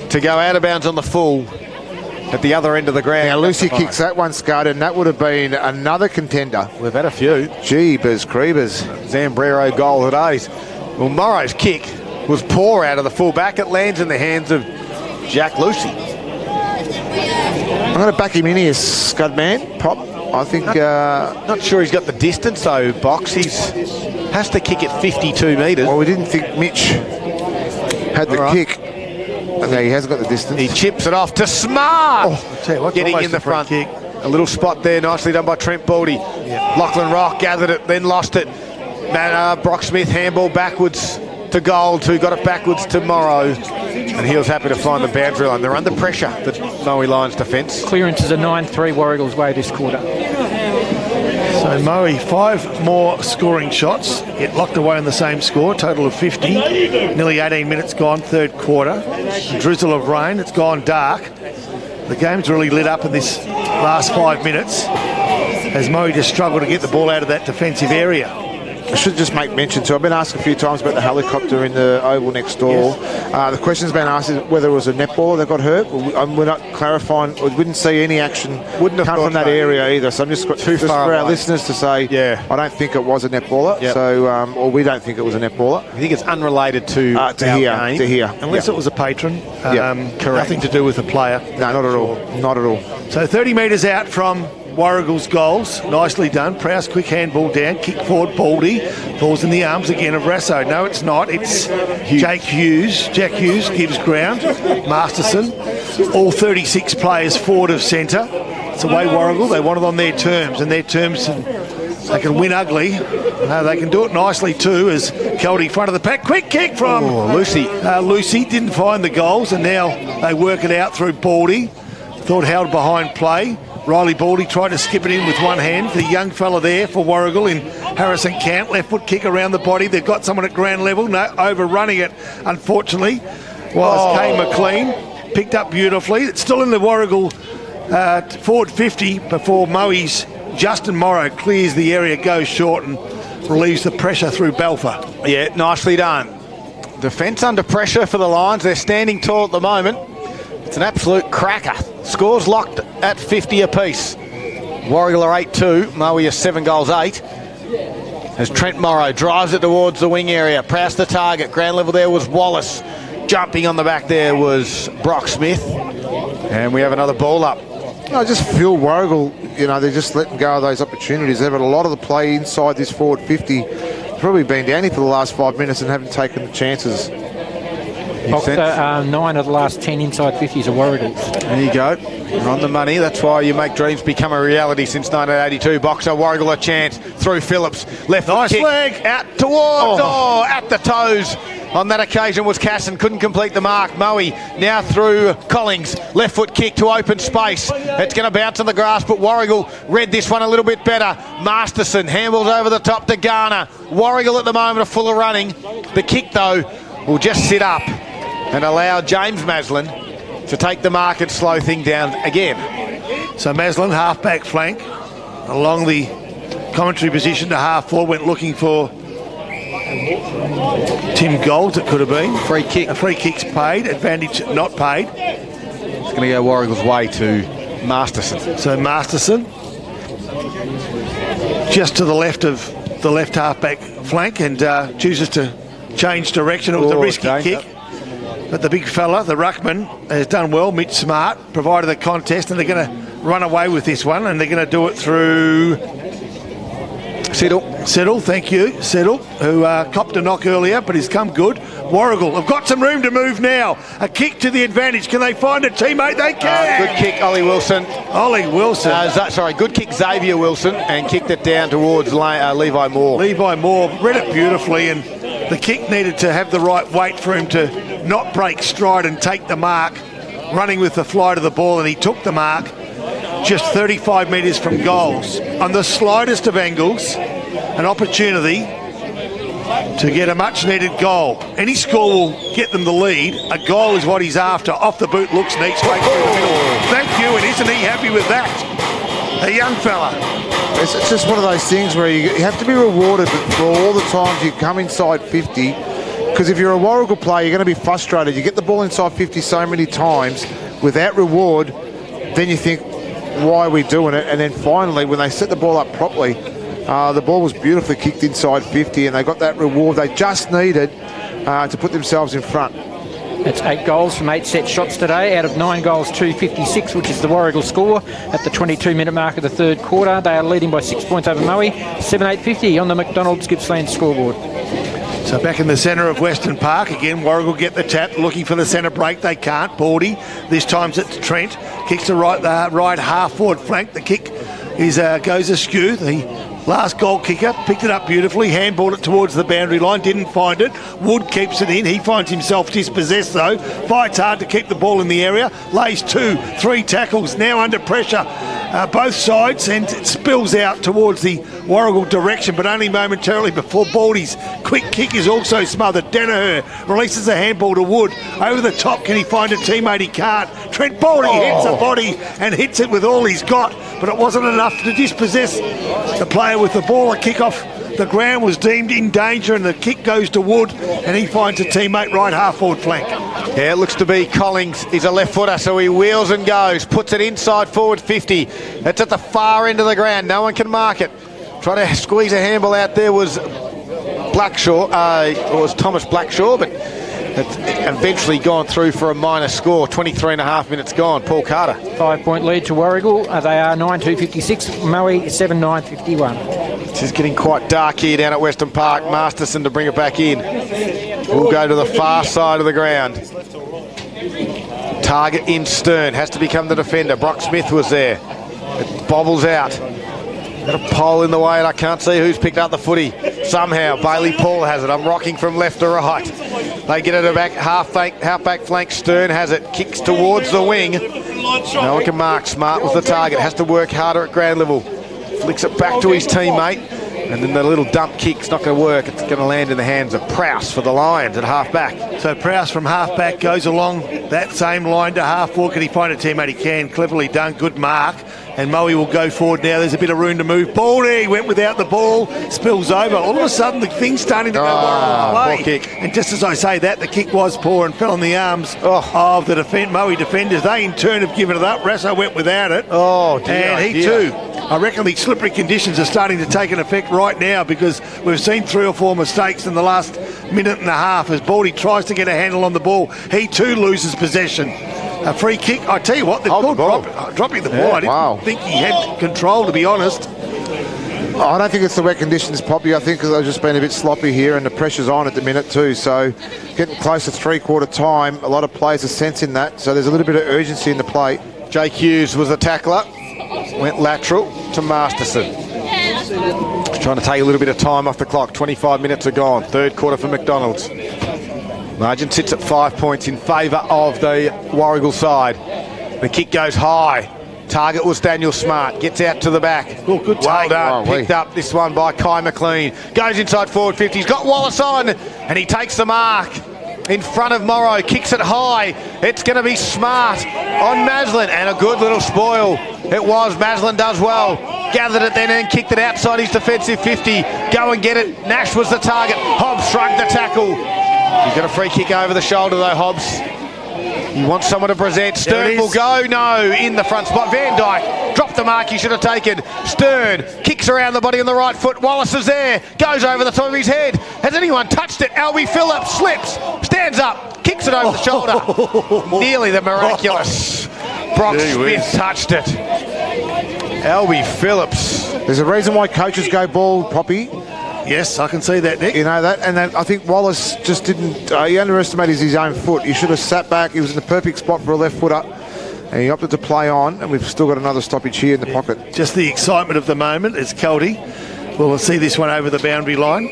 to go out of bounds on the full at the other end of the ground. Now Lucy kicks that one, Scud, and that would have been another contender. We've had a few. Jeebers creepers. Zambrero goal today's. Well, Morrow's kick was poor out of the full back. It lands in the hands of Jack Lucy. I'm going to back him in here, Scud man. Pop. I think... Not sure he's got the distance though, Box. He's has to kick it 52 metres. Well, we didn't think Mitch had the kick. Okay, he hasn't got the distance. He chips it off to Smart. I'll tell you what, getting in the front. Kick. A little spot there, nicely done by Trent Baldy. Yeah. Lachlan Rock gathered it, then lost it. Brock Smith handball backwards to Gold, who got it backwards to Morrow. And he was happy to find the boundary line. They're under pressure, the Moe Lions defence. Clearances are 9-3 Warragul's way this quarter. So Moe, 5 more scoring shots, get locked away on the same score, total of 50. Nearly 18 minutes gone, third quarter. A drizzle of rain, it's gone dark. The game's really lit up in this last 5 minutes as Moe just struggled to get the ball out of that defensive area. I should just make mention too, I've been asked a few times about the helicopter in the oval next door. Yes. The question's been asked is whether it was a netballer that got hurt. We're not clarifying, we wouldn't see any action come from that area either. So I'm just for our listeners to say, I don't think it was a netballer. Yep. So, or we don't think it was a netballer. I think it's unrelated to here. Unless it was a patron. Correct. Nothing to do with the player. No, not at all. Not at all. So 30 metres out from Warragul's goals, nicely done. Prowse, quick handball down, kick forward, Baldy falls in the arms again of Rasso. No, it's not. It's Jake Hughes. Jack Hughes gives ground. Masterson. All 36 players forward of centre. It's away Warragul. They want it on their terms, and their terms they can win ugly. They can do it nicely too, as Kelty front of the pack. Quick kick from Lucy. Lucy didn't find the goals, and now they work it out through Baldy. Thought held behind play. Riley Baldy tried to skip it in with one hand. The young fella there for Warragul in Harrison Camp. Left foot kick around the body. They've got someone at ground level. No, overrunning it, unfortunately, was Kay McLean. Picked up beautifully. It's still in the Warragul forward 50 before Moe's Justin Morrow clears the area, goes short and relieves the pressure through Balfour. Yeah, nicely done. Defence under pressure for the Lions. They're standing tall at the moment. It's an absolute cracker. Scores locked at 50 apiece. Warragul are 8-2. Moe is 7 goals 8. As Trent Morrow drives it towards the wing area. Prowse the target. Ground level there was Wallace. Jumping on the back there was Brock Smith. And we have another ball up. I just feel Warragul, they're just letting go of those opportunities. They've had a lot of the play inside this forward 50. Probably been down here for the last 5 minutes and haven't taken the chances. 9 of the last 10 inside 50s are Warraguls. There you go. You're on the money. That's why you make dreams become a reality since 1982. Boxer, Warragul a chance. Through Phillips. Left Nice kick. leg. Out towards. At the toes. On that occasion was Casson, couldn't complete the mark. Moe now through Collings. Left foot kick to open space. It's going to bounce on the grass, but Warragul read this one a little bit better. Masterson handles over the top to Garner. Warragul at the moment are full of running. The kick, though, will just sit up and allow James Maslin to take the mark and slow things down again. So Maslin, half-back flank, along the commentary position to half-forward, went looking for Tim Gold, it could have been. Free kick. A free kick's paid, advantage not paid. It's going to go Warragul's way to Masterson. So Masterson, just to the left of the left half-back flank, and chooses to change direction. It was a risky kick. But the big fella, the ruckman, has done well. Mitch Smart provided the contest, and they're going to run away with this one, and they're going to do it through Settle, thank you. Settle, who copped a knock earlier, but he's come good. Warragul have got some room to move now. A kick to the advantage. Can they find a teammate? They can. Good kick, Ollie Wilson. Good kick, Xavier Wilson, and kicked it down towards Levi Moore. Levi Moore read it beautifully, and the kick needed to have the right weight for him to not break stride and take the mark, running with the flight of the ball, and he took the mark just 35 metres from goals. On the slightest of angles, an opportunity to get a much-needed goal. Any score will get them the lead. A goal is what he's after. Off the boot, looks neat, straight through the middle. Thank you, and isn't he happy with that? A young fella. It's just one of those things where you have to be rewarded for all the times you come inside 50, because if you're a Warragul player, you're going to be frustrated. You get the ball inside 50 so many times without reward, then you think, why are we doing it? And then finally, when they set the ball up properly, the ball was beautifully kicked inside 50, and they got that reward they just needed to put themselves in front. It's 8 goals from 8 set shots today. Out of 9 goals, 256, which is the Warragul score at the 22-minute mark of the third quarter. They are leading by 6 points over Moe. 7-8-50 on the McDonald's Gippsland scoreboard. So back in the centre of Western Park, again, Warragul get the tap, looking for the centre break. They can't. Baldy, this time it's Trent. Kicks to right half-forward flank. The kick goes askew. The last goal kicker picked it up beautifully, handballed it towards the boundary line, didn't find it. Wood keeps it in. He finds himself dispossessed though. Fights hard to keep the ball in the area. Lays 2-3 tackles, now under pressure. Both sides, and it spills out towards the Warragul direction, but only momentarily before Baldy's quick kick is also smothered. Danaher releases a handball to Wood. Over the top, can he find a teammate? He can't. Trent Baldy hits the body and hits it with all he's got, but it wasn't enough to dispossess the player with the ball. A kick off the ground was deemed in danger, and the kick goes to Wood, and he finds a teammate right half-forward flank. Yeah, it looks to be Collings. He's a left footer, so he wheels and goes. Puts it inside forward 50. It's at the far end of the ground. No one can mark it. Trying to squeeze a handball out there was Blackshaw, or was Thomas Blackshaw, but it's eventually gone through for a minor score. 23.5 minutes gone. Paul Carter. 5-point lead to Warragul. They are 9-2-56. Moe 7-9-51. This is getting quite dark here down at Western Park. Masterson to bring it back in. We'll go to the far side of the ground. Target in Stern. Has to become the defender. Brock Smith was there. It bobbles out. Got a pole in the way, and I can't see who's picked up the footy. Somehow, Bailey Paul has it. I'm rocking from left to right. They get it back, half-back flank. Stern has it. Kicks towards the wing. No one can mark. Smart was the target. Has to work harder at ground level. Flicks it back to his teammate. And then the little dump kick's not going to work. It's going to land in the hands of Prowse for the Lions at half-back. So Prowse from half-back goes along that same line to half-forward. Can he find a teammate? He can. Cleverly done. Good mark. And Moe will go forward now. There's a bit of room to move. Baldy went without the ball. Spills over. All of a sudden, the thing's starting to go Warragul play. Kick. And just as I say that, the kick was poor and fell in the arms of the Moe defenders. They, in turn, have given it up. Rasso went without it. Oh, dear. And he, too. I reckon the slippery conditions are starting to take an effect right now, because we've seen 3 or 4 mistakes in the last minute and a half as Baldy tries to get a handle on the ball. He too loses possession. A free kick. I tell you what, they've called dropping the ball. I didn't think he had control, to be honest. I don't think it's the wet conditions, Poppy. I think they've just been a bit sloppy here and the pressure's on at the minute too. So getting close to three-quarter time, a lot of players are sensing that. So there's a little bit of urgency in the play. Jake Hughes was the tackler. Went lateral to Masterson. Trying to take a little bit of time off the clock. 25 minutes are gone. Third quarter for McDonald's. Margin sits at 5 points in favour of the Warragul side. The kick goes high. Target was Daniel Smart. Gets out to the back. Oh, good take. Well done. Oh, Picked up this one by Kai McLean. Goes inside forward 50. He's got Wallace on and he takes the mark. In front of Morrow, kicks it high. It's going to be Smart on Maslin, and a good little spoil. It was. Maslin does well. Gathered it then and kicked it outside his defensive 50. Go and get it. Nash was the target. Hobbs shrugged the tackle. He's got a free kick over the shoulder though, Hobbs. He wants someone to present. Stern will go. No, in the front spot. Van Dyke dropped the mark he should have taken. Stern kicks around the body on the right foot. Wallace is there. Goes over the top of his head. Has anyone touched it? Albie Phillips slips. Stands up. Kicks it over the shoulder. Nearly the miraculous. Brock Smith touched it. Albie Phillips. There's a reason why coaches go ball, Poppy. Yes, I can see that, Nick. You know that, and then I think Wallace just didn't. He underestimated his own foot. He should have sat back. He was in the perfect spot for a left footer, and he opted to play on. And we've still got another stoppage here in the pocket. Just the excitement of the moment as Kelty will see this one over the boundary line.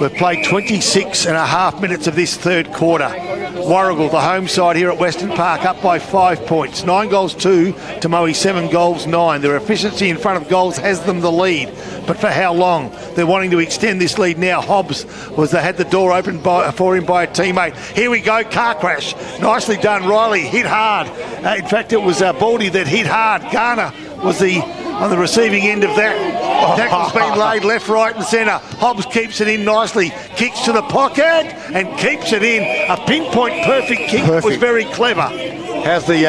We've played 26 and a half minutes of this third quarter. Warragul, the home side here at Western Park, up by 5 points. 9 goals 2 to Moe, 7 goals 9. Their efficiency in front of goals has them the lead. But for how long? They're wanting to extend this lead now. Hobbs had the door opened for him by a teammate. Here we go, car crash. Nicely done. Riley hit hard. In fact, it was Baldy that hit hard. Garner was on the receiving end of that. Tackle's been laid left, right and centre. Hobbs keeps it in nicely. Kicks to the pocket and keeps it in. A pinpoint perfect kick. Was very clever. How's the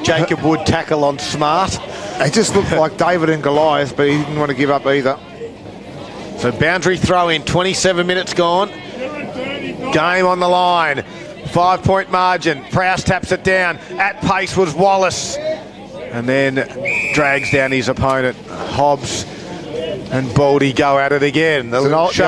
Jacob Wood tackle on Smart? They just looked like David and Goliath, but he didn't want to give up either. So boundary throw in, 27 minutes gone. Game on the line. 5 point margin. Prowse taps it down. At pace was Wallace. And then drags down his opponent. Hobbs and Baldy go at it again. The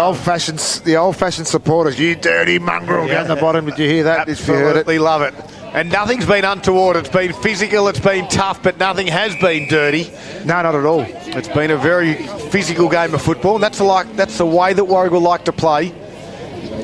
old-fashioned supporters. You dirty mongrel down the bottom. Did you hear that? Absolutely love it. And nothing's been untoward. It's been physical, it's been tough, but nothing has been dirty. No, not at all. It's been a very physical game of football, and that's the way that Warragul like to play.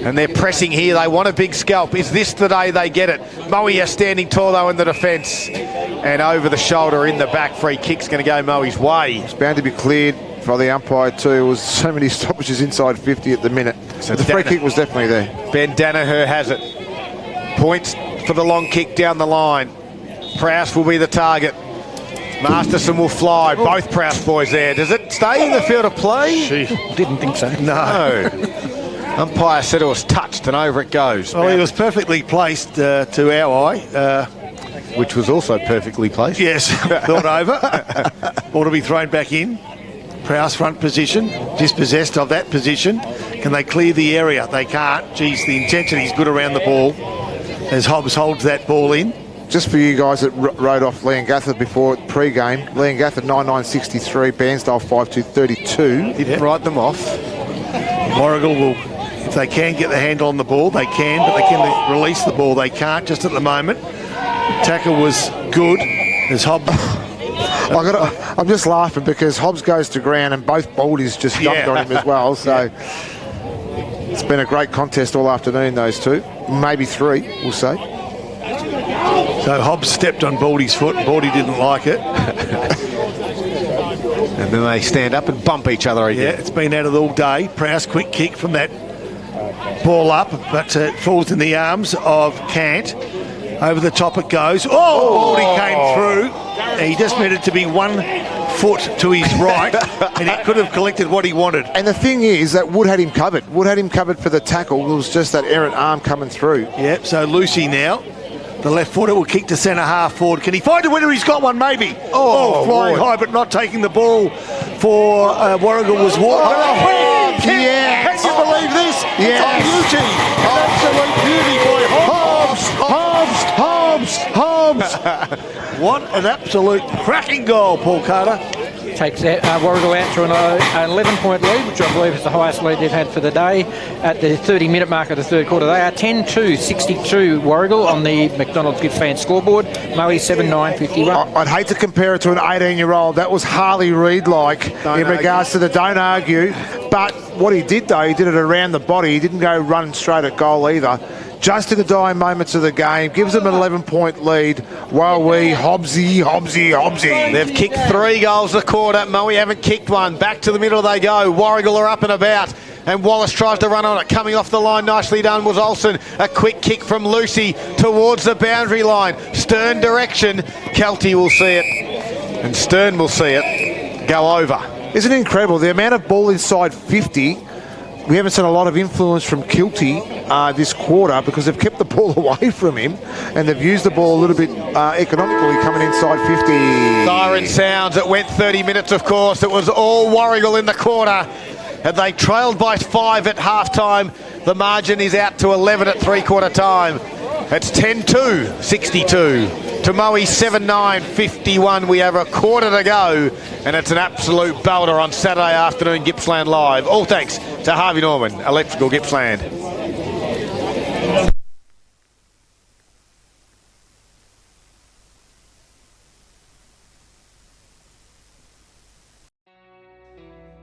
And they're pressing here. They want a big scalp. Is this the day they get it? Moe standing tall, though, in the defence. And over the shoulder in the back. Free kick's going to go Moe's way. It's bound to be cleared by the umpire, too. It was so many stoppages inside 50 at the minute. So the free kick was definitely there. Ben Danaher has it. Points for the long kick down the line. Prowse will be the target. Masterson will fly. Both Prowse boys there. Does it stay in the field of play? Didn't think so. No. Umpire said it was touched and over it goes. Well, he was perfectly placed to our eye. Which was also perfectly placed. Yes, thought over. Ball to be thrown back in. Prowse front position, dispossessed of that position. Can they clear the area? They can't. Geez, the intensity's good around the ball as Hobbs holds that ball in. Just for you guys that rode off Leongatha before pre-game, Leongatha 99.63, Bairnsdale 5.232. Didn't write them off. Warragul will, if they can get the handle on the ball, they can, but they can release the ball. They can't just at the moment. Tackle was good as Hobbs. I'm just laughing because Hobbs goes to ground and both Baldies just jumped on him as well. So it's been a great contest all afternoon, those two. Maybe three, we'll say. So Hobbs stepped on Baldy's foot and Baldy didn't like it. And then they stand up and bump each other again. Yeah, it's been out of all day. Prowse quick kick from that ball up, but it falls in the arms of Cant. Over the top it goes. Baldy came through. He just needed to be 1 foot to his right and he could have collected what he wanted. And the thing is that Wood had him covered. Wood had him covered for the tackle. It was just that errant arm coming through. Yep, so Lucy now. The left footer will kick to centre half forward. Can he find a winner? He's got one maybe. Flying high but not taking the ball for Warragul was Walker. Can you believe this? Yes. It's a beauty. An absolute beauty by Hobbs. Hobbs! What an absolute cracking goal, Paul Carter. takes Warragul out to an 11-point lead, which I believe is the highest lead they've had for the day at the 30-minute mark of the third quarter. They are 10-2, Warragul on the McDonald's Gippsland scoreboard. Moe 7-9-51. I'd hate to compare it to an 18-year-old. That was Harley Reid-like in regards to the don't argue. But what he did, though, he did it around the body. He didn't go run straight at goal either. Just in the dying moments of the game, gives them an 11-point lead. Wowee, Hobbsy. They've kicked 3 goals a quarter. Moe haven't kicked one. Back to the middle they go. Warragul are up and about. And Wallace tries to run on it. Coming off the line, nicely done was Olsen. A quick kick from Lucy towards the boundary line. Stern direction. Kelty will see it. And Stern will see it go over. Isn't it incredible? The amount of ball inside 50, we haven't seen a lot of influence from Kilty this quarter because they've kept the ball away from him and they've used the ball a little bit economically coming inside 50. Siren sounds. It went 30 minutes, of course. It was all Warragul in the quarter. And they trailed by 5 at half-time. The margin is out to 11 at three-quarter time. It's 10-2, 62. To Moe 7-9-51. We have a quarter to go, and it's an absolute belter on Saturday afternoon, Gippsland Live. All thanks to Harvey Norman, Electrical Gippsland.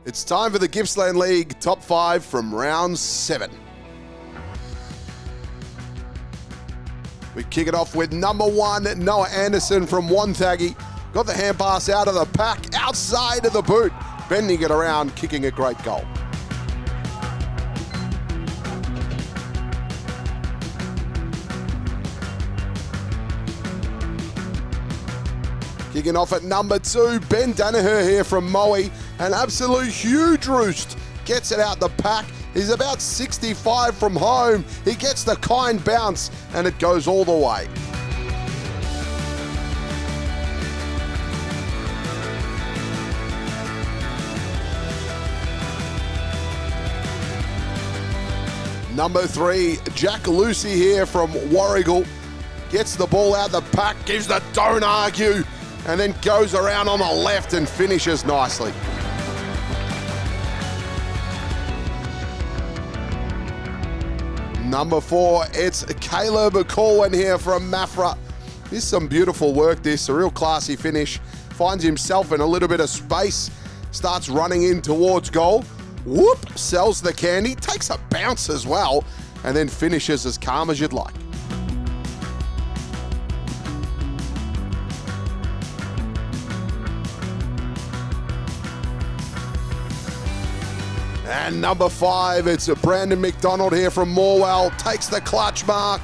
It's time for the Gippsland League top 5 from round 7. We kick it off with number 1, Noah Anderson from Wonthaggi. Got the hand pass out of the pack, outside of the boot, bending it around, kicking a great goal. Kicking off at number 2, Ben Danaher here from Moe. An absolute huge roost. Gets it out the pack. He's about 65 from home. He gets the kind bounce and it goes all the way. Number 3, Jack Lucy here from Warragul. Gets the ball out the pack, gives the don't argue, and then goes around on the left and finishes nicely. Number 4, it's Caleb Corwin here from Mafra. This is some beautiful work, this, a real classy finish. Finds himself in a little bit of space, starts running in towards goal. Whoop, sells the candy, takes a bounce as well, and then finishes as calm as you'd like. And number 5, it's Brandon McDonald here from Morwell. Takes the clutch mark.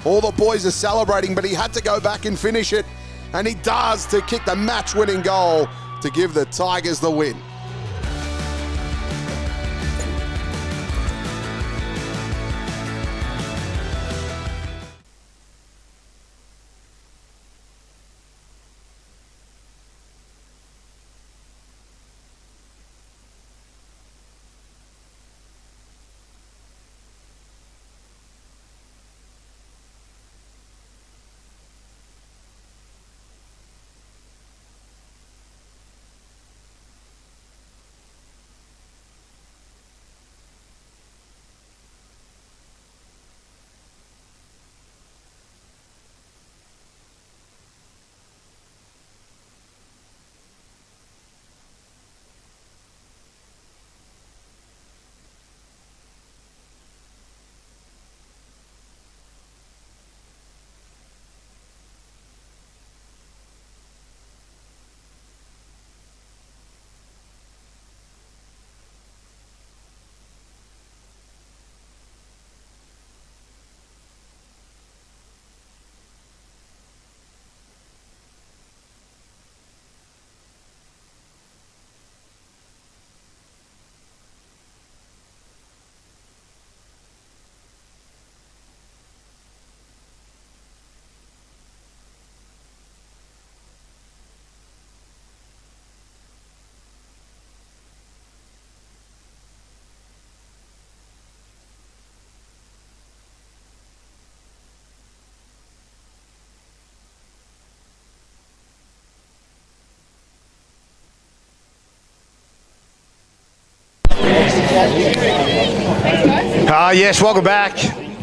All the boys are celebrating, but he had to go back and finish it. And he does, to kick the match-winning goal to give the Tigers the win. Yes, welcome back.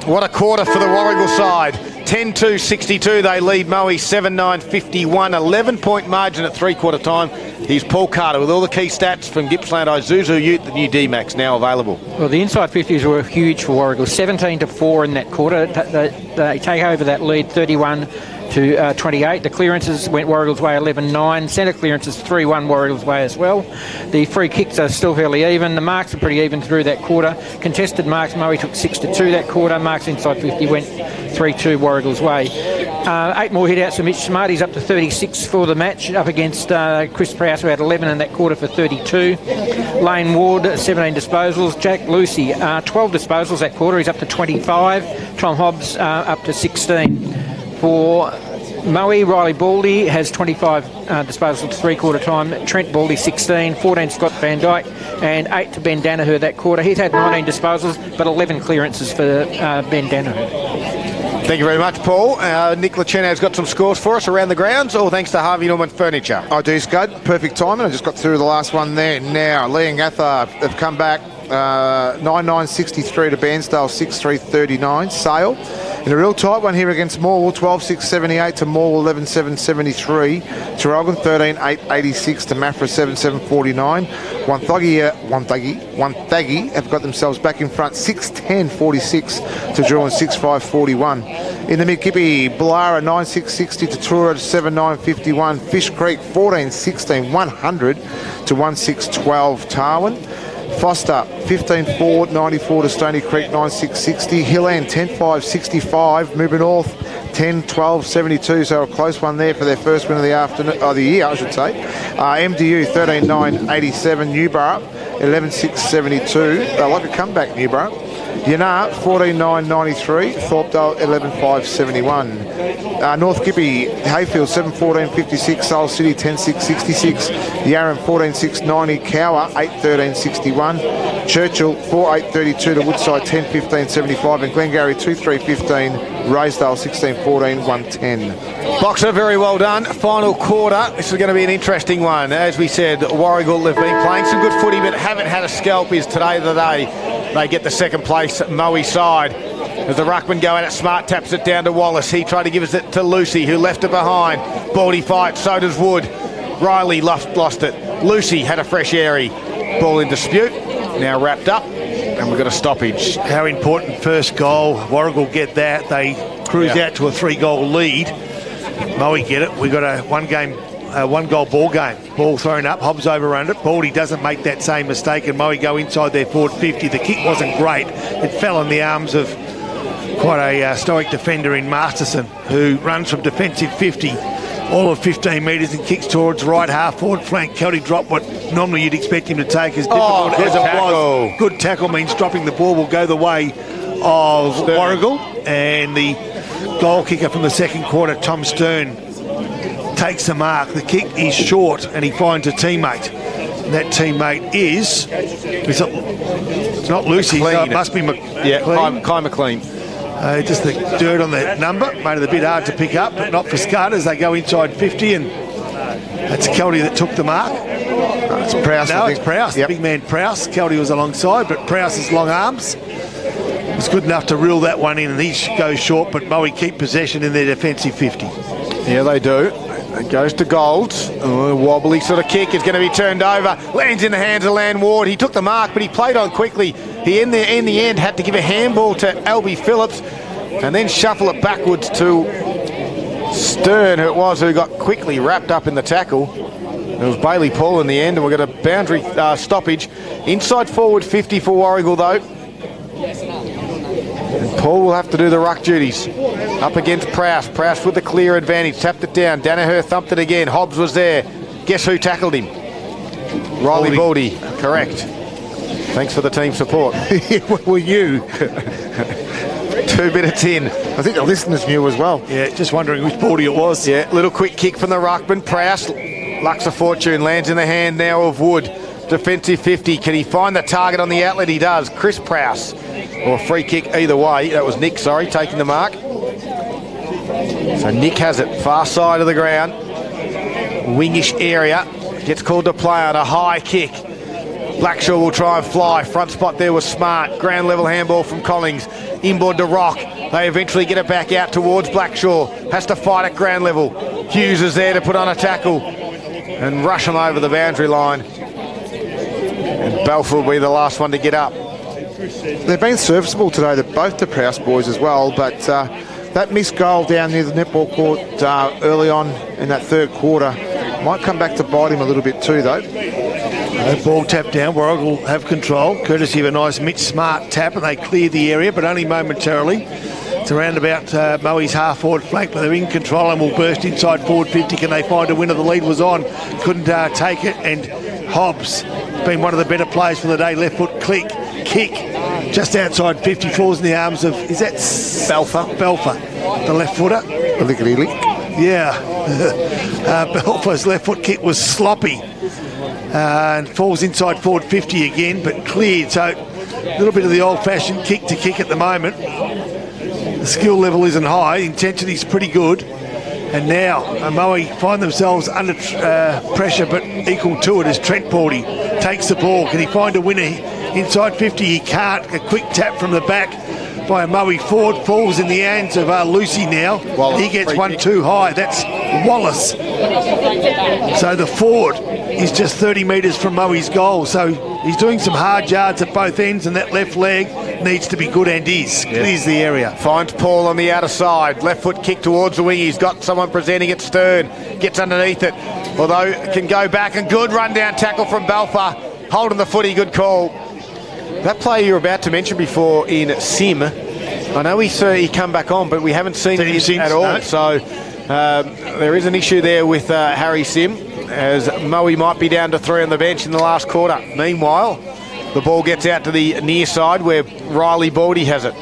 What a quarter for the Warragul side. 10-2-62, they lead Moe 7-9-51, 11-point margin at three-quarter time. Here's Paul Carter with all the key stats from Gippsland Isuzu Ute, the new D-Max, now available. Well, the inside 50s were huge for Warragul, 17-4 in that quarter. They take over that lead 31-28. The clearances went Warragul's way 11-9. Centre clearances 3-1 Warragul's way as well. The free kicks are still fairly even. The marks are pretty even through that quarter. Contested marks, Moe took 6-2 that quarter. Marks inside 50 went 3-2 Warragul's way. 8 more hit-outs for Mitch Smart. He's up to 36 for the match, up against Chris Prowse, who had 11 in that quarter for 32. Lane Ward, 17 disposals. Jack Lucy, 12 disposals that quarter. He's up to 25. Tom Hobbs up to 16. For Moe, Riley Baldy has 25 disposals to three-quarter time. Trent Baldy 16, 14 Scott Van Dyke, and 8 to Ben Danaher that quarter. He's had 19 disposals, but 11 clearances for Ben Danaher. Thank you very much, Paul. Nick Lachenau's got some scores for us around the grounds, all thanks to Harvey Norman Furniture. I do, Scud. Perfect timing. I just got through the last one there. Now, Lee and Gatha have come back. 9-9-63 to Bairnsdale, 6-3-39. Sale. In a real tight one here against Morwell, 12-6-78 to Morwell, 11-7-73. Traralgon, 13-8-86 to Maffra, 7-7-49. Wonthaggi have got themselves back in front, 6-10-46 to Druin, 6-5-41. In the mid-Kippy, Ballara, 9-6-60 to Truro, 7-9-51. Fish Creek, 14-16, 100 to 1-6-12 Tarwin. Foster, 15-4-94 to Stony Creek, 9-6-60. Hilland, 10-5-65. Moving north, 10-12-72. So a close one there for their first win of the afternoon, the year, I should say. MDU, 13-9-87. Newborough, 11-6-72. They like a comeback, Newborough. Yanar, 14-9-93. Thorpedale, 11-5-71. North Gippy, Hayfield, 7-14-56. Soul City, 10-6-66. Yarram, 14-6-90. Cower, 8-13-61. Churchill, 4-8-32 to Woodside, 10-15-75. And Glengarry, 2-3-15. Rosedale, 16-14, 110. Boxer, very well done. Final quarter. This is going to be an interesting one. As we said, Warragul have been playing some good footy, but haven't had a scalp. Is today the day they get the second place Moe side. As the ruckman go out at Smart, taps it down to Wallace. He tried to give it to Lucy, who left it behind. Baldy fights, so does Wood. Riley lost it. Lucy had a fresh airy. Ball in dispute. Now wrapped up. And we've got a stoppage. How important first goal. Warragul get that. They cruise out to a 3-goal lead. Moe get it. We've got a one-goal ball game. Ball thrown up. Hobbs overrun it. Baldy doesn't make that same mistake, and Moe go inside their forward 50. The kick wasn't great. It fell in the arms of quite a stoic defender in Masterson, who runs from defensive 50 all of 15 metres and kicks towards right half forward flank. Kelty dropped what normally you'd expect him to take as difficult as it was. Good tackle means dropping the ball will go the way of Warragul, and the goal kicker from the second quarter, Tom Stern, takes the mark. The kick is short and he finds a teammate. And that teammate is it's not Lucy, so it must be Kai McLean. Just the dirt on the number made it a bit hard to pick up, but not for Scott as they go inside 50, and that's Kelty that took the mark. It's Prowse. No, it's Prowse, the big man Prowse. Kelty was alongside, but Prowse's long arms was good enough to reel that one in, and he goes short, but Moe keep possession in their defensive 50. Yeah, they do. It goes to Golds. Wobbly sort of kick. It's going to be turned over. Lands in the hands of Lan Ward. He took the mark, but he played on quickly. He, in the end, had to give a handball to Albie Phillips and then shuffle it backwards to Stern, who it was, who got quickly wrapped up in the tackle. It was Bailey Paul in the end, and we've got a boundary stoppage. Inside forward 50 for Warragul, though. And Paul will have to do the ruck duties. Up against Prowse. Prowse with the clear advantage. Tapped it down. Danaher thumped it again. Hobbs was there. Guess who tackled him? Riley Baldy. Correct. Thanks for the team support. Well, you. 2 minutes in. I think the listeners knew as well. Yeah, just wondering which Baldy it was. Yeah, little quick kick from the ruckman. Prowse. Lucks of fortune. Lands in the hand now of Wood. Defensive 50. Can he find the target on the outlet? He does. Chris Prowse. Or a free kick either way. That was Nick, taking the mark. So Nick has it. Far side of the ground. Wingish area. Gets called to play on a high kick. Blackshaw will try and fly. Front spot there was Smart. Ground level handball from Collings. Inboard to Rock. They eventually get it back out towards Blackshaw. Has to fight at ground level. Hughes is there to put on a tackle and rush him over the boundary line. And Belford will be the last one to get up. They've been serviceable today, both the Prowse boys as well, but that missed goal down near the netball court early on in that third quarter might come back to bite him a little bit too, though. Ball tap down. Warragul have control, courtesy of a nice Mitch Smart tap, and they clear the area, but only momentarily. It's around about Moe's half-forward flank, but they're in control and will burst inside forward 50. Can they find a winner? The lead was on. Couldn't take it, and Hobbs, been one of the better players for the day. Left foot kick, just outside 50, falls in the arms of, is that Belfer, the left footer? Lickety-lick. Yeah. Belfer's left foot kick was sloppy. And falls inside forward 50 again, but cleared. So a little bit of the old-fashioned kick to kick at the moment. The skill level isn't high, intensity's pretty good. And now Moe find themselves under pressure, but equal to it as Trent Porty takes the ball. Can he find a winner inside 50? He can't. A quick tap from the back by a Moe forward, falls in the hands of Lucy now. Wallace, he gets one too high. That's Wallace. So the forward is just 30 metres from Moe's goal. So he's doing some hard yards at both ends, and that left leg needs to be good, and is. Clears the area. Finds Paul on the outer side. Left foot kick towards the wing. He's got someone presenting it stern. Gets underneath it. Although can go back, and good run down tackle from Balfour. Holding the footy, good call. That player you were about to mention before in Sim, I know he come back on, but we haven't seen him since, at all. No. So there is an issue there with Harry Sim, as Moe might be down to 3 on the bench in the last quarter. Meanwhile, the ball gets out to the near side where Riley Baldy has it.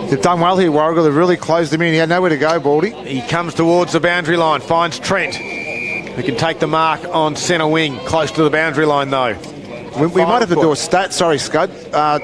They've done well here, Warragul. They've really closed him in. He had nowhere to go, Baldy. He comes towards the boundary line, finds Trent, who can take the mark on centre wing. Close to the boundary line, though. We might have to do a stat. Sorry, Scud.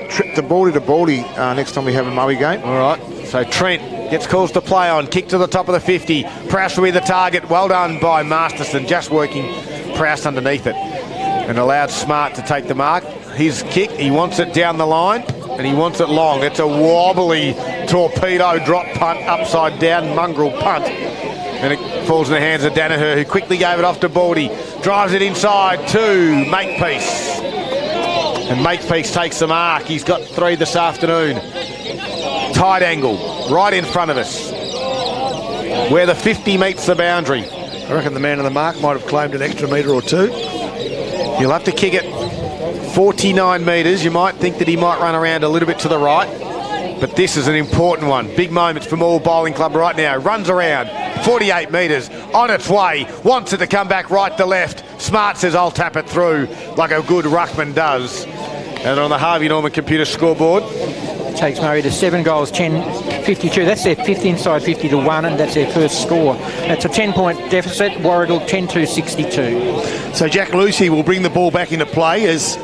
Trip to Baldy next time we have a Moe game. All right. So Trent gets calls to play on. Kick to the top of the 50. Prowse will be the target. Well done by Masterson. Just working Prowse underneath it. And allowed Smart to take the mark. His kick, he wants it down the line, and he wants it long. It's a wobbly torpedo drop punt, upside down mongrel punt. And it falls in the hands of Danaher, who quickly gave it off to Baldy. Drives it inside to Makepeace. And Makepeace takes the mark. He's got 3 this afternoon. Tight angle, right in front of us, where the 50 meets the boundary. I reckon the man on the mark might have claimed an extra metre or 2. He'll have to kick it 49 metres. You might think that he might run around a little bit to the right, but this is an important one. Big moments from All Bowling Club right now. Runs around 48 metres, on its way, wants it to come back right to left. Smart says, I'll tap it through, like a good ruckman does. And on the Harvey Norman computer scoreboard, takes Murray to 7 goals, 10-52. That's their 5th inside 50 to 1, and that's their first score. That's a 10-point deficit. Warragul 10-62. So Jack Lucy will bring the ball back into play as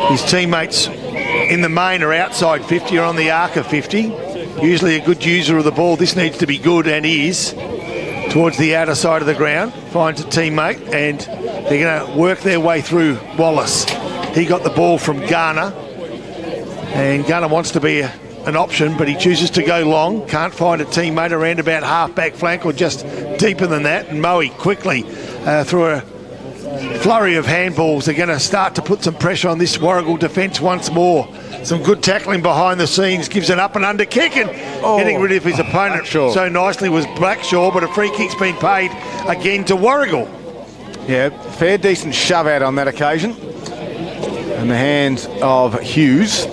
his teammates in the main are outside 50 or on the arc of 50. Usually a good user of the ball. This needs to be good, and is. Towards the outer side of the ground, finds a teammate, and they're going to work their way through Wallace. He got the ball from Garner, and Garner wants to be an option, but he chooses to go long. Can't find a teammate around about half-back flank or just deeper than that. And Moe quickly, through a flurry of handballs, they're going to start to put some pressure on this Warragul defence once more. Some good tackling behind the scenes, gives an up and under kick, and getting rid of his opponent so nicely was Blackshaw, but a free kick's been paid again to Warragul. Yeah, fair decent shove out on that occasion. In the hands of Hughes.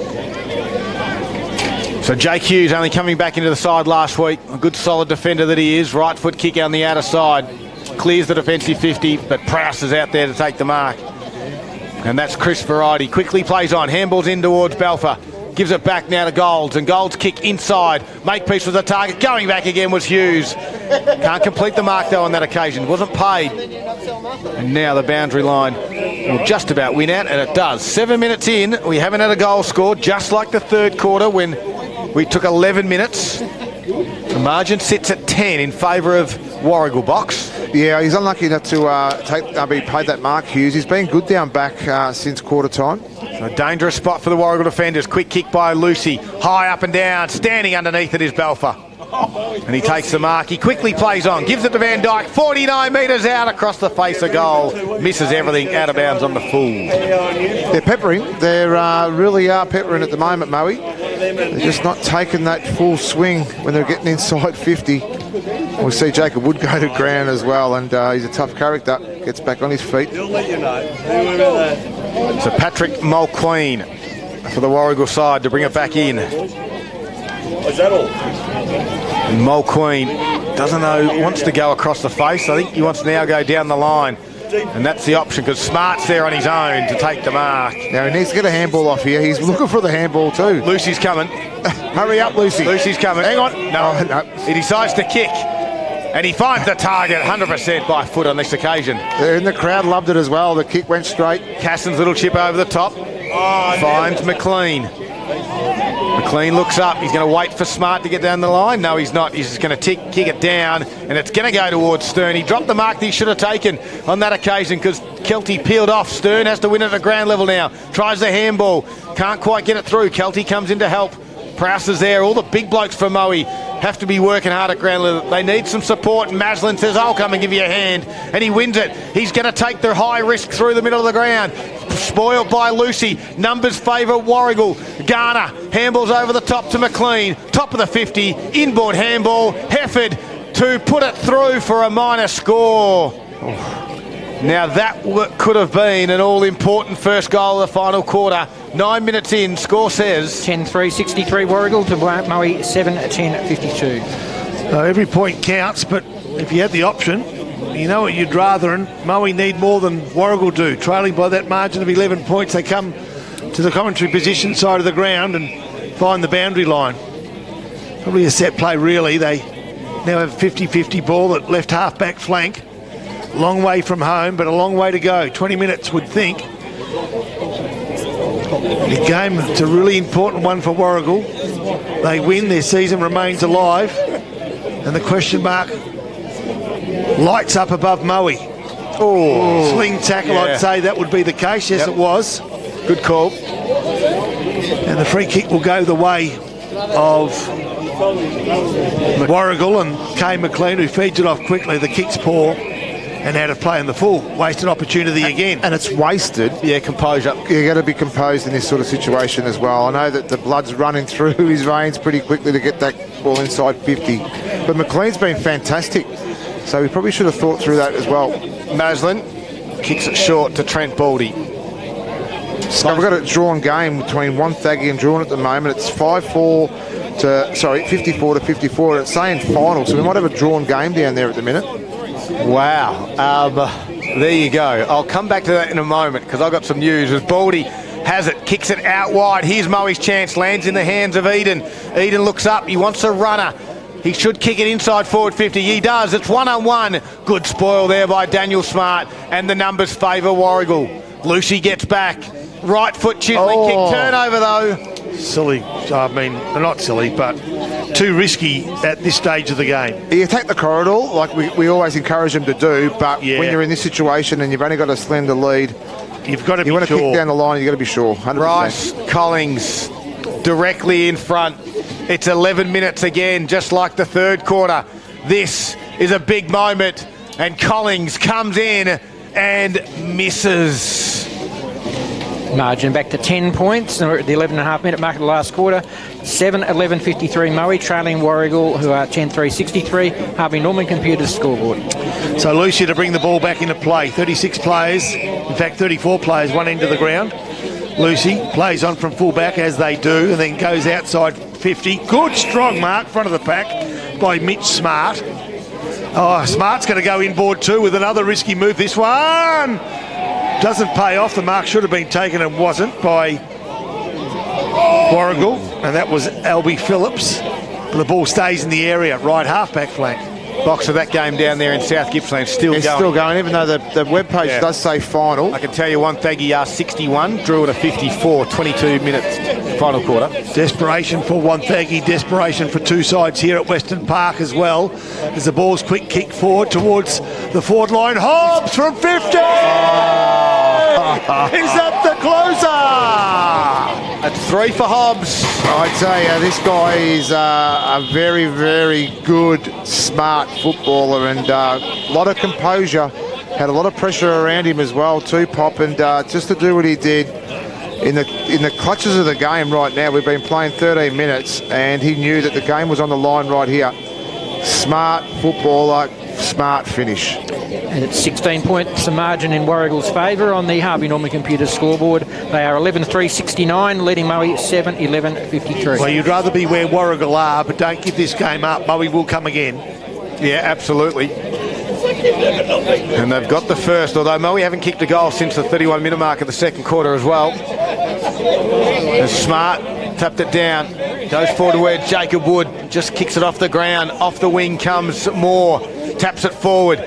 So Jake Hughes only coming back into the side last week. A good solid defender that he is. Right foot kick on the outer side. Clears the defensive 50, but Prowse is out there to take the mark. And that's Chris Variety. Quickly plays on. Handballs in towards Balfour. Gives it back now to Golds. And Golds kick inside. Makepeace was the target. Going back again was Hughes. Can't complete the mark though on that occasion. Wasn't paid. And now the boundary line will just about win out, and it does. 7 minutes in, we haven't had a goal scored, just like the third quarter when we took 11 minutes. The margin sits at 10 in favour of Warragul Box. Yeah, he's unlucky enough to be paid that mark, Hughes. He's been good down back since quarter time. A dangerous spot for the Warragul defenders. Quick kick by Lucy. High up and down. Standing underneath it is Belfer. And he takes the mark. He quickly plays on. Gives it to Van Dyke. 49 metres out across the face of goal. Misses everything out of bounds on the full. They're peppering. They really are peppering at the moment, Moe. They're just not taking that full swing when they're getting inside 50. We see Jacob Wood go to ground as well, and he's a tough character. Gets back on his feet. So Patrick Mulqueen for the Warragul side to bring it back in. Is that all? And Mulqueen doesn't know, wants to go across the face. I think he wants to now go down the line. And that's the option because Smart's there on his own to take the mark. Now he needs to get a handball off here. He's looking for the handball too. Lucy's coming. Hurry up, Lucy. Lucy's coming. Hang on. No. He decides to kick. And he finds the target 100% by foot on this occasion. And the crowd loved it as well. The kick went straight. Cassin's little chip over the top. Finds McLean. McLean looks up. He's going to wait for Smart to get down the line. No, he's not. He's just going to kick it down, and it's going to go towards Stern. He dropped the mark that he should have taken on that occasion because Kelty peeled off. Stern has to win at the ground level now. Tries the handball. Can't quite get it through. Kelty comes in to help. Prowse is there. All the big blokes for Moe have to be working hard at ground level. They need some support. Maslin says, I'll come and give you a hand. And he wins it. He's going to take the high risk through the middle of the ground. Spoiled by Lucy. Numbers favour Warragul. Garner handballs over the top to McLean. Top of the 50. Inboard handball. Hefford to put it through for a minor score. Now that could have been an all-important first goal of the final quarter. 9 minutes in, score says 10-3, 63 Warragul to Moe 7-10, 52. Every point counts, but if you had the option, you know what you'd rather, and Moe need more than Warragul do. Trailing by that margin of 11 points, they come to the commentary position side of the ground and find the boundary line. Probably a set play, really. They now have 50-50 ball at left half-back flank. Long way from home, but a long way to go. 20 minutes, would think. The game, it's a really important one for Warragul. They win, their season remains alive. And the question mark lights up above Moe. Oh, sling tackle, yeah. I'd say that would be the case. Yes, It was. Good call. And the free kick will go the way of Warragul, and Kay McLean, who feeds it off quickly. The kick's poor. And out of play in the full. Wasted opportunity again. And it's wasted. Yeah, composure. You've got to be composed in this sort of situation as well. I know that the blood's running through his veins pretty quickly to get that ball inside 50. But McLean's been fantastic. So we probably should have thought through that as well. Maslin kicks it short to Trent Baldy. So we've got a drawn game between Wonthaggi and Drawn at the moment. It's 54 to 54. It's saying final, so we might have a drawn game down there at the minute. Wow. There you go. I'll come back to that in a moment because I've got some news. As Baldy has it, kicks it out wide. Here's Moe's chance. Lands in the hands of Eden. Eden looks up. He wants a runner. He should kick it inside forward 50. He does. It's 1-on-1. Good spoil there by Daniel Smart. And the numbers favour Warragul. Lucy gets back. Right foot chiseling kick. Turnover though. Silly. I mean, not silly, but too risky at this stage of the game. You take the corridor, like we always encourage them to do, but when you're in this situation and you've only got a slender lead, you've got to be sure. You want to kick down the line, you've got to be sure. 100%. Rice Collings directly in front. It's 11 minutes again, just like the third quarter. This is a big moment, and Collings comes in and misses. Margin back to 10 points. We're at the 11.5 minute mark of the last quarter. 7-11-53 Moe, trailing Warragul, who are 10-3, 63. Harvey Norman Computers scoreboard. So Lucia to bring the ball back into play. 36 players, in fact 34 players, one end of the ground. Lucy plays on from full back as they do, and then goes outside 50. Good strong mark, front of the pack by Mitch Smart. Oh, Smart's going to go inboard too with another risky move. This one doesn't pay off. The mark should have been taken and wasn't by Warragul, and that was Albie Phillips. But the ball stays in the area, right half-back flank. box of that game down there in South Gippsland still It's going. still going, even though the webpage does say final. I can tell you one, Thagi 61, drew at a 54, 22 minutes final quarter. Desperation for Wonthaggi, desperation for two sides here at Western Park as well. As the ball's quick kick forward towards the forward line. Hobbs from 50! Is that the closer? That's 3 for Hobbs. I tell you, this guy is a very, very good, smart footballer, and a lot of composure. Had a lot of pressure around him as well too, Pop, and just to do what he did in the clutches of the game right now. We've been playing 13 minutes, and he knew that the game was on the line right here. Smart footballer, smart finish. And it's 16 points the margin in Warragul's favour on the Harvey Norman Computer scoreboard. They are 11-3-69, leading Moe 7-11-53. Well, you'd rather be where Warragul are, but don't give this game up. Moe will come again. Yeah, absolutely. And they've got the first, although Moe haven't kicked a goal since the 31-minute mark of the second quarter as well. It's Smart, tapped it down, goes forward towards Jacob Wood, just kicks it off the ground, off the wing comes Moore, taps it forward.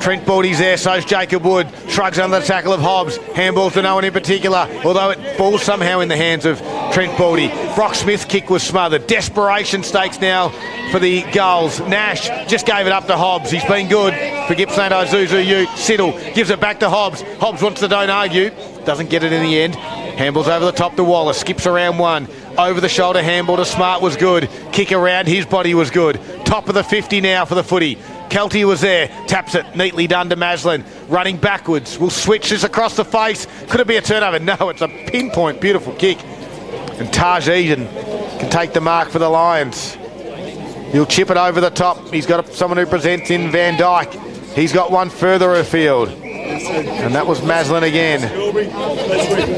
Trent Baldy's there, so's Jacob Wood, shrugs under the tackle of Hobbs, handballs to no one in particular, although it falls somehow in the hands of Trent Baldy. Brock Smith's kick was smothered. Desperation stakes now for the goals. Nash just gave it up to Hobbs. He's been good for Gippsland Isuzu Ute. Siddle gives it back to Hobbs. Hobbs wants to don't argue, doesn't get it in the end. Handballs over the top to Wallace, skips around one. Over the shoulder handball to Smart was good. Kick around his body was good. Top of the 50 now for the footy. Kelty was there, taps it, neatly done to Maslin, running backwards, will switch this across the face, could it be a turnover? No, it's a pinpoint, beautiful kick, and Taj Eden can take the mark for the Lions. He'll chip it over the top, he's got someone who presents in Van Dyke, he's got one further afield, and that was Maslin again,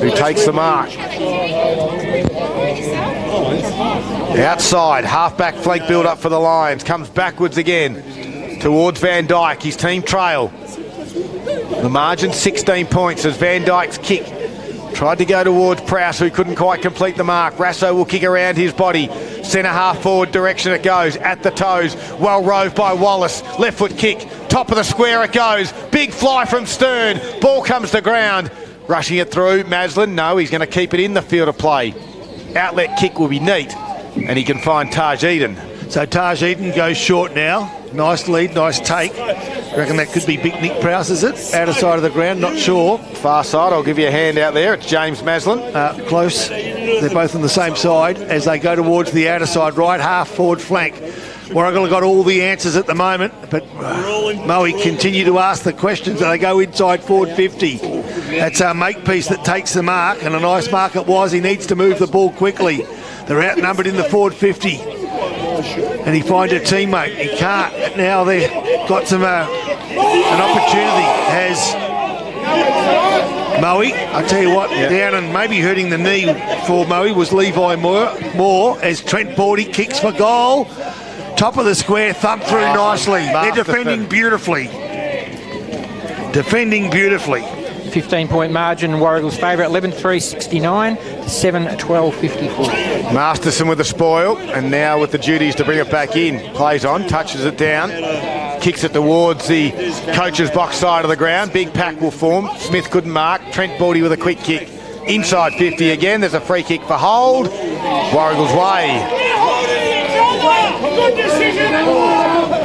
who takes the mark. Outside, half-back flank build-up for the Lions, comes backwards again, towards Van Dyke, his team trail. The margin 16 points as Van Dyke's kick tried to go towards Prowse, who couldn't quite complete the mark. Rasso will kick around his body. Centre half forward direction it goes, at the toes. Well roved by Wallace. Left foot kick, top of the square it goes. Big fly from Stern. Ball comes to ground. Rushing it through, Maslin, no, he's going to keep it in the field of play. Outlet kick will be neat, and he can find Taj Eden. So Taj Eden goes short now. Nice lead, nice take. Reckon that could be Big Nick Prowse, is it? Outer side of the ground, not sure. Far side, I'll give you a hand out there. It's James Maslin. Close. They're both on the same side as they go towards the outer side, right half forward flank. Warragul have got all the answers at the moment, but Moe continue to ask the questions. They go inside forward 50. That's our Makepeace that takes the mark, and a nice mark it was. He needs to move the ball quickly. They're outnumbered in the forward 50. And he finds a teammate. He can't. Now they've got some an opportunity. Has Moe, I tell you what, down and maybe hurting the knee for Moe was Levi Moore as Trent Baldy kicks for goal. Top of the square, thump through nicely. They're defending beautifully. Defending beautifully. 15-point margin in Warragul's favour, 11-3-69, 7-12-54. Masterson with the spoil, and now with the duties to bring it back in. Plays on, touches it down, kicks it towards the coach's box side of the ground. Big pack will form. Smith couldn't mark. Trent Baldy with a quick kick. Inside 50 again. There's a free kick for hold. Warragul's way.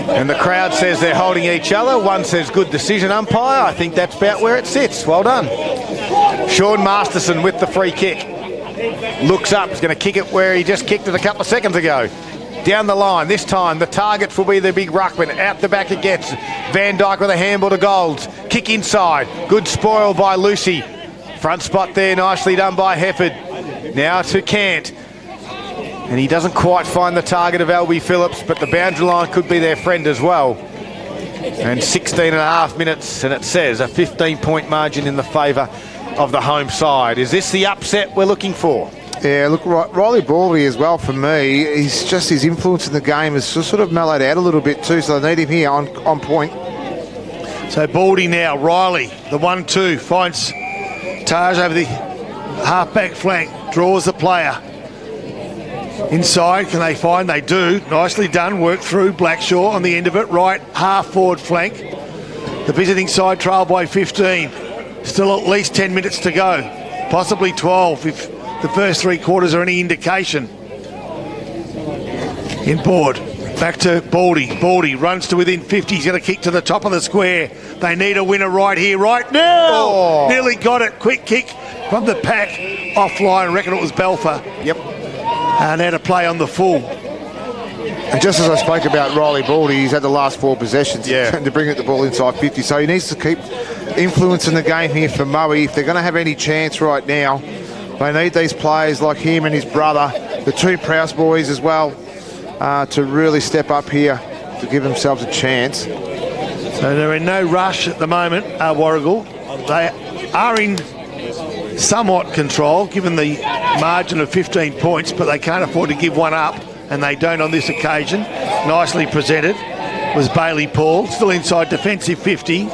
And the crowd says they're holding each other. One says good decision, umpire. I think that's about where it sits. Well done. Sean Masterson with the free kick. Looks up, he's going to kick it where he just kicked it a couple of seconds ago. Down the line, this time the targets will be the big ruckman. Out the back it gets. Van Dyke with a handball to Golds. Kick inside. Good spoil by Lucy. Front spot there, nicely done by Hefford. Now to Cant. And he doesn't quite find the target of Albie Phillips, but the boundary line could be their friend as well. And 16 and a half minutes, and it says a 15-point margin in the favour of the home side. Is this the upset we're looking for? Yeah, look, Riley Baldy as well for me. He's just, his influence in the game has just sort of mellowed out a little bit too, so they need him here on point. So Baldy now, Riley, the 1-2, finds Taj over the half-back flank, draws the player. Inside, can they find? They do. Nicely done. Work through. Blackshaw on the end of it. Right half forward flank. The visiting side trail by 15. Still at least 10 minutes to go. Possibly 12 if the first 3 quarters are any indication. Inboard. Back to Baldy. Baldy runs to within 50. He's going to kick to the top of the square. They need a winner right here, right now. Oh. Nearly got it. Quick kick from the pack. Offline. I reckon it was Belfer. Yep. And had a play on the full. And just as I spoke about Riley Baldy, he's had the last 4 possessions to bring the ball inside 50. So he needs to keep influencing the game here for Moe. If they're going to have any chance right now, they need these players like him and his brother, the 2 Prowse boys as well, to really step up here to give themselves a chance. So they're in no rush at the moment, Warragul. They are in somewhat control, given the margin of 15 points, but they can't afford to give one up, and they don't on this occasion. Nicely presented was Bailey Paul, still inside defensive 50.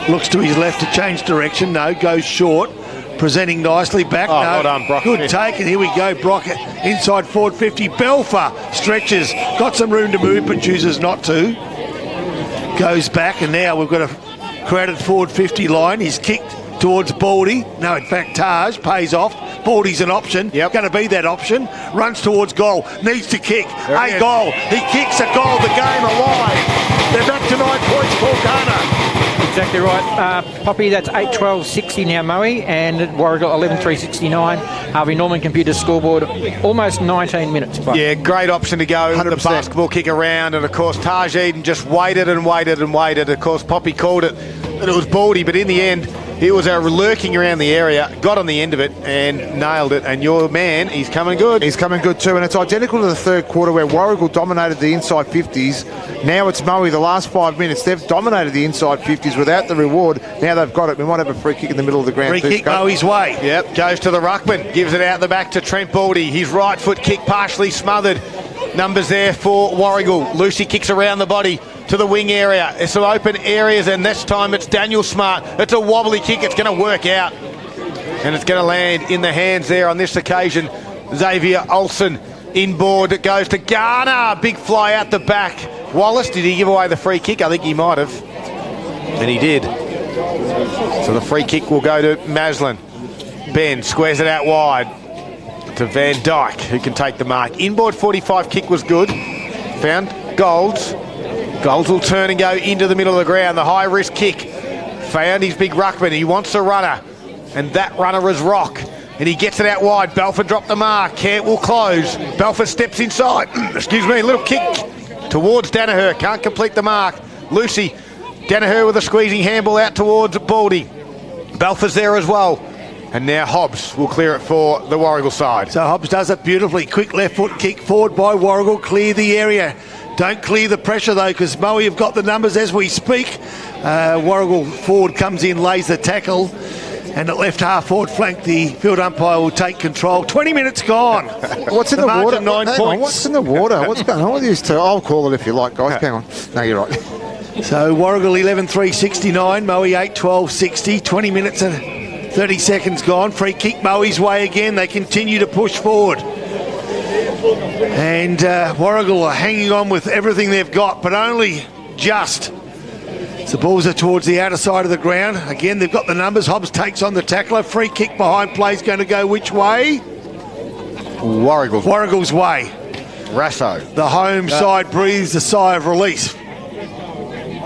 Looks to his left to change direction. No, goes short. Presenting nicely back. Oh, no, well done, Brock. Good take, and here we go. Brockett inside forward 50. Belfer stretches, got some room to move, but chooses not to. Goes back, and now we've got a crowded forward 50 line. He's kicked towards Baldy. No, in fact, Taj pays off. Baldy's an option. Yep. Going to be that option. Runs towards goal. Needs to kick. There A goal. He kicks a goal. The game alive. They're back to 9 points, Paul Garner. Exactly right. Poppy, that's 8-12-60 now, Moe, and Warragul 11-3-69. Harvey Norman computer scoreboard, almost 19 minutes. Yeah, great option to go. 100%. The basketball kick around, and of course Taj Eden just waited and waited and waited. Of course Poppy called it that it was Baldy, but in the end it was lurking around the area, got on the end of it and nailed it. And your man, he's coming good. He's coming good too, and it's identical to the third quarter where Warragul dominated the inside 50s. Now it's Moe, the last 5 minutes. They've dominated the inside 50s without the reward. Now they've got it. We might have a free kick in the middle of the ground. Free kick Moe's way. Yep, goes to the ruckman, gives it out the back to Trent Baldy. His right foot kick partially smothered. Numbers there for Warragul. Lucy kicks around the body to the wing area. There's some open areas, and this time it's Daniel Smart. It's a wobbly kick. It's going to work out, and it's going to land in the hands there on this occasion. Xavier Olsen inboard. It goes to Garner. Big fly out the back. Wallace, did he give away the free kick? I think he might have, and he did. So the free kick will go to Maslin. Ben squares it out wide to Van Dyke, who can take the mark. Inboard 45 kick was good. Found Golds. Golds will turn and go into the middle of the ground. The high risk kick. Found his big ruckman. He wants a runner, and that runner is Rock. And he gets it out wide. Belfer dropped the mark. Cant will close. Belfer steps inside. Excuse me, little kick towards Danaher. Can't complete the mark. Lucy. Danaher with a squeezing handball out towards Baldy. Belfer's there as well. And now Hobbs will clear it for the Warragul side. So Hobbs does it beautifully. Quick left foot kick forward by Warragul. Clear the area. Don't clear the pressure though, because Moe have got the numbers as we speak. Warragul forward comes in, lays the tackle, and at left half forward flank, the field umpire will take control. 20 minutes gone. What's in the water? 9 Hang points. on, what's in the water? What's going on with these two? I'll call it if you like, guys. Hang on. No, you're right. So Warragul 11-3-69, Moe 8-12-60, 20 minutes and 30 seconds gone. Free kick Moe's way again. They continue to push forward. And Warragul are hanging on with everything they've got, but only just. The balls are towards the outer side of the ground. Again, they've got the numbers. Hobbs takes on the tackler. Free kick behind play's going to go which way? Warragul's way. Rasso. The home side breathes a sigh of release.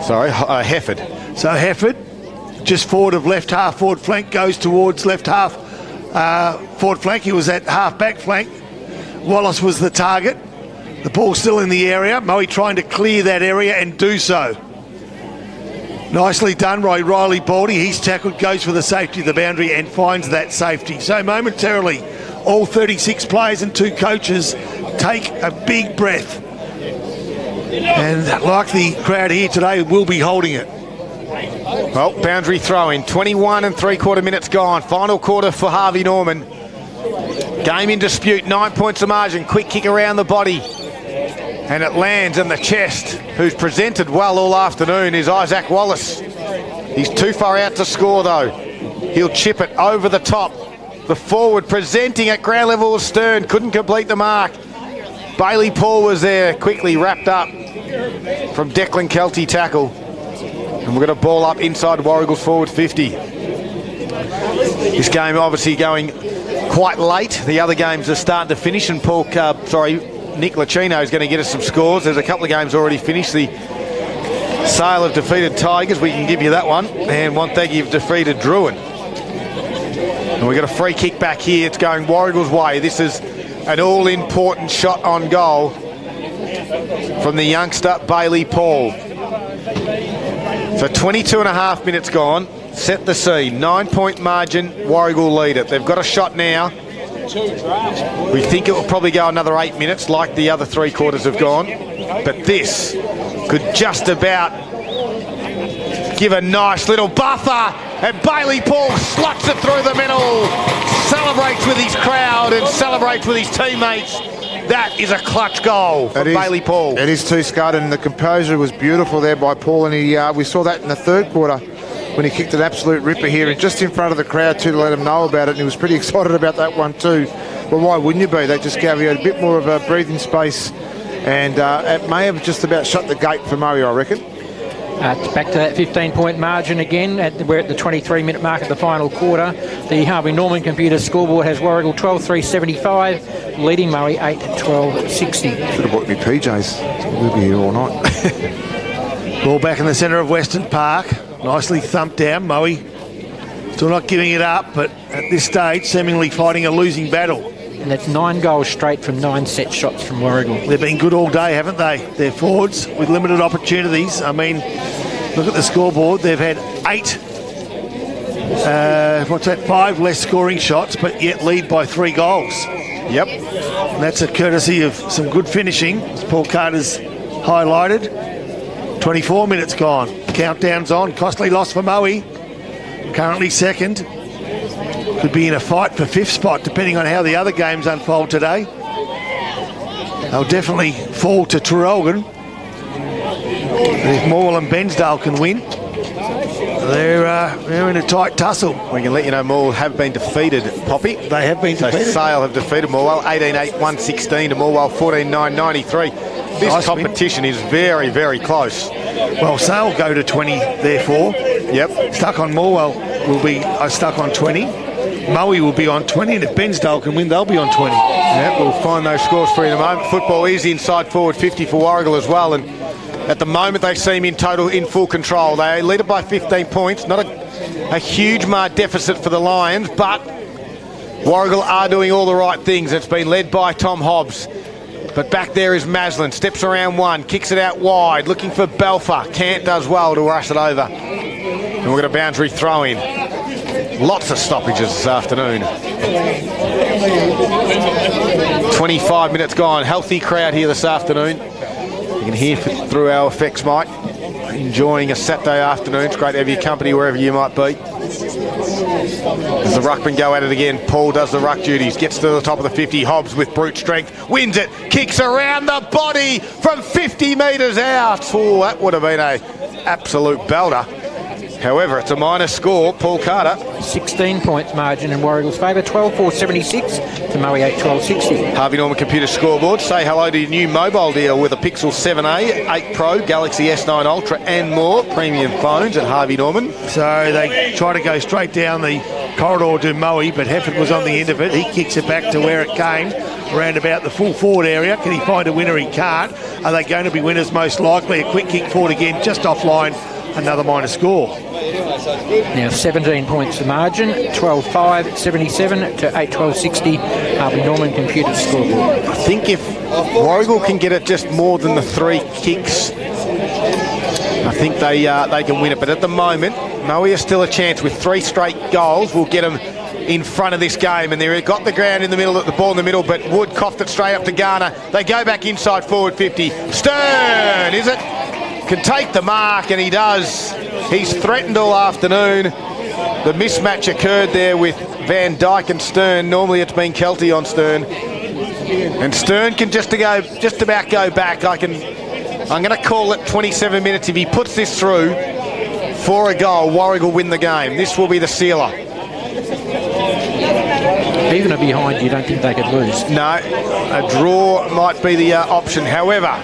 Sorry, Hefford. So Hefford, just forward of left half forward flank, goes towards left half forward flank. He was at half back flank. Wallace was the target. The ball still in the area. Moe trying to clear that area and do so. Nicely done by Riley Baldy. He's tackled, goes for the safety of the boundary and finds that safety. So momentarily, all 36 players and 2 coaches take a big breath. And like the crowd here today, we'll be holding it. Well, boundary throw-in. 21 3/4 minutes gone. Final quarter for Harvey Norman. Game in dispute, 9 points of margin. Quick kick around the body. And it lands in the chest. Who's presented well all afternoon is Isaac Wallace. He's too far out to score though. He'll chip it over the top. The forward presenting at ground level of Stern. Couldn't complete the mark. Bailey Paul was there, quickly wrapped up from Declan Kelty tackle. And we're going to ball up inside Warragul's forward 50. This game obviously going quite late. The other games are starting to finish, and Nick Lacino is going to get us some scores. There's a couple of games already finished. The Sale have defeated Tigers, we can give you that one, and Wonthaggi have defeated Druin. And we've got a free kick back here. It's going Warragul's way. This is an all-important shot on goal from the youngster Bailey Paul. So 22 and a half minutes gone. Set the scene. 9-point margin, Warragul lead it. They've got a shot now. We think it will probably go another 8 minutes like the other 3 quarters have gone. But this could just about give a nice little buffer. And Bailey Paul slots it through the middle. Celebrates with his crowd and celebrates with his teammates. That is a clutch goal for Bailey Paul. It is too, Scud, and the composure was beautiful there by Paul. And we saw that in the third quarter when he kicked an absolute ripper here, and just in front of the crowd too, to let him know about it. And he was pretty excited about that one too. Well, why wouldn't you be? That just gave you a bit more of a breathing space, and it may have just about shut the gate for Murray, I reckon. It's back to that 15-point margin again. We're at the 23-minute mark of the final quarter. The Harvey Norman computer scoreboard has Warragul 12-3-75, leading Murray 8-12-60. Should have bought me PJs. We'll be here all night. Ball back in the centre of Western Park. Nicely thumped down. Moe still not giving it up, but at this stage seemingly fighting a losing battle. And that's 9 goals straight from 9 set shots from Warragul. They've been good all day, haven't they? They're forwards with limited opportunities. I mean, look at the scoreboard. They've had 5 less scoring shots, but yet lead by 3 goals. Yep. And that's a courtesy of some good finishing, as Paul Carter's highlighted. 24 minutes gone. Countdown's on. Costly loss for Moe. Currently second. Could be in a fight for 5th spot, depending on how the other games unfold today. They'll definitely fall to Traralgon. If Morwell and Bensdale can win, they're in a tight tussle. We can let you know Morwell have been defeated, Poppy. They have been defeated. Sale have defeated Morwell 18-8-116 to Morwell 14-9-93. This competition is very, very close. Well, Sale go to 20, therefore. Yep. Stuck on Morwell will be stuck on 20. Moe will be on 20, and if Bensdale can win, they'll be on 20. Yep, we'll find those scores for you in a moment. Football is inside forward 50 for Warragul as well, and at the moment they seem in full control. They lead it by 15 points, not a huge deficit for the Lions, but Warragul are doing all the right things. It's been led by Tom Hobbs. But back there is Maslin, steps around one, kicks it out wide, looking for Belfer. Cant does well to rush it over. And we've got a boundary throw in. Lots of stoppages this afternoon. 25 minutes gone. Healthy crowd here this afternoon. You can hear through our effects, Mike. Enjoying a Saturday afternoon. It's great to have your company wherever you might be. As the ruckmen go at it again, Paul does the ruck duties, gets to the top of the 50, Hobbs with brute strength, wins it, kicks around the body from 50 metres out. Oh, that would have been an absolute belter. However, it's a minor score. Paul Carter. 16 points margin in Warragul's favour, 12-4-76 to Moe 8-12-60. Harvey Norman computer scoreboard. Say hello to your new mobile deal with a Pixel 7a, 8 Pro, Galaxy S9 Ultra and more premium phones at Harvey Norman. So they try to go straight down the corridor to Moe, but Hefford was on the end of it. He kicks it back to where it came, around about the full forward area. Can he find a winner? He can't. Are they going to be winners? Most likely. A quick kick forward again, just offline. Another minor score. Now 17 points the margin, 12-5-77 to 8-12-60. Harvey Norman computer scoreboard. I think if Warragul can get it just more than the 3 kicks, I think they can win it. But at the moment, Moe is still a chance with 3 straight goals. We'll get them in front of this game, and they got the ground in the middle, the ball in the middle, but Wood coughed it straight up to Garner. They go back inside forward 50. Stern, is it? Can take the mark, and he does. He's threatened all afternoon. The mismatch occurred there with Van Dyke and Stern. Normally it's been Kelty on Stern, and Stern can just about go back. I'm going to call it 27 minutes. If he puts this through for a goal, Warragul win the game. This will be the sealer. even a behind, you don't think they could lose. No, a draw might be the option. However,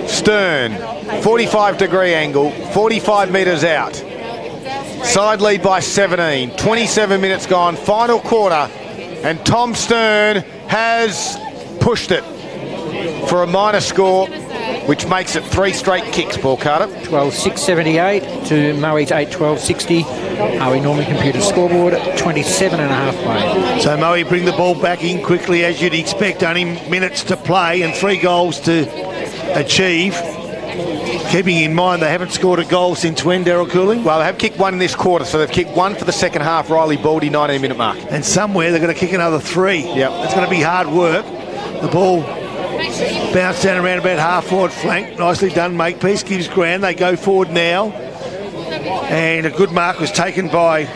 Stern, 45-degree angle, 45 metres out. Side lead by 17, 27 minutes gone, final quarter, and Tom Stern has pushed it for a minor score, which makes it 3 straight kicks, Paul Carter. 12.678 to Moe's 8.12.60. Moe Norman Computer scoreboard, 27 and a half played. So Moe bring the ball back in quickly, as you'd expect. Only minutes to play and 3 goals to achieve. Keeping in mind they haven't scored a goal since when, Daryl Cooling? Well, they have kicked 1 in this quarter, so they've kicked 1 for the second half. Riley Baldy, 19-minute mark. And somewhere they're going to kick another 3. Yep. It's going to be hard work. The ball bounced down around about half-forward flank. Nicely done, Makepeace. Gives ground. They go forward now. And a good mark was taken by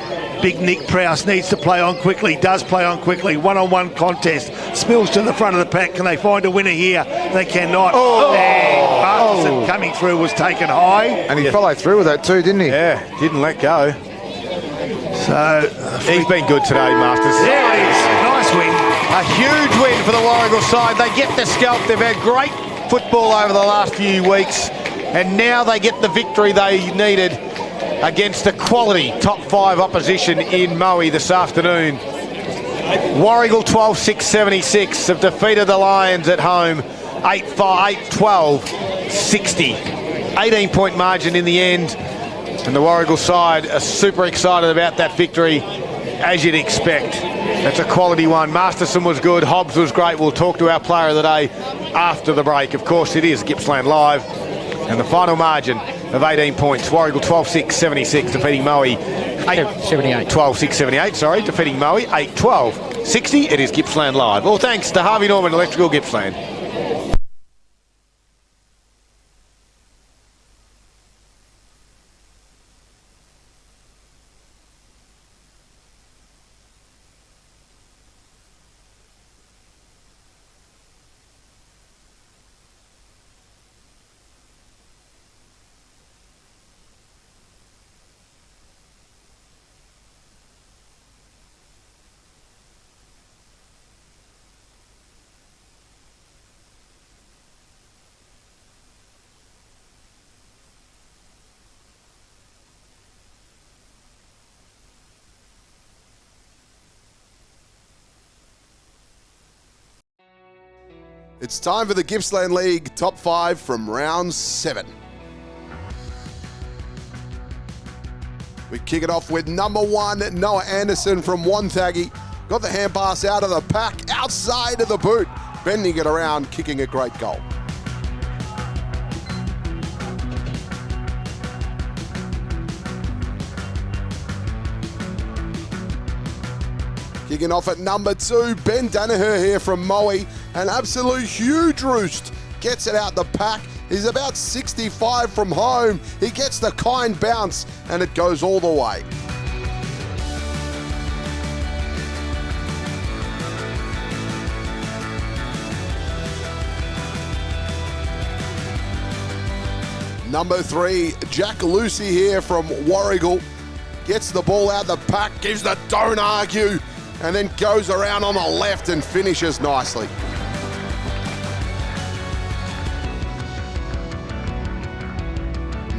Big Nick Prowse. Needs to play on quickly. Does play on quickly. One-on-one contest. Spills to the front of the pack. Can they find a winner here? They cannot. And Masterson coming through was taken high. And he followed through with that too, didn't he? Yeah, didn't let go. So He's been good today, Masters. there it is. Nice win. A huge win for the Warragul side. They get the scalp. They've had great football over the last few weeks, and now they get the victory they needed against a quality top 5 opposition in Moe this afternoon. Warragul 12.676 have defeated the Lions at home 8-12-60. 18-point margin in the end, and the Warragul side are super excited about that victory, as you'd expect. That's a quality one. Masterson was good, Hobbs was great. We'll talk to our player of the day after the break. Of course, it is Gippsland Live, and the final margin of 18 points. Warragul 12.676 defeating Moe 12.678, sorry, defeating Moe 8-12-60. It is Gippsland Live. All thanks to Harvey Norman Electrical Gippsland. It's time for the Gippsland League top 5 from round 7. We kick it off with number 1, Noah Anderson from Wonthaggi. Got the hand pass out of the pack, outside of the boot, bending it around, kicking a great goal. Kicking off at number 2, Ben Danaher here from Moe. An absolute huge roost. Gets it out the pack. He's about 65 from home. He gets the kind bounce, and it goes all the way. Number 3, Jack Lucy here from Warragul. Gets the ball out the pack, gives the don't argue, and then goes around on the left and finishes nicely.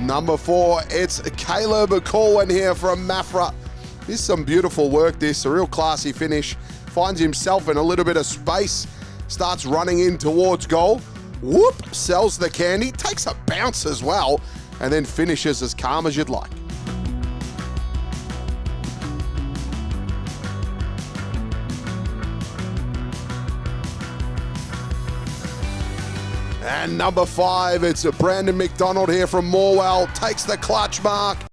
Number 4, it's Caleb Corwin here from Mafra. This is some beautiful work, this, a real classy finish. Finds himself in a little bit of space, starts running in towards goal. Whoop, sells the candy, takes a bounce as well, and then finishes as calm as you'd like. And number 5, it's Brandon McDonald here from Morwell. Takes the clutch mark.